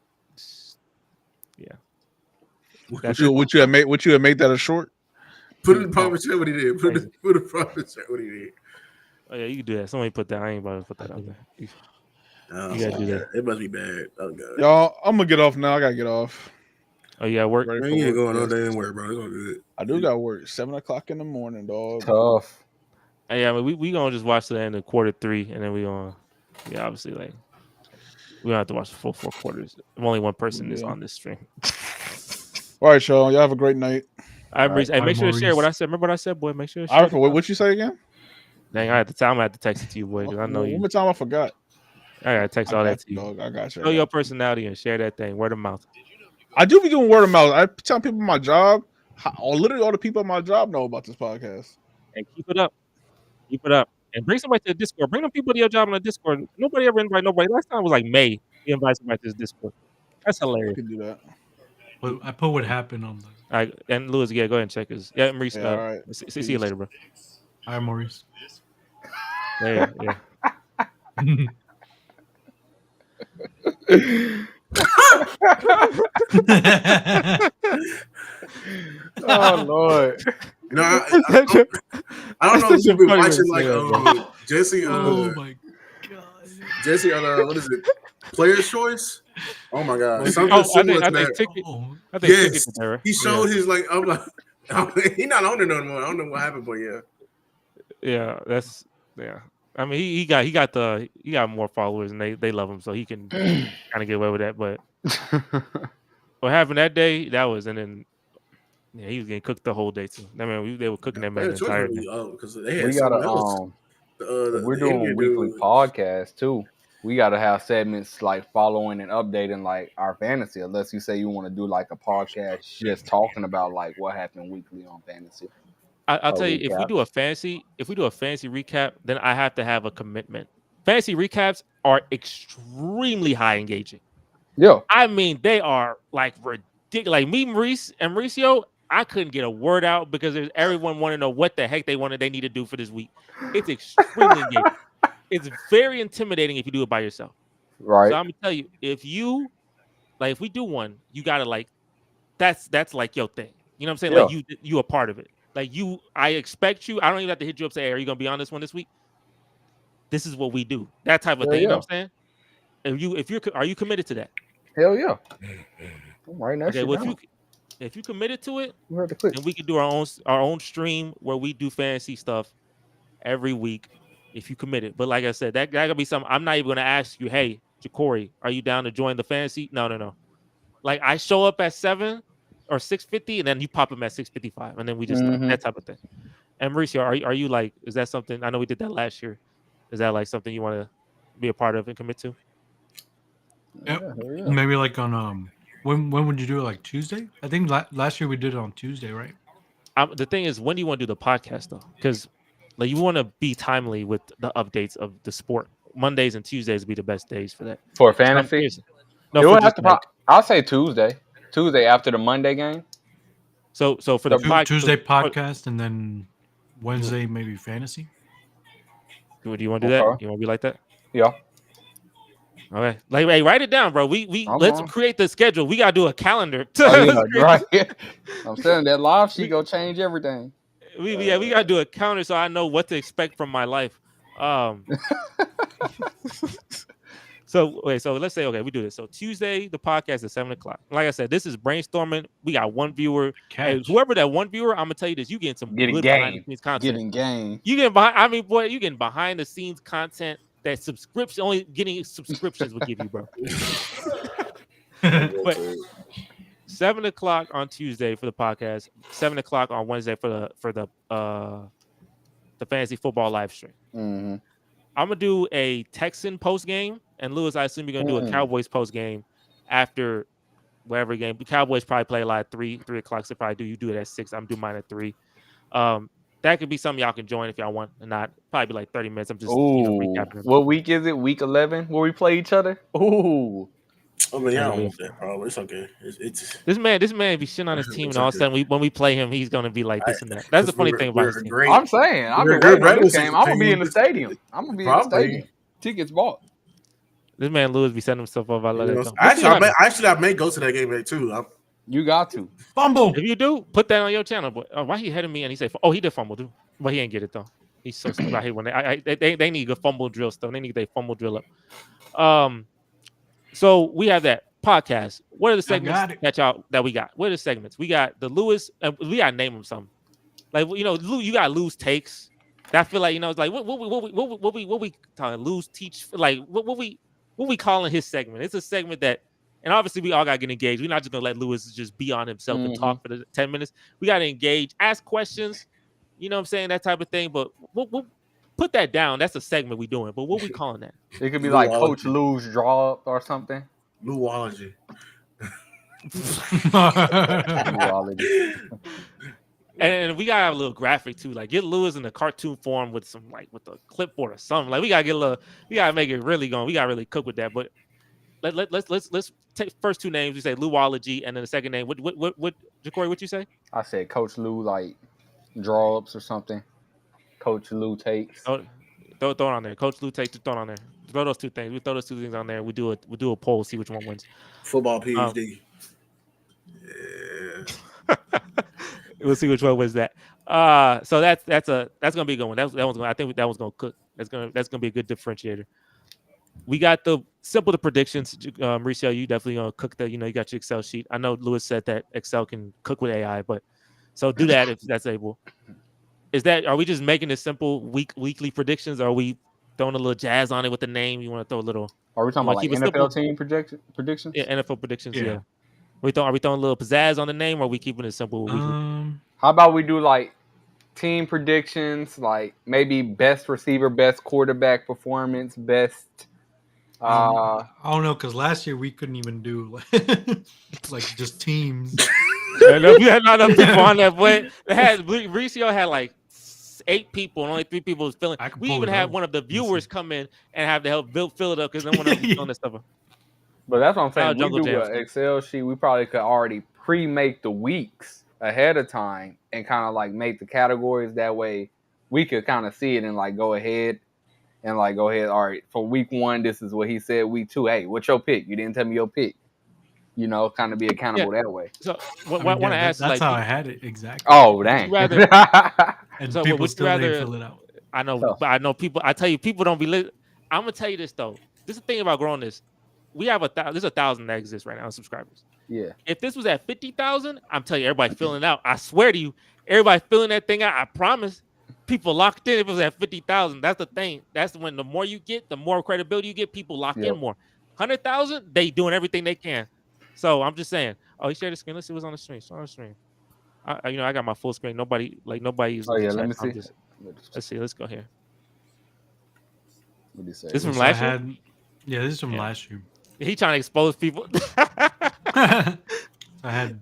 Would you have made that a short? Put it in the proper chat what he did. Put it in the proper chat what he did. Oh yeah, you can do that. Somebody put that. I ain't about to put that out there. You gotta do that. It must be bad. Oh god. Y'all, I'm gonna get off now. I gotta get off. Oh yeah, work. Man, you ain't going all day and work, bro. It's all good. I do got work 7:00 in the morning, dog. Tough. Yeah, I mean, we gonna just watch the end of quarter 3, and then we gonna obviously like we don't have to watch the full 4 quarters. If only one person is on this stream. All right, y'all. Y'all have a great night. Hey, make sure to share what I said. Remember what I said, boy? Make sure to share. What you say again? Dang, I'm gonna have to text it to you, boy, because I know you. One more time, I forgot. I gotta text all that to you. Dog. I got you. Show your personality and share that thing. Word of mouth. I do be doing word of mouth. I tell people my job. Literally, all the people at my job know about this podcast. And keep it up. Keep it up. And bring somebody to the Discord. Bring them people to your job on the Discord. Nobody ever invite nobody. Last time was like May. You invite somebody to this Discord. That's hilarious. I can do that. But I put what happened on the. All right, and Lewis, go ahead and check his. Yeah, Maurice. All right. See you later, bro. All right, Maurice. Yeah. Oh Lord. You know, I don't know if you've been watching like Jesse. Oh my god. Jesse on what is it? Player's Choice. Oh my god. Something similar to that. I think yes. He showed his like. I'm like, he's not on there no more. I don't know what happened, but yeah. Yeah, that's yeah. I mean, he got more followers and they love him, so he can kind of get away with that. But what happened that day? That was, and then he was getting cooked the whole day too. I mean, they were cooking that man the entire day. Because they had something else. We're doing weekly podcasts too. We got to have segments like following and updating like our fantasy. Unless you say you want to do like a podcast just talking about like what happened weekly on fantasy. I'll tell you, if we do a fantasy recap, then I have to have a commitment. Fantasy recaps are extremely high engaging. Yeah. I mean, they are like ridiculous. Like me, Maurice, and Mauricio, I couldn't get a word out because everyone wanted to know what the heck they need to do for this week. It's extremely engaging. It's very intimidating if you do it by yourself. Right. So I'm gonna tell you, if we do one, you gotta like that's like your thing. You know what I'm saying? Yeah. Like you a part of it. Like I expect you. I don't even have to hit you up. Say, hey, are you gonna be on this one this week? This is what we do. That type of thing. You know what I'm saying? Are you committed to that? Hell yeah. I'm writing that Okay, shit well, down. if you committed to it, You heard the click. then we can do our own stream where we do fantasy stuff every week. If you committed, but like I said, that gotta be something. I'm not even gonna ask you, hey, Jacory, are you down to join the fantasy? No. Like I show up at 7 or 6:50, and then you pop them at 6:55, and then we just start that type of thing. And Mauricio, are you like? Is that something? I know we did that last year. Is that like something you want to be a part of and commit to? Yeah. Maybe like on when would you do it? Like Tuesday? I think last year we did it on Tuesday, right? The thing is, when do you want to do the podcast though? Because like you want to be timely with the updates of the sport. Mondays and Tuesdays would be the best days for that. For fantasy? I'll say Tuesday. Tuesday after the Monday game. So for the Tuesday podcast and then Wednesday maybe fantasy. Do you want to do that? You want to be like that? Yeah. All right. Like, hey, write it down, bro. Let's create the schedule. We gotta do a calendar. Right. I'm saying that live sheet gonna change everything. We gotta do a calendar so I know what to expect from my life. So let's say we do this. So Tuesday, the podcast is 7:00. Like I said, this is brainstorming. We got one viewer. Hey, whoever that one viewer, I'm gonna tell you this: you getting some good behind the scenes content. Getting game. You getting behind. I mean, boy, you getting behind the scenes content that only getting subscriptions will give you, bro. But 7:00 on Tuesday for the podcast. 7:00 on Wednesday for the fantasy football live stream. Mm-hmm. I'm gonna do a Texan post game, and Lewis, I assume you're gonna do a Cowboys post game after whatever game. The Cowboys probably play a lot at 3 o'clock. So probably you do it at 6. I'm doing mine at 3. That could be something y'all can join if y'all want, and not probably be like 30 minutes. I'm just recapping. What week is it? Week 11 where we play each other? Ooh. I mean, I don't want that, bro. It's okay. It's this man be shitting on his team, and all of a sudden when we play him, he's gonna be like this and that. That's the funny thing about this. I'm saying, I'm gonna be in the stadium. I'm gonna be in the stadium. Tickets bought. This man Lewis be setting himself up. I love that. Actually, I may go to that game too. You got to fumble. If you do, put that on your channel. But why he ahead of me and he said, "Oh, he did fumble too," but he ain't get it though. He's so stupid. I hate when they need a fumble drill stuff. They need their fumble drill up. So we have that podcast. What are the segments that we got? What are the segments? We got the Lewis. We gotta name them something. Like you got Lewis takes. I feel like it's like what we talking Lewis teach like what we calling his segment. It's a segment that. And obviously, we all got to get engaged. We're not just going to let Lewis just be on himself and talk for the 10 minutes. We got to engage, ask questions, you know what I'm saying, that type of thing. But we'll put that down. That's a segment we're doing. But what we calling that? It could be like Coach Lou's draw up or something. Louology. And we got to have a little graphic, too. Like, get Lewis in the cartoon form with a clipboard or something. Like, we got to make it really going. We got to really cook with that. But let's take first two names. We say Louology, and then the second name. What Jacory? What you say? I said Coach Lou, like draw ups or something. Coach Lou takes. Oh, throw it on there. Coach Lou takes. Throw it on there. Throw those two things. We throw those two things on there. We do a poll. See which one wins. Football PhD. Yeah. We'll see which one wins that. So that's gonna be a good one. That one's gonna. I think that one's gonna cook. That's gonna be a good differentiator. We got the predictions. Mauricio, you definitely gonna cook that. You got your Excel sheet. I know Lewis said that Excel can cook with AI, but so do that if that's able. Are we just making it simple weekly predictions? Or are we throwing a little jazz on it with the name? You want to throw a little? Are we talking about like NFL team predictions? Yeah, NFL predictions. Yeah. Are we throwing a little pizzazz on the name, or are we keeping it simple weekly? How about we do like team predictions, like maybe best receiver, best quarterback performance, best. I don't know, because last year we couldn't even do like just teams. We had not enough people on that, but Mauricio had like 8 people, and only 3 people was filling. We even had one of the viewers come in and have to help fill it up because no one else was filling this stuff up. But that's what I'm saying. We do an Excel sheet. We probably could already pre-make the weeks ahead of time and kind of like make the categories. That way we could kind of see it and like go ahead. All right, for week 1, this is what he said. Week 2, hey, what's your pick? You didn't tell me your pick. Kind of be accountable that way. So what I want to ask, that's how I had it exactly. Oh, dang. And so people still didn't fill it out. I know people. I tell you, people don't be. I'm gonna tell you this though. This is the thing about growing this. we have there's 1,000 that exists right now in subscribers. Yeah. If this was at 50,000, I'm telling you, everybody filling out. I swear to you, everybody filling that thing out. I promise. People locked in. If it was at 50,000, that's the thing. That's when the more you get, the more credibility you get. People lock in more. 100,000, they doing everything they can. So I'm just saying. Oh, he shared the screen. Let's see what's on the screen. On the screen. I got my full screen. Nobody is. Oh yeah, let me see. Let's see. Let's go here. What did he say? This is from last year. Yeah, this is from last year. He trying to expose people. I had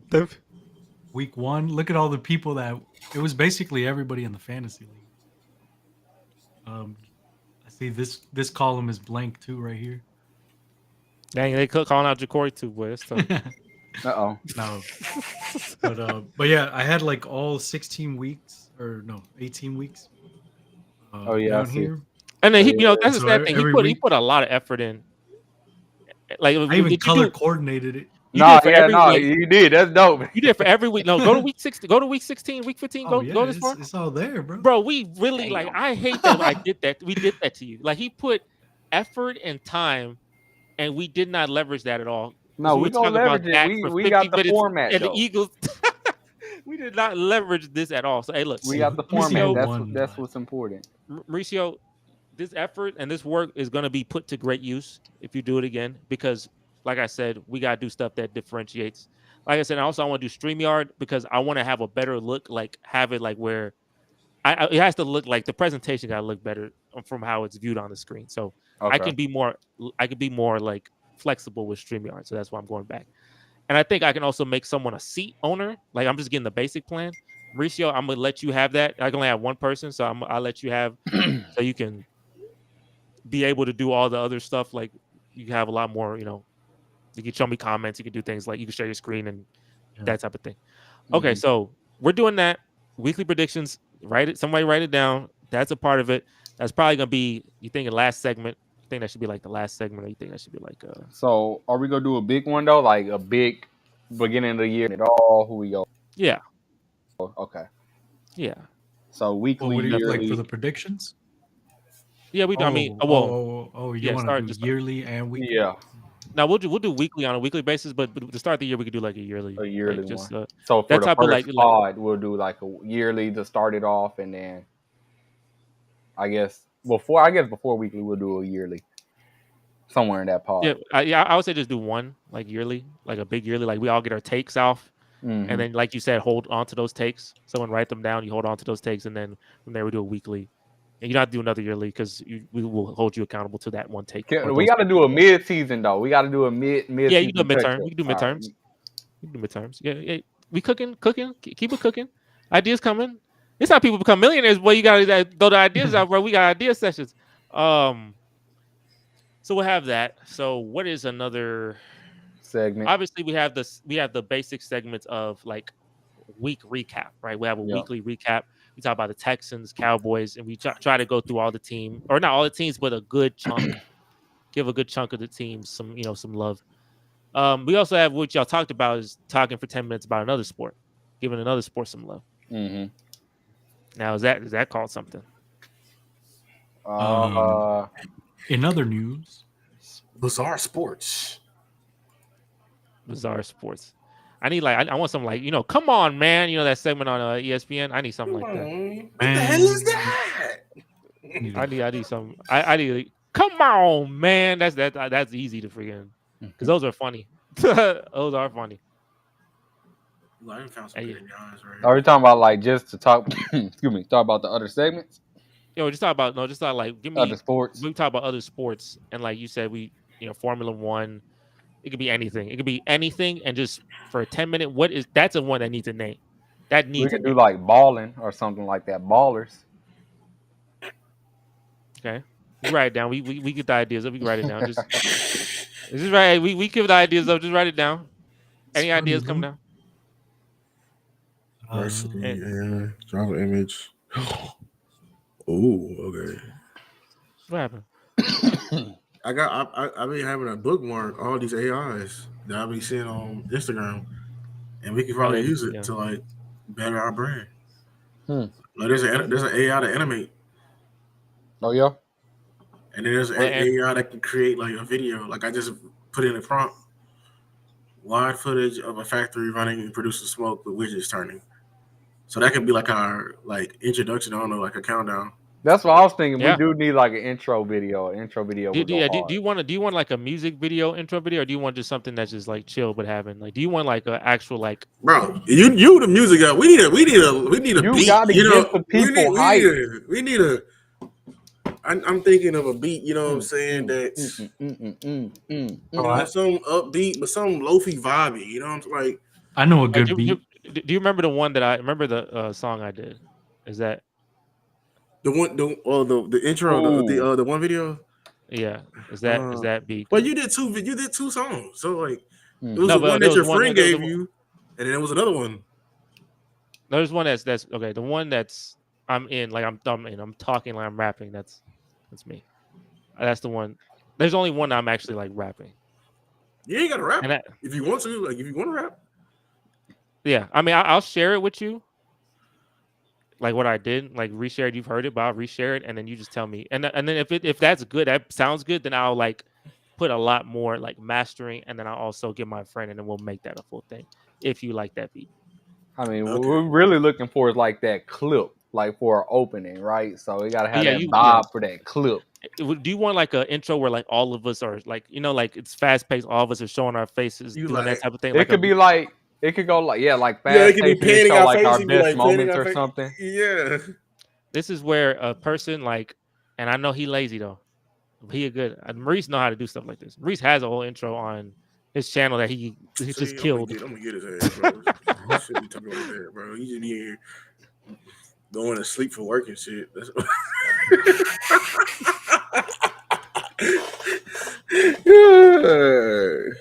week 1. Look at all the people that it was basically everybody in the fantasy league. I see this column is blank too right here. Dang, they calling out Ja'Cory too, boy. That's tough. No. But yeah, I had like all 16 weeks or no 18 weeks. Oh yeah, down here. And then that's the sad thing. He put a lot of effort in. Like I even color coordinated it. You did. That's dope. You did for every week. No, go to week 16. Go to week 16, week 15. Go this far. It's all there, bro. Bro, we really I hate that I did that. We did that to you. Like he put effort and time, and we did not leverage that at all. No, we don't leverage it. We got the format. And the Eagles. We did not leverage this at all. So hey, look, we got the format. That's what's important. Mauricio, this effort and this work is going to be put to great use if you do it again, because like I said, we got to do stuff that differentiates. Like I said, I want to do StreamYard because I want to have a better look, like have it like where it has to look like the presentation got to look better from how it's viewed on the screen. So I can be more like flexible with StreamYard. So that's why I'm going back. And I think I can also make someone a seat owner. Like I'm just getting the basic plan. Mauricio, I'm going to let you have that. I can only have one person. So I'll let you have, so you can be able to do all the other stuff. Like you can have a lot more, you can show me comments. You can do things like you can share your screen and that type of thing. Okay, so we're doing that. Weekly predictions. Somebody write it down. That's a part of it. That's probably gonna be. You think the last segment? You think that should be like the last segment, or you think that should be like? So are we gonna do a big one though? Like a big beginning of the year at all? Who we go? Yeah. Okay. Yeah. So weekly. What do you like for the predictions? Yeah, we do. I mean, you want to do yearly and weekly? Yeah. Now we'll do weekly on a weekly basis, but to start the year we could do like a yearly one. So for the first pod, we'll do like a yearly to start it off, and then I guess before weekly we'll do a yearly somewhere in that pod. Yeah, I would say just do one like yearly, like a big yearly, like we all get our takes off, and then like you said, hold on to those takes. Someone write them down, you hold on to those takes, and then from there we do a weekly. And you don't have to do another yearly because we will hold you accountable to that one take. We got to do a mid-season though. We got to do a mid. Yeah, you do midterm. You can do midterms. You can do midterms. Yeah. We cooking. Keep it cooking. Ideas coming. It's how people become millionaires. Boy, you got to throw the ideas out, bro. We got idea sessions. So we'll have that. So what is another segment? Obviously, we have the basic segments of like week recap, right? We have a weekly recap. We talk about the Texans, Cowboys, and we try to go through all the team, or not all the teams, but a good chunk. Give a good chunk of the teams some love. We also have what y'all talked about is talking for 10 minutes about another sport, giving another sport some love. Mm-hmm. Now, is that called something? In other news, Bizarre Sports. I need I want something like come on, man. That segment on ESPN. I need something like that. What the hell is that? I need some. I need. Come on, man. That's easy to freaking because those are funny. Those are funny. Well, I found some good guys, right? Are we talking about like just to talk? Excuse me. Talk about the other segments. Just talk about give me other sports. We talk about other sports and like you said, we Formula One. It could be anything. It could be anything, and just for a 10-minute, that's a one that needs a name. That needs. We could do like balling or something like that. Ballers. Okay, we write it down. We get the ideas up. We can write it down. Just right. We give the ideas up. Just write it down. Any ideas come down? Varsity and drop an image. Oh, okay. What happened? I've been having a bookmark all these AIs that I've been seeing on Instagram, and we can probably use it to like better our brand. Like there's an AI to animate. Oh yeah. And then there's an AI that can create like a video. Like I just put in a prompt. Live footage of a factory running and producing smoke with widgets turning. So that could be like our introduction. I don't know, like a countdown. That's what I was thinking. Yeah. We do need like an intro video. Do you want like a music video, intro video, or do you want just something that's just like chill but having like? Do you want like an actual like? Bro, you the music guy. We need a beat. Gotta get the people hyped. We need a. I'm thinking of a beat. You know what I'm saying? That's some upbeat, but some lofi vibey. You know what I'm saying? Like I know a good beat. Do you remember the one that I remember the song I did? Is that the intro, the one video? Yeah, is that beat? Well, you did two songs, so like it was the one that your friend gave you, and then there was another one. There's one that's okay. The one that's I'm in, like I'm talking like I'm rapping. That's me. That's the one. There's only one I'm actually like rapping. You ain't gotta rap if you want to. Like if you want to rap. Yeah, I mean, I'll share it with you. Like what I did, like reshare it. You've heard it, but I'll reshare it, and then you just tell me. And then if that's good, that sounds good, then I'll like put a lot more like mastering, and then I'll also get my friend, and then we'll make that a full thing. If you like that beat. I mean, what we're really looking for is like that clip, like for our opening, right? So we gotta have that vibe for that clip. Do you want like an intro where like all of us are like, like it's fast paced, all of us are showing our faces, doing that type of thing? It could be like. It could go like fast paced, show like our best moments or something. Yeah. This is where a person like, and I know he lazy though. He a good. Maurice know how to do stuff like this. Maurice has a whole intro on his channel that he just killed. I'm gonna get his ass, bro. Shit be talking about that, bro. He just be here going to sleep for work and shit.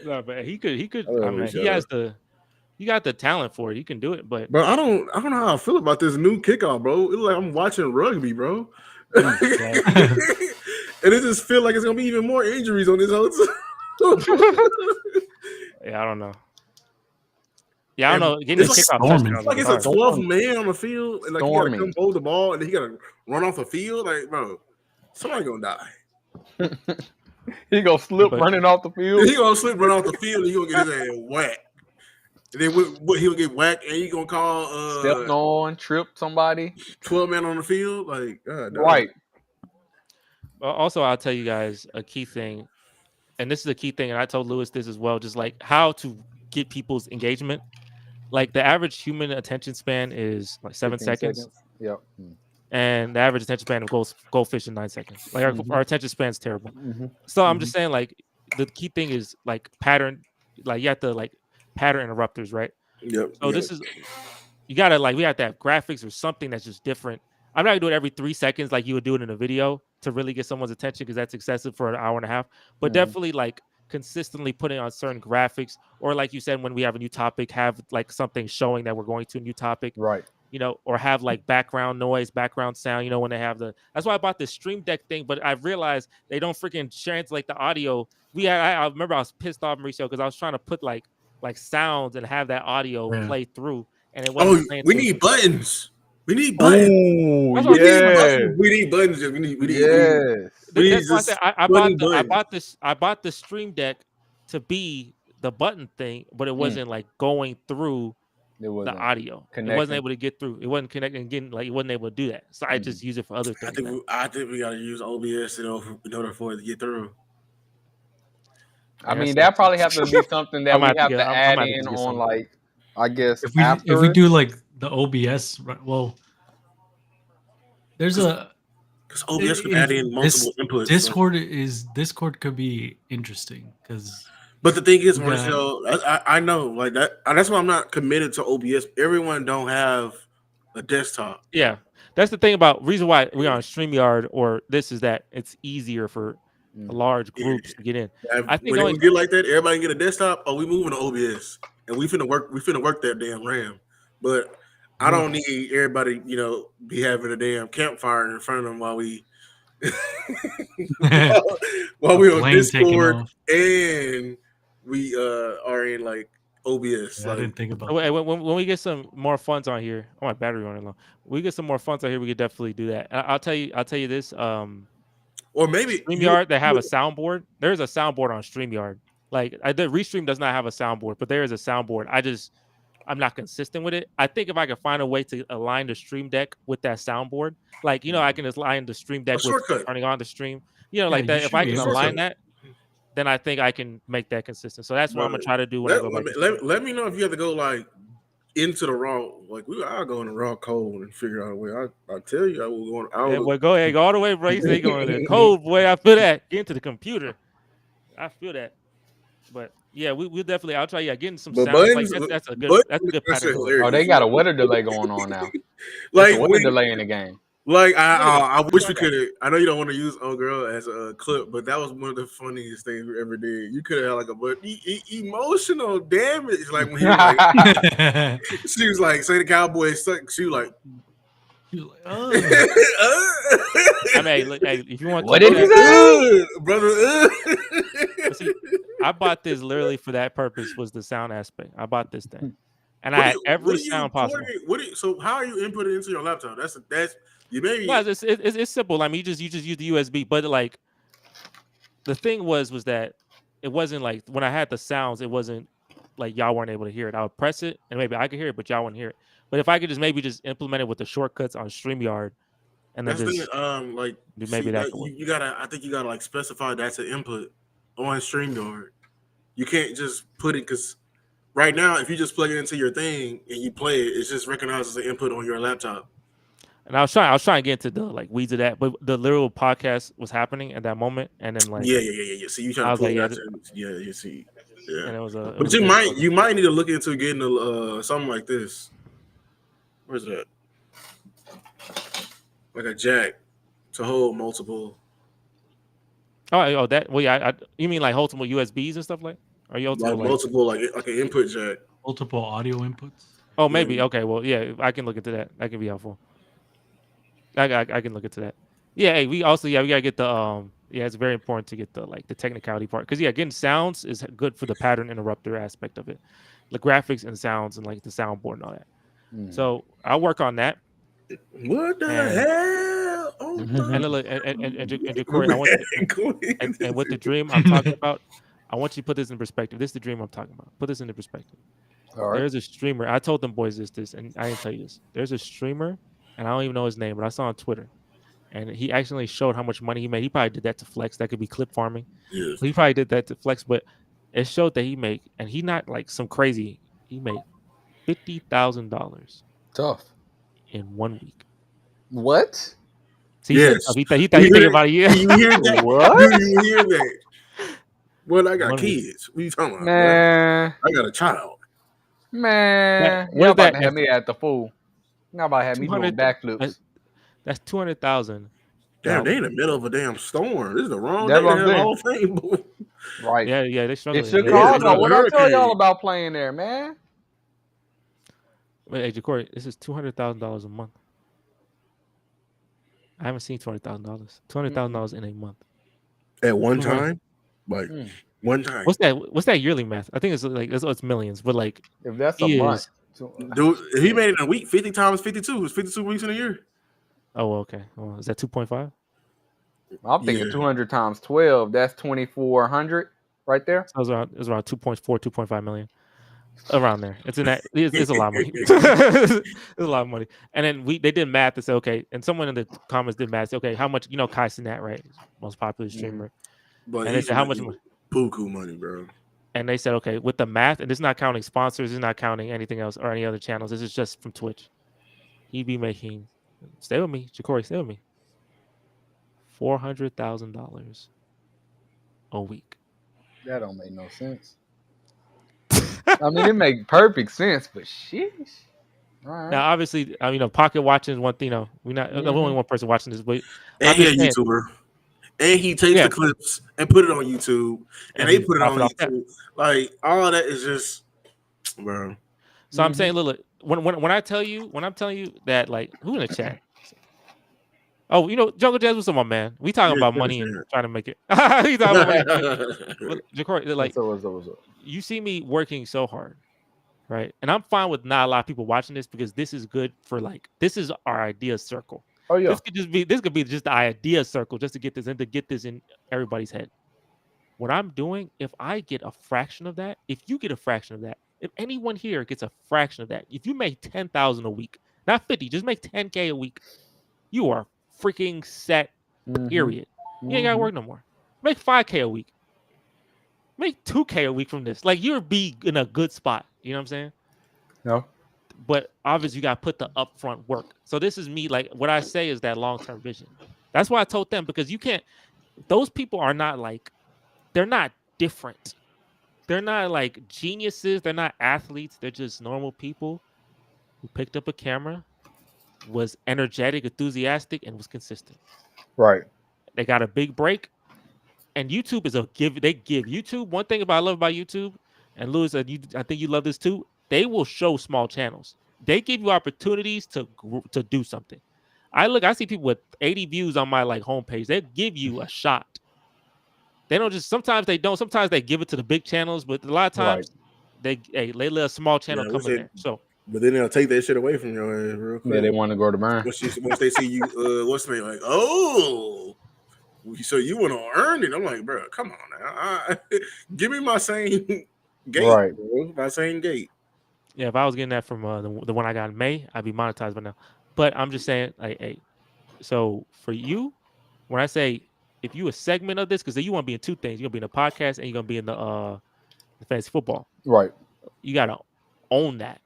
No, but he could. I mean, he has the. You got the talent for it. You can do it, but I don't know how I feel about this new kickoff, bro. It's like I'm watching rugby, bro. And it just feel like it's gonna be even more injuries on this whole Yeah, I don't know. Yeah, I don't know. Getting the kickoff, like it's a 12th man on the field, and like he gotta come hold the ball, and then he gotta run off the field. Like, bro, somebody gonna die. He gonna slip running off the field. He gonna slip running off the field, and he gonna get his ass whacked. And then he'll get whacked, and he gonna call stepped on, tripped somebody. 12 man on the field, like right. Well, also, I'll tell you guys a key thing, and this is a key thing, and I told Lewis this as well, just like how to get people's engagement. Like the average human attention span is like 7 seconds. Yep. And the average attention span of goldfish in 9 seconds. Like our attention span is terrible. So I'm just saying, like the key thing is like pattern. Like you have to like pattern interrupters, right? Yep. So this is you gotta like we have to have graphics or something that's just different. I'm not gonna do it every 3 seconds like you would do it in a video to really get someone's attention because that's excessive for an hour and a half. But definitely like consistently putting on certain graphics, or like you said, when we have a new topic, have like something showing that we're going to a new topic, right? Or have like background noise, background sound. When they have that's why I bought this Stream Deck thing. But I realized they don't freaking translate the audio. I remember I was pissed off, Mauricio, because I was trying to put like sounds and have that audio play through, and it wasn't. We need buttons. We need buttons. Oh, yeah. We need buttons. We need. That's why I bought the Stream Deck to be the button thing, but it wasn't like going through the audio. It wasn't able to get through. It wasn't connecting again. Like it wasn't able to do that. So I just use it for other things. I think we got to use OBS in order for it to get through. I mean, that probably have to be something that we have to add in on, like, I guess if we do like the OBS, well, there's because OBS can add in multiple inputs. Discord could be interesting because. But the thing is, Marcel, I know like that. That's why I'm not committed to OBS. Everyone don't have a desktop. Yeah, that's the thing about reason why we're on StreamYard or this is that it's easier for large groups to get in. I think when we get like that, everybody can get a desktop. We moving to OBS, and we finna work that damn RAM. But I don't need everybody, be having a damn campfire in front of them while we on Discord and we are in like OBS. I didn't think about that. When we get some more funds on here, my battery running low. We get some more funds on here, we could definitely do that. I'll tell you this. Or maybe StreamYard, they have a soundboard. There's a soundboard on StreamYard. Like the Restream does not have a soundboard, but there is a soundboard. I'm not consistent with it. I think if I could find a way to align the Stream Deck with that soundboard, like I can align the Stream Deck with turning on the stream, like that. If I can align that, then I think I can make that consistent. So that's what I'm gonna try to do when I go back. Let me know if you have to go like into the raw. Like I'll go in the raw cold and figure out a way. I tell you, I will go. Go ahead, go all the way, bro. You say going there cold, boy. I feel that. Get into the computer. I feel that. But yeah, we'll definitely. I'll try. Yeah, getting some sound. Like, that's a good pattern. Oh, they got a weather delay going on now. Like a weather delay in the game. Like I wish we could. I know you don't want to use "Oh Girl" as a clip, but that was one of the funniest things we ever did. You could have had like emotional damage, like when he was like, she was like, "Say the Cowboys suck." She was like, oh. I mean, look, hey, if you want, what did you say, brother? See, I bought this literally for that purpose. Was the sound aspect? I bought this thing, and I had every sound possible. So how are you inputting into your laptop? That's you maybe. Well, it's simple. I mean, you just use the USB, but like the thing was that it wasn't like when I had the sounds, it wasn't like y'all weren't able to hear it. I would press it and maybe I could hear it, but y'all wouldn't hear it. But if I could just implement it with the shortcuts on StreamYard, and then just like maybe that you gotta. I think you gotta like specify that's an input on StreamYard. You can't just put it because right now, if you just plug it into your thing and you play it, it's just recognized as an input on your laptop. And I was trying to get into the like weeds of that, but the literal podcast was happening at that moment, and then like yeah. So you trying to pull that? Yeah, you see, yeah. And it was but you might need to look into getting something like this. Where's that? Like a jack to hold multiple. Oh, that. Well, yeah. You mean like multiple USBs and stuff like? Are you like multiple like an input jack? Multiple audio inputs. Oh, maybe. Yeah. Okay. Well, yeah. I can look into that. That can be helpful. I can look into that. Yeah. Hey, we gotta get the it's very important to get the technicality part because getting sounds is good for the pattern interrupter aspect of it, the graphics and sounds and like the soundboard and all that. So I'll work on that. What the hell? Oh and Corey, I want and with the dream I'm talking about, I want you to put this in perspective. This is the dream I'm talking about. Put this into perspective. All right. There's a streamer. I told them boys this, and I didn't tell you this. There's a streamer, and I don't even know his name, but I saw on Twitter, and he actually showed how much money he made. He probably did that to flex. That could be clip farming. Yes. He probably did that to flex, but it showed that he made, and he not like some crazy. He made $50,000. Tough. In 1 week. What? See, yes. He thinking about a year. You hear that? What? You hear that? Well, I got kids. What are you talking about? Man. I got a child. Man. You're about to have me at the fool. You're about to have me doing backflips. That's 200,000. Damn, they in the middle of a damn storm. This is the wrong day to have the whole thing. Right. Yeah, they struggling. It's Chicago. What I tell y'all about playing there, man? Wait, hey, Corey, this is $200,000 a month. I haven't seen $200,000. $200,000 in a month. At one time? Like one time. What's that yearly math? I think it's like it's millions, but like if that's a month. Dude, if he made it in a week, 50 times 52. It's 52 weeks in a year. Oh, okay. Well, is that 2.5? I'm thinking 200 times 12. That's 2,400 right there. So it was around 2.4, 2.5 million. Around there. It's in that. It's a lot of money. It's a lot of money. And then they did math to say, okay, and someone in the comments did math. Say, okay, how much? Kai Cenat, right? Most popular streamer. But and they said how much money? Buku money, bro. And they said, okay, with the math, and this is not counting sponsors, this is not counting anything else or any other channels. This is just from Twitch. He'd be making. Stay with me, Ja'Cory. Stay with me. $400,000 a week. That don't make no sense. I mean, it makes perfect sense, but sheesh. All right. Now, obviously, pocket watching is one thing. We're not only one person watching this, but and he's a YouTuber, and he takes the clips and put it on YouTube, and they put it on YouTube. Like all that is just, bro. So I'm saying, look, when I'm telling you that, like, who in the chat? Oh, Jungle Jazz was my man. We talking about money and trying to make it. We talking about money. Ja'Cory, like, what's up? You see me working so hard, right? And I'm fine with not a lot of people watching this because this is good for this is our idea circle. Oh yeah. This could be just the idea circle just to get this in everybody's head. what I'm doing, if I get a fraction of that, if you get a fraction of that, if anyone here gets a fraction of that, if you make 10,000 a week, not 50, just make 10K a week, you are freaking set. Period. You ain't gotta work no more. Make 5K a week. Make 2K a week from this. Like, you'll be in a good spot. You know what I'm saying? No. But obviously you gotta put the upfront work. So this is me, like, what I say is that long-term vision. That's why I told them, because you can't, those people are not like, they're not different. They're not like geniuses. They're not athletes. They're just normal people who picked up a camera, was energetic, enthusiastic, and was consistent. Right. They got a big break. And YouTube is they give YouTube. One thing I love about YouTube, and Louis, I think you love this too, they will show small channels. They give you opportunities to do something. I see people with 80 views on my like homepage. They give you a shot. They don't just, sometimes they don't. Sometimes they give it to the big channels, but a lot of times they let a small channel come in there. So, but then they'll take that shit away from your ass real quick. Yeah, they want to go to burn. Once they see you, what's the name? Like, oh, so you want to earn it? I'm like, bro, come on now. Give me my same gate, right? Bro. My same gate. Yeah, if I was getting that from the one I got in May, I'd be monetized by now. But I'm just saying, like, hey, so for you, when I say, if you a segment of this, because you want to be in two things, you're gonna be in the podcast and you're gonna be in the fantasy football. Right. You gotta own that.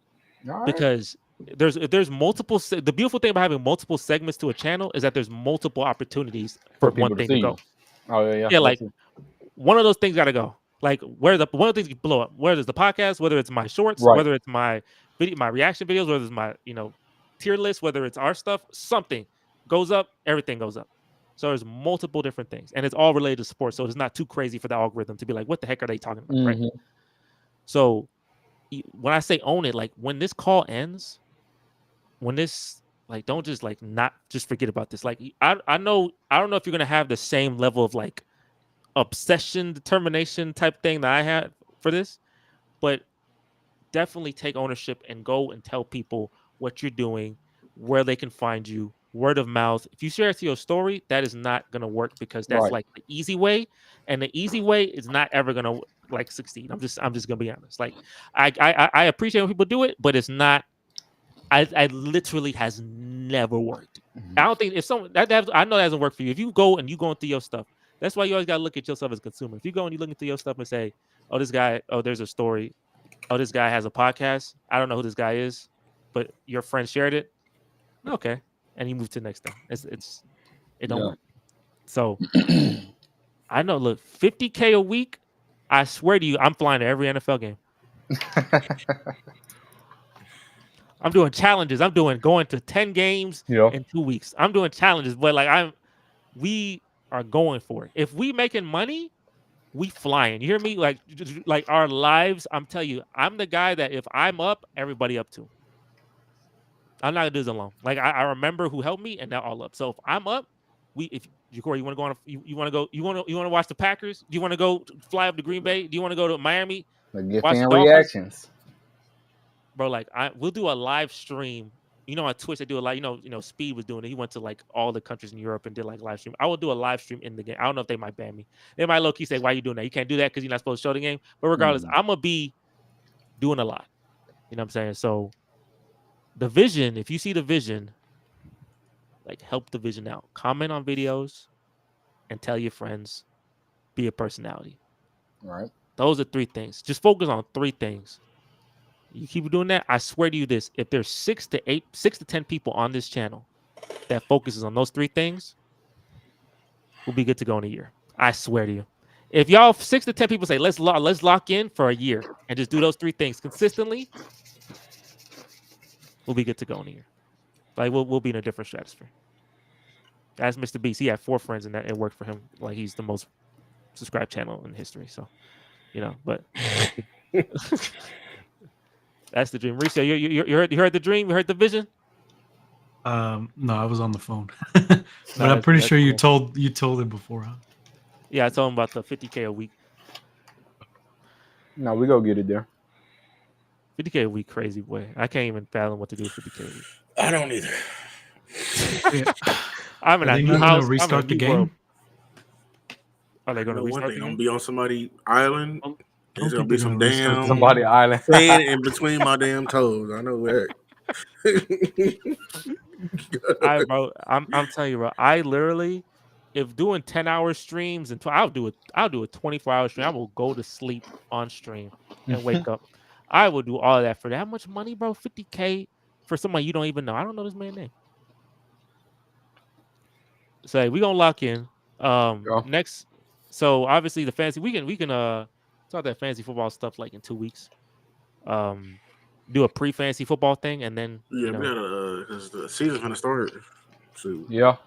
Right. Because there's multiple. The beautiful thing about having multiple segments to a channel is that there's multiple opportunities for one thing to go. Oh yeah. Yeah, like one of those things gotta go. Like one of the things you blow up, whether it's the podcast, whether it's my shorts, whether it's my video, my reaction videos, whether it's my tier list, whether it's our stuff, something goes up, everything goes up. So there's multiple different things, and it's all related to sports. So it's not too crazy for the algorithm to be like, what the heck are they talking about, right? So when I say own it, like when this call ends, when this, like, don't just like not just forget about this. Like I don't know if you're gonna have the same level of like obsession, determination type thing that I had for this, but definitely take ownership and go and tell people what you're doing, where they can find you. Word of mouth. If you share it to your story, that is not gonna work, because that's like the easy way, and the easy way is not ever gonna like succeed. I'm just gonna be honest. Like I appreciate when people do it, but it's not. I literally has never worked. I don't think if someone I know that doesn't work for you. If you go and you going through your stuff, that's why you always gotta look at yourself as a consumer. If you go and you look into your stuff and say, oh, this guy, oh, there's a story, oh, this guy has a podcast. I don't know who this guy is, but your friend shared it. Okay. And you move to the next thing. It don't work. So I know. Look, 50K a week. I swear to you, I'm flying to every NFL game. I'm doing challenges. I'm going to 10 games in 2 weeks. I'm doing challenges, but like we are going for it. If we making money, we flying. You hear me? Like our lives. I'm telling you, I'm the guy that if I'm up, everybody up too. I'm not gonna do this alone. Like I remember who helped me, and they're all up. So if I'm up, Corey, you want to go on? You want to watch the Packers? Do you want to go fly up to Green Bay? Do you want to go to Miami? Like get fan reactions, bro. Like we'll do a live stream. On Twitch they do a lot. Speed was doing it. He went to like all the countries in Europe and did like live stream. I will do a live stream in the game. I don't know if they might ban me. They might low key say, "Why are you doing that? You can't do that because you're not supposed to show the game." But regardless, I'm gonna be doing a lot. You know what I'm saying? So. The vision, if you see the vision, like help the vision out. Comment on videos and tell your friends. Be a personality. All right. Those are 3 things. Just focus on 3 things. You keep doing that, I swear to you this. If there's 6 to 10 people on this channel that focuses on those 3 things, we'll be good to go in a year. I swear to you. If y'all 6 to 10 people say, let's lock in for a year and just do those 3 things consistently, we'll be good to go in a year. Like we'll be in a different stratosphere. As Mr. Beast, he had 4 friends and that it worked for him. Like he's the most subscribed channel in history. So, but that's the dream. Mauricio, you heard the dream? You heard the vision? No, I was on the phone, but I'm pretty sure you told it before. Huh? Yeah, I told him about the 50K a week. No, we go get it there. 50K a week, crazy boy. I can't even fathom what to do with 50K a week. I don't either. I'm in a new house. Restart the game. Are they going to restart? They're going to be on somebody's island. There's going to be some damn somebody island sand in between my damn toes. I know that. I'm telling you, bro. I literally, if doing 10-hour streams and I'll do a 24-hour stream. I will go to sleep on stream and wake up. I will do all of that for that much money, bro. $50K for somebody you don't even know. I don't know this man's name. So we gonna lock in. Next. So obviously the fantasy we can talk that fantasy football stuff like in 2 weeks. Do a pre-fantasy football thing and then we gotta because the season's gonna start. So yeah.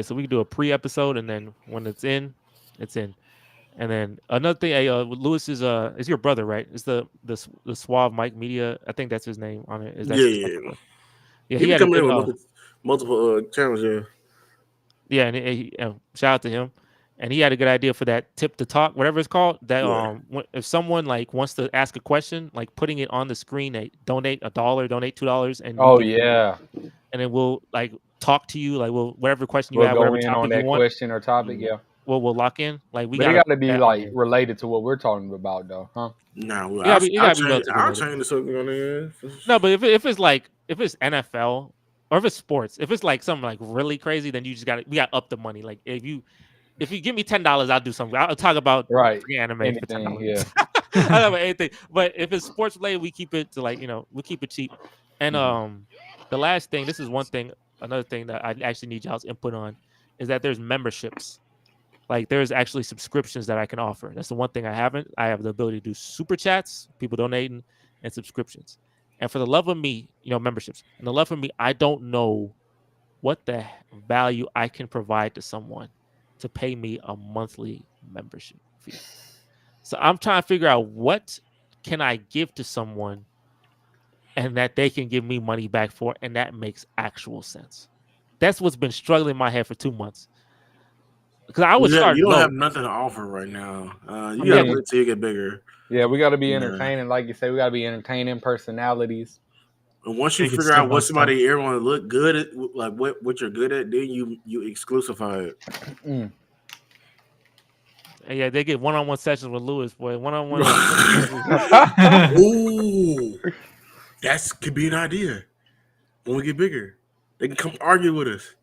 So we can do a pre-episode and then when it's in, it's in. And then another thing, Lewis is your brother, right? It's the Suave Mike Media. I think that's his name on it. Is that yeah. He had come in with multiple channels, yeah. Yeah, and shout out to him. And he had a good idea for that tip to talk, whatever it's called. That if someone like wants to ask a question, like putting it on the screen, donate $1, donate $2, and and then we'll like talk to you, like whatever question you have, whatever go in topic on that you want. question or topic, We'll lock in. Like we got to be like related to what we're talking about, though, huh? No, I'll change the subject on there. No, but if it's NFL or if it's sports, if it's like something like really crazy, then you just got up the money. Like if you give me $10, I'll do something. I'll talk about anime for $10. Yeah. I don't know anything. But if it's sports related, we keep it to we'll keep it cheap. And the last thing, this is another thing that I actually need y'all's input on, is that there's memberships. Like there's actually subscriptions that I can offer. That's the one thing I haven't. I have the ability to do super chats, people donating, and subscriptions. And for the love of me, memberships. And the love of me, I don't know what the value I can provide to someone to pay me a monthly membership fee. So I'm trying to figure out what can I give to someone and that they can give me money back for, and that makes actual sense. That's what's been struggling in my head for 2 months. Because I would start. You don't have nothing to offer right now. You got to wait till you get bigger. Yeah, we got to be entertaining. Like you say, we got to be entertaining personalities. And once you figure out what somebody everyone look good at, like what you're good at, then you exclusify it. And yeah, they get one-on-one sessions with Lewis, boy. One-on-one. Ooh, that could be an idea. When we get bigger, they can come argue with us.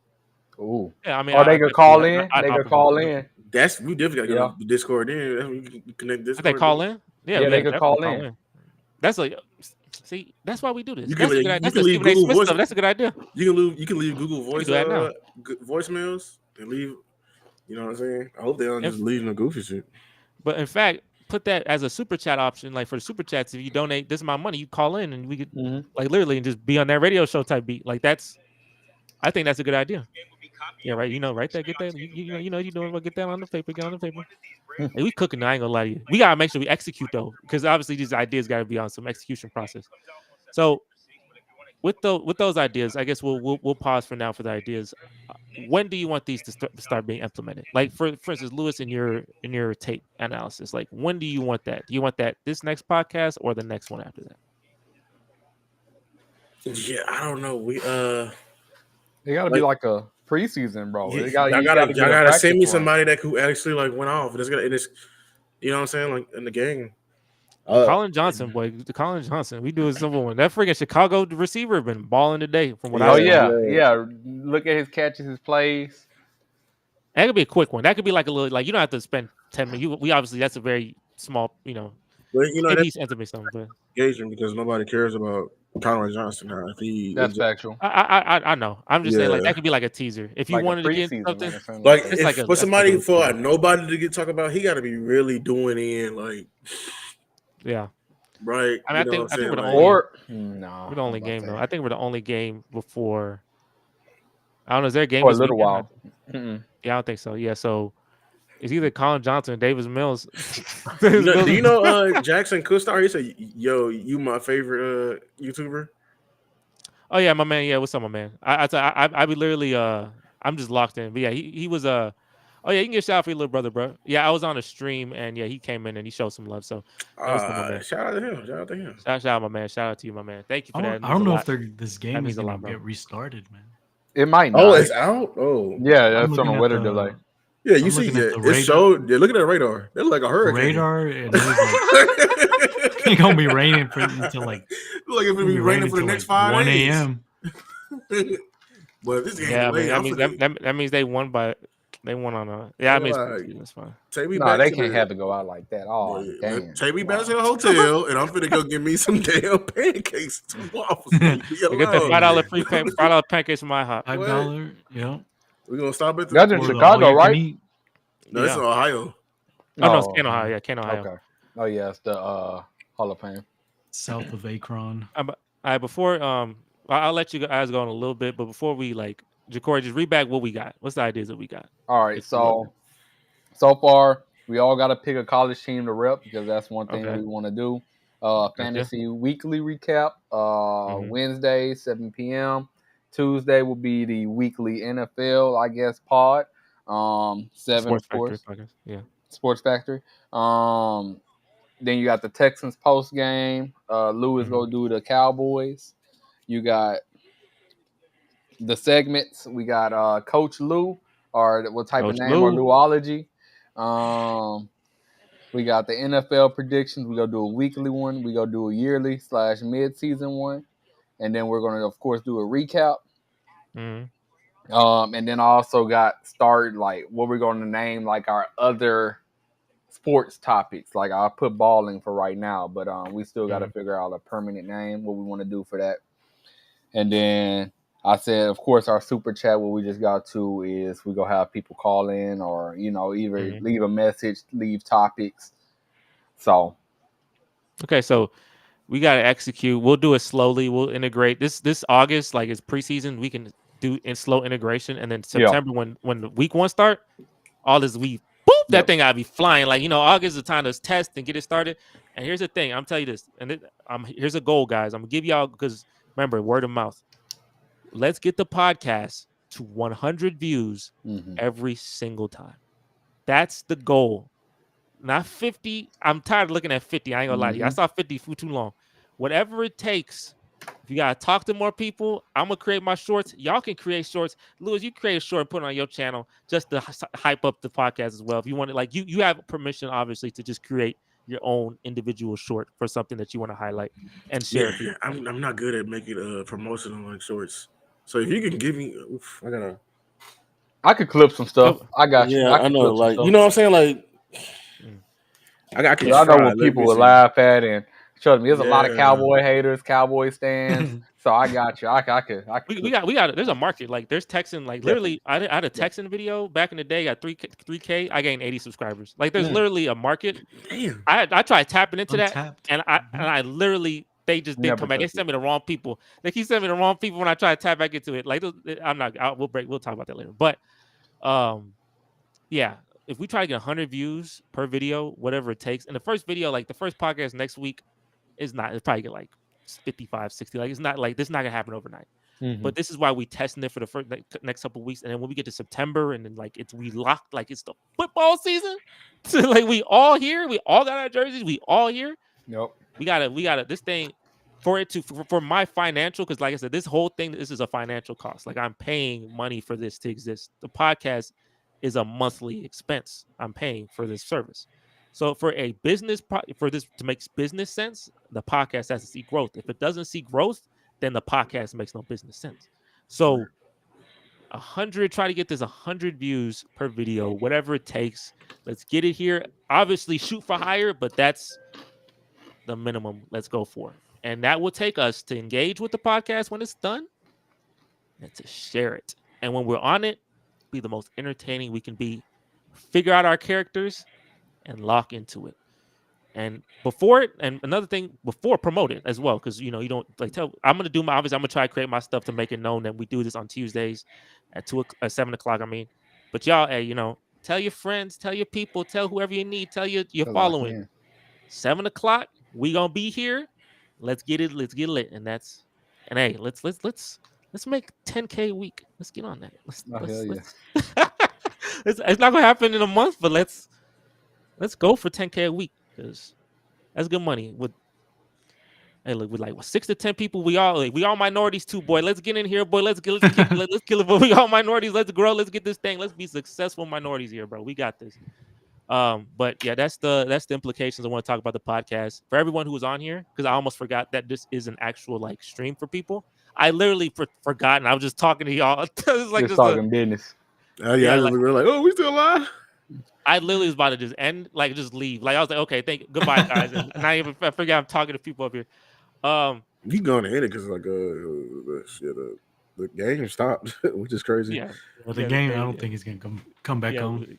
Ooh. Yeah, I mean, they could call in. They could call in. We definitely got to go to Discord in. We can connect Discord. They call in? Yeah, they could call in. That's see, that's why we do this. That's a good idea. You can leave Google voice voicemails and leave. You know what I'm saying? I hope they don't just leave no goofy shit. But in fact, put that as a super chat option. Like for the super chats, if you donate this amount of money, you call in and we could like literally and just be on that radio show type beat. Like I think that's a good idea. Yeah, right. Right there. Get that. You doing. Get that on the paper. Get on the paper. Hey, we cooking. I ain't gonna lie to you. We gotta make sure we execute though, because obviously these ideas gotta be on some execution process. So with those ideas, I guess we'll pause for now for the ideas. When do you want these to start being implemented? Like for instance, Lewis, in your tape analysis, like when do you want that? Do you want that this next podcast or the next one after that? Yeah, I don't know. It gotta be like a preseason, bro. Yeah, y'all gotta send me somebody that who actually like went off. You know what I'm saying? Like in the game. Colin Johnson, boy. Colin Johnson. We do a simple one. That freaking Chicago receiver been balling today from what I see. Yeah. Look at his catches, his plays. That could be a quick one. That could be like a little, like you don't have to spend 10 minutes. We obviously that's a very small, But he's sent me something, but engagement because nobody cares about Colin Johnson now. That's factual. I know. I'm just saying, like that could be like a teaser. If you wanted to get something, like for somebody for nobody to get talked about, he got to be really doing in like, yeah, right. I mean, I think we're the only game though. I think we're the only game before. I don't know. Is there a game for a little while? Yeah, I don't think so. Yeah, so it's either Colin Johnson or Davis Mills. Do you know Jackson Kustar? He said, "Yo, you my favorite YouTuber." Oh yeah, my man. Yeah, what's up, my man? I be literally I'm just locked in. But yeah, he was oh yeah, you can get a shout out for your little brother, bro. Yeah, I was on a stream and yeah, he came in and he showed some love. So shout out to him. Shout out, my man. Shout out to you, my man. Thank you for that. I don't know if this game is gonna get restarted, man. It might not. Oh, it's out. Oh yeah, that's on a weather delay. Yeah, you see it. It showed. Yeah, look at that radar. They look like a hurricane. Radar, and it was like it's gonna be raining until like if it'll be raining for the next 5 days. 1 a.m. But this game, yeah, I mean, that means they won on a. Yeah, I mean, that's fine. They can't have to go out like that. Oh, damn. Take me back to the hotel, and I'm finna go get me some damn pancakes, some waffles. Get the $5 free $5 pancakes from my hot. $5, yeah. We're gonna stop at that's in Chicago, right? No, it's in Ohio. Oh, no, it's Canton, Ohio. Yeah, Canton, Ohio. Okay. Oh yeah, it's the Hall of Fame. South of Akron. All right, before I'll let you guys go in a little bit, but before we Ja'Cory, just read back what we got. What's the ideas that we got? All right, so far we all got to pick a college team to rep because that's one thing we want to do. Fantasy weekly recap. Wednesday 7 p.m. Tuesday will be the weekly NFL, I guess, pod. 7 of course. Yeah. Sports Factory. Then you got the Texans post game. Lou is gonna do the Cowboys. You got the segments. We got Coach Lou, or what type of name, or Louology. We got the NFL predictions. We're gonna do a weekly one. We're gonna do a yearly / mid-season one. And then we're gonna, of course, do a recap. And then I also got started what we're gonna name our other sports topics. I'll put balling for right now, but we still got to figure out a permanent name, what we want to do for that. And then I said, of course, our super chat, what we just got to is we gonna have people call in or either leave a message, leave topics. So okay, so we got to execute. We'll do it slowly. We'll integrate this August, it's preseason. We can do in slow integration, and then September when the week 1 start, all this that thing gotta be flying. August is the time to test and get it started. And here's the thing, I'm telling you this, and here's a goal, guys. I'm gonna give y'all, because remember, word of mouth. Let's get the podcast to 100 views every single time. That's the goal. Not 50. I'm tired of looking at 50. I ain't gonna lie to you. I saw 50 for too long. Whatever it takes. If you gotta talk to more people, I'm gonna create my shorts. Y'all can create shorts. Louis, you create a short and put it on your channel just to hype up the podcast as well. If you want it, you have permission, obviously, to just create your own individual short for something that you want to highlight and share. Yeah, I'm not good at making promotional shorts. So if you can give me, I could clip some stuff. I got you. Yeah, I know. You know what I'm saying? I can. I know what people will laugh at, and trust me, there's a lot of Cowboy haters, Cowboy stands. So I got you. I could. We got. There's a market. There's Texan. Literally, I had a Texan video back in the day. Got 3K. I gained 80 subscribers. There's literally a market. Damn. I tried tapping into that, and I literally. They just didn't come back. They sent me the wrong people. They keep sending me the wrong people when I try to tap back into it. I'm not. We'll talk about that later. But, yeah. If we try to get 100 views per video, whatever it takes, and the first video, the first podcast next week, it's probably get 55, 60. It's not this is not gonna happen overnight. But this is why we testing it for the first next couple of weeks, and then when we get to September, and then we locked it's the football season. So we all here. We all got our jerseys. We all here. Nope. We gotta this thing for my financial, because like I said, this whole thing, this is a financial cost. I'm paying money for this to exist. The podcast is a monthly expense. I'm paying for this service. So for a business for this to make business sense, the podcast has to see growth. If it doesn't see growth, then the podcast makes no business sense. So 100, try to get this 100 views per video, whatever it takes. Let's get it here. Obviously shoot for higher, but that's the minimum. Let's go for. And that will take us to engage with the podcast when it's done and to share it. And when we're on it, be the most entertaining we can be. Figure out our characters and lock into it. And before it, and another thing, before promote it as well, because you don't I'm gonna do I'm gonna try to create my stuff to make it known that we do this on Tuesdays at 7 o'clock. But y'all, hey, tell your friends, tell your people, tell whoever you need, tell your following. 7 o'clock, we gonna be here. Let's get it lit, and hey, let's make 10K a week. Let's get on that. Let's it's not gonna happen in a month, but let's go for 10K a week, because that's good money. Hey, look, we're like 6 to 10 people. We all minorities too, boy. Let's get in here, boy. Let's kill it. But we all minorities. Let's grow. Let's get this thing. Let's be successful minorities here, bro. We got this. But yeah, that's the implications I want to talk about the podcast for everyone who was on here, because I almost forgot that this is an actual like stream for people. I literally forgot, and I was just talking to y'all. It's like just talking business. Yeah, we're like, oh, we still alive. I literally was about to just end, like just leave. Like I was like, okay, goodbye, guys. And I forget I'm talking to people up here. You going to end it because like the game stopped, which is crazy. Yeah, the game. I don't think he's gonna come back on.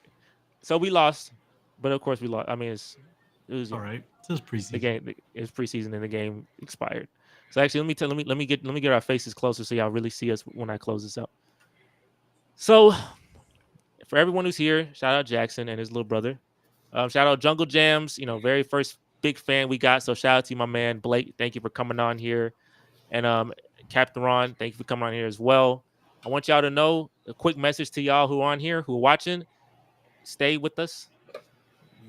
So we lost, but of course we lost. I mean, it was all right. This is preseason. The game is preseason, and the game expired. So actually, let me get our faces closer so y'all really see us when I close this up. So, for everyone who's here, shout out Jackson and his little brother. Shout out Jungle Jams. Very first big fan we got. So shout out to you, my man Blake. Thank you for coming on here, and Captain Ron, thank you for coming on here as well. I want y'all to know a quick message to y'all who are on here, who are watching. Stay with us.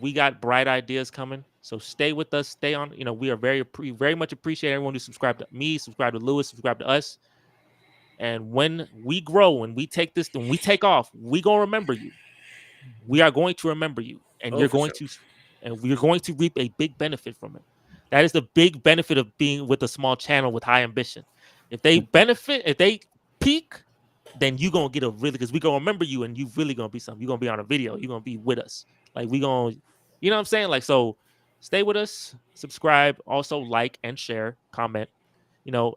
We got bright ideas coming, so stay with us. Stay on. We are very much appreciate everyone who subscribed to me, subscribe to Lewis, subscribe to us. And when we grow and we take this and we take off, we gonna remember you. We are going to remember you, and we're going to reap a big benefit from it. That is the big benefit of being with a small channel with high ambition. If they peak, then you gonna get because we gonna remember you, and you really gonna be something. You gonna be on a video. You gonna be with us. Like we gonna, you know what I'm saying? Like, so stay with us, subscribe, also like and share, comment.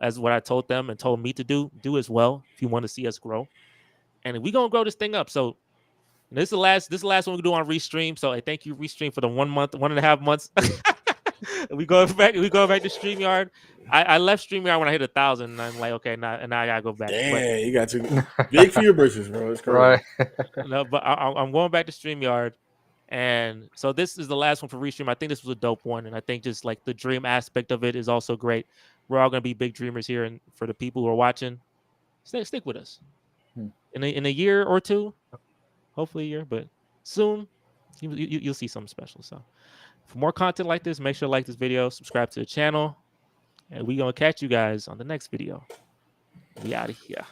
As what I told them and told me to do as well if you want to see us grow. And we gonna grow this thing up. So this is the last one we do on Restream. So I thank you, Restream, for the 1 month, 1.5 months. we go back to StreamYard. I left StreamYard when I hit 1,000, and I'm like, okay, now I gotta go back. Yeah, you got to big for your britches, bro. It's crazy. Right. No, but I'm going back to StreamYard, and so this is the last one for Restream. I think this was a dope one, and I think just like the dream aspect of it is also great. We're all gonna be big dreamers here, and for the people who are watching, stick with us. In a year or two, hopefully a year, but soon you'll see something special. So for more content like this, make sure to like this video, subscribe to the channel, and we're gonna catch you guys on the next video. We out of here.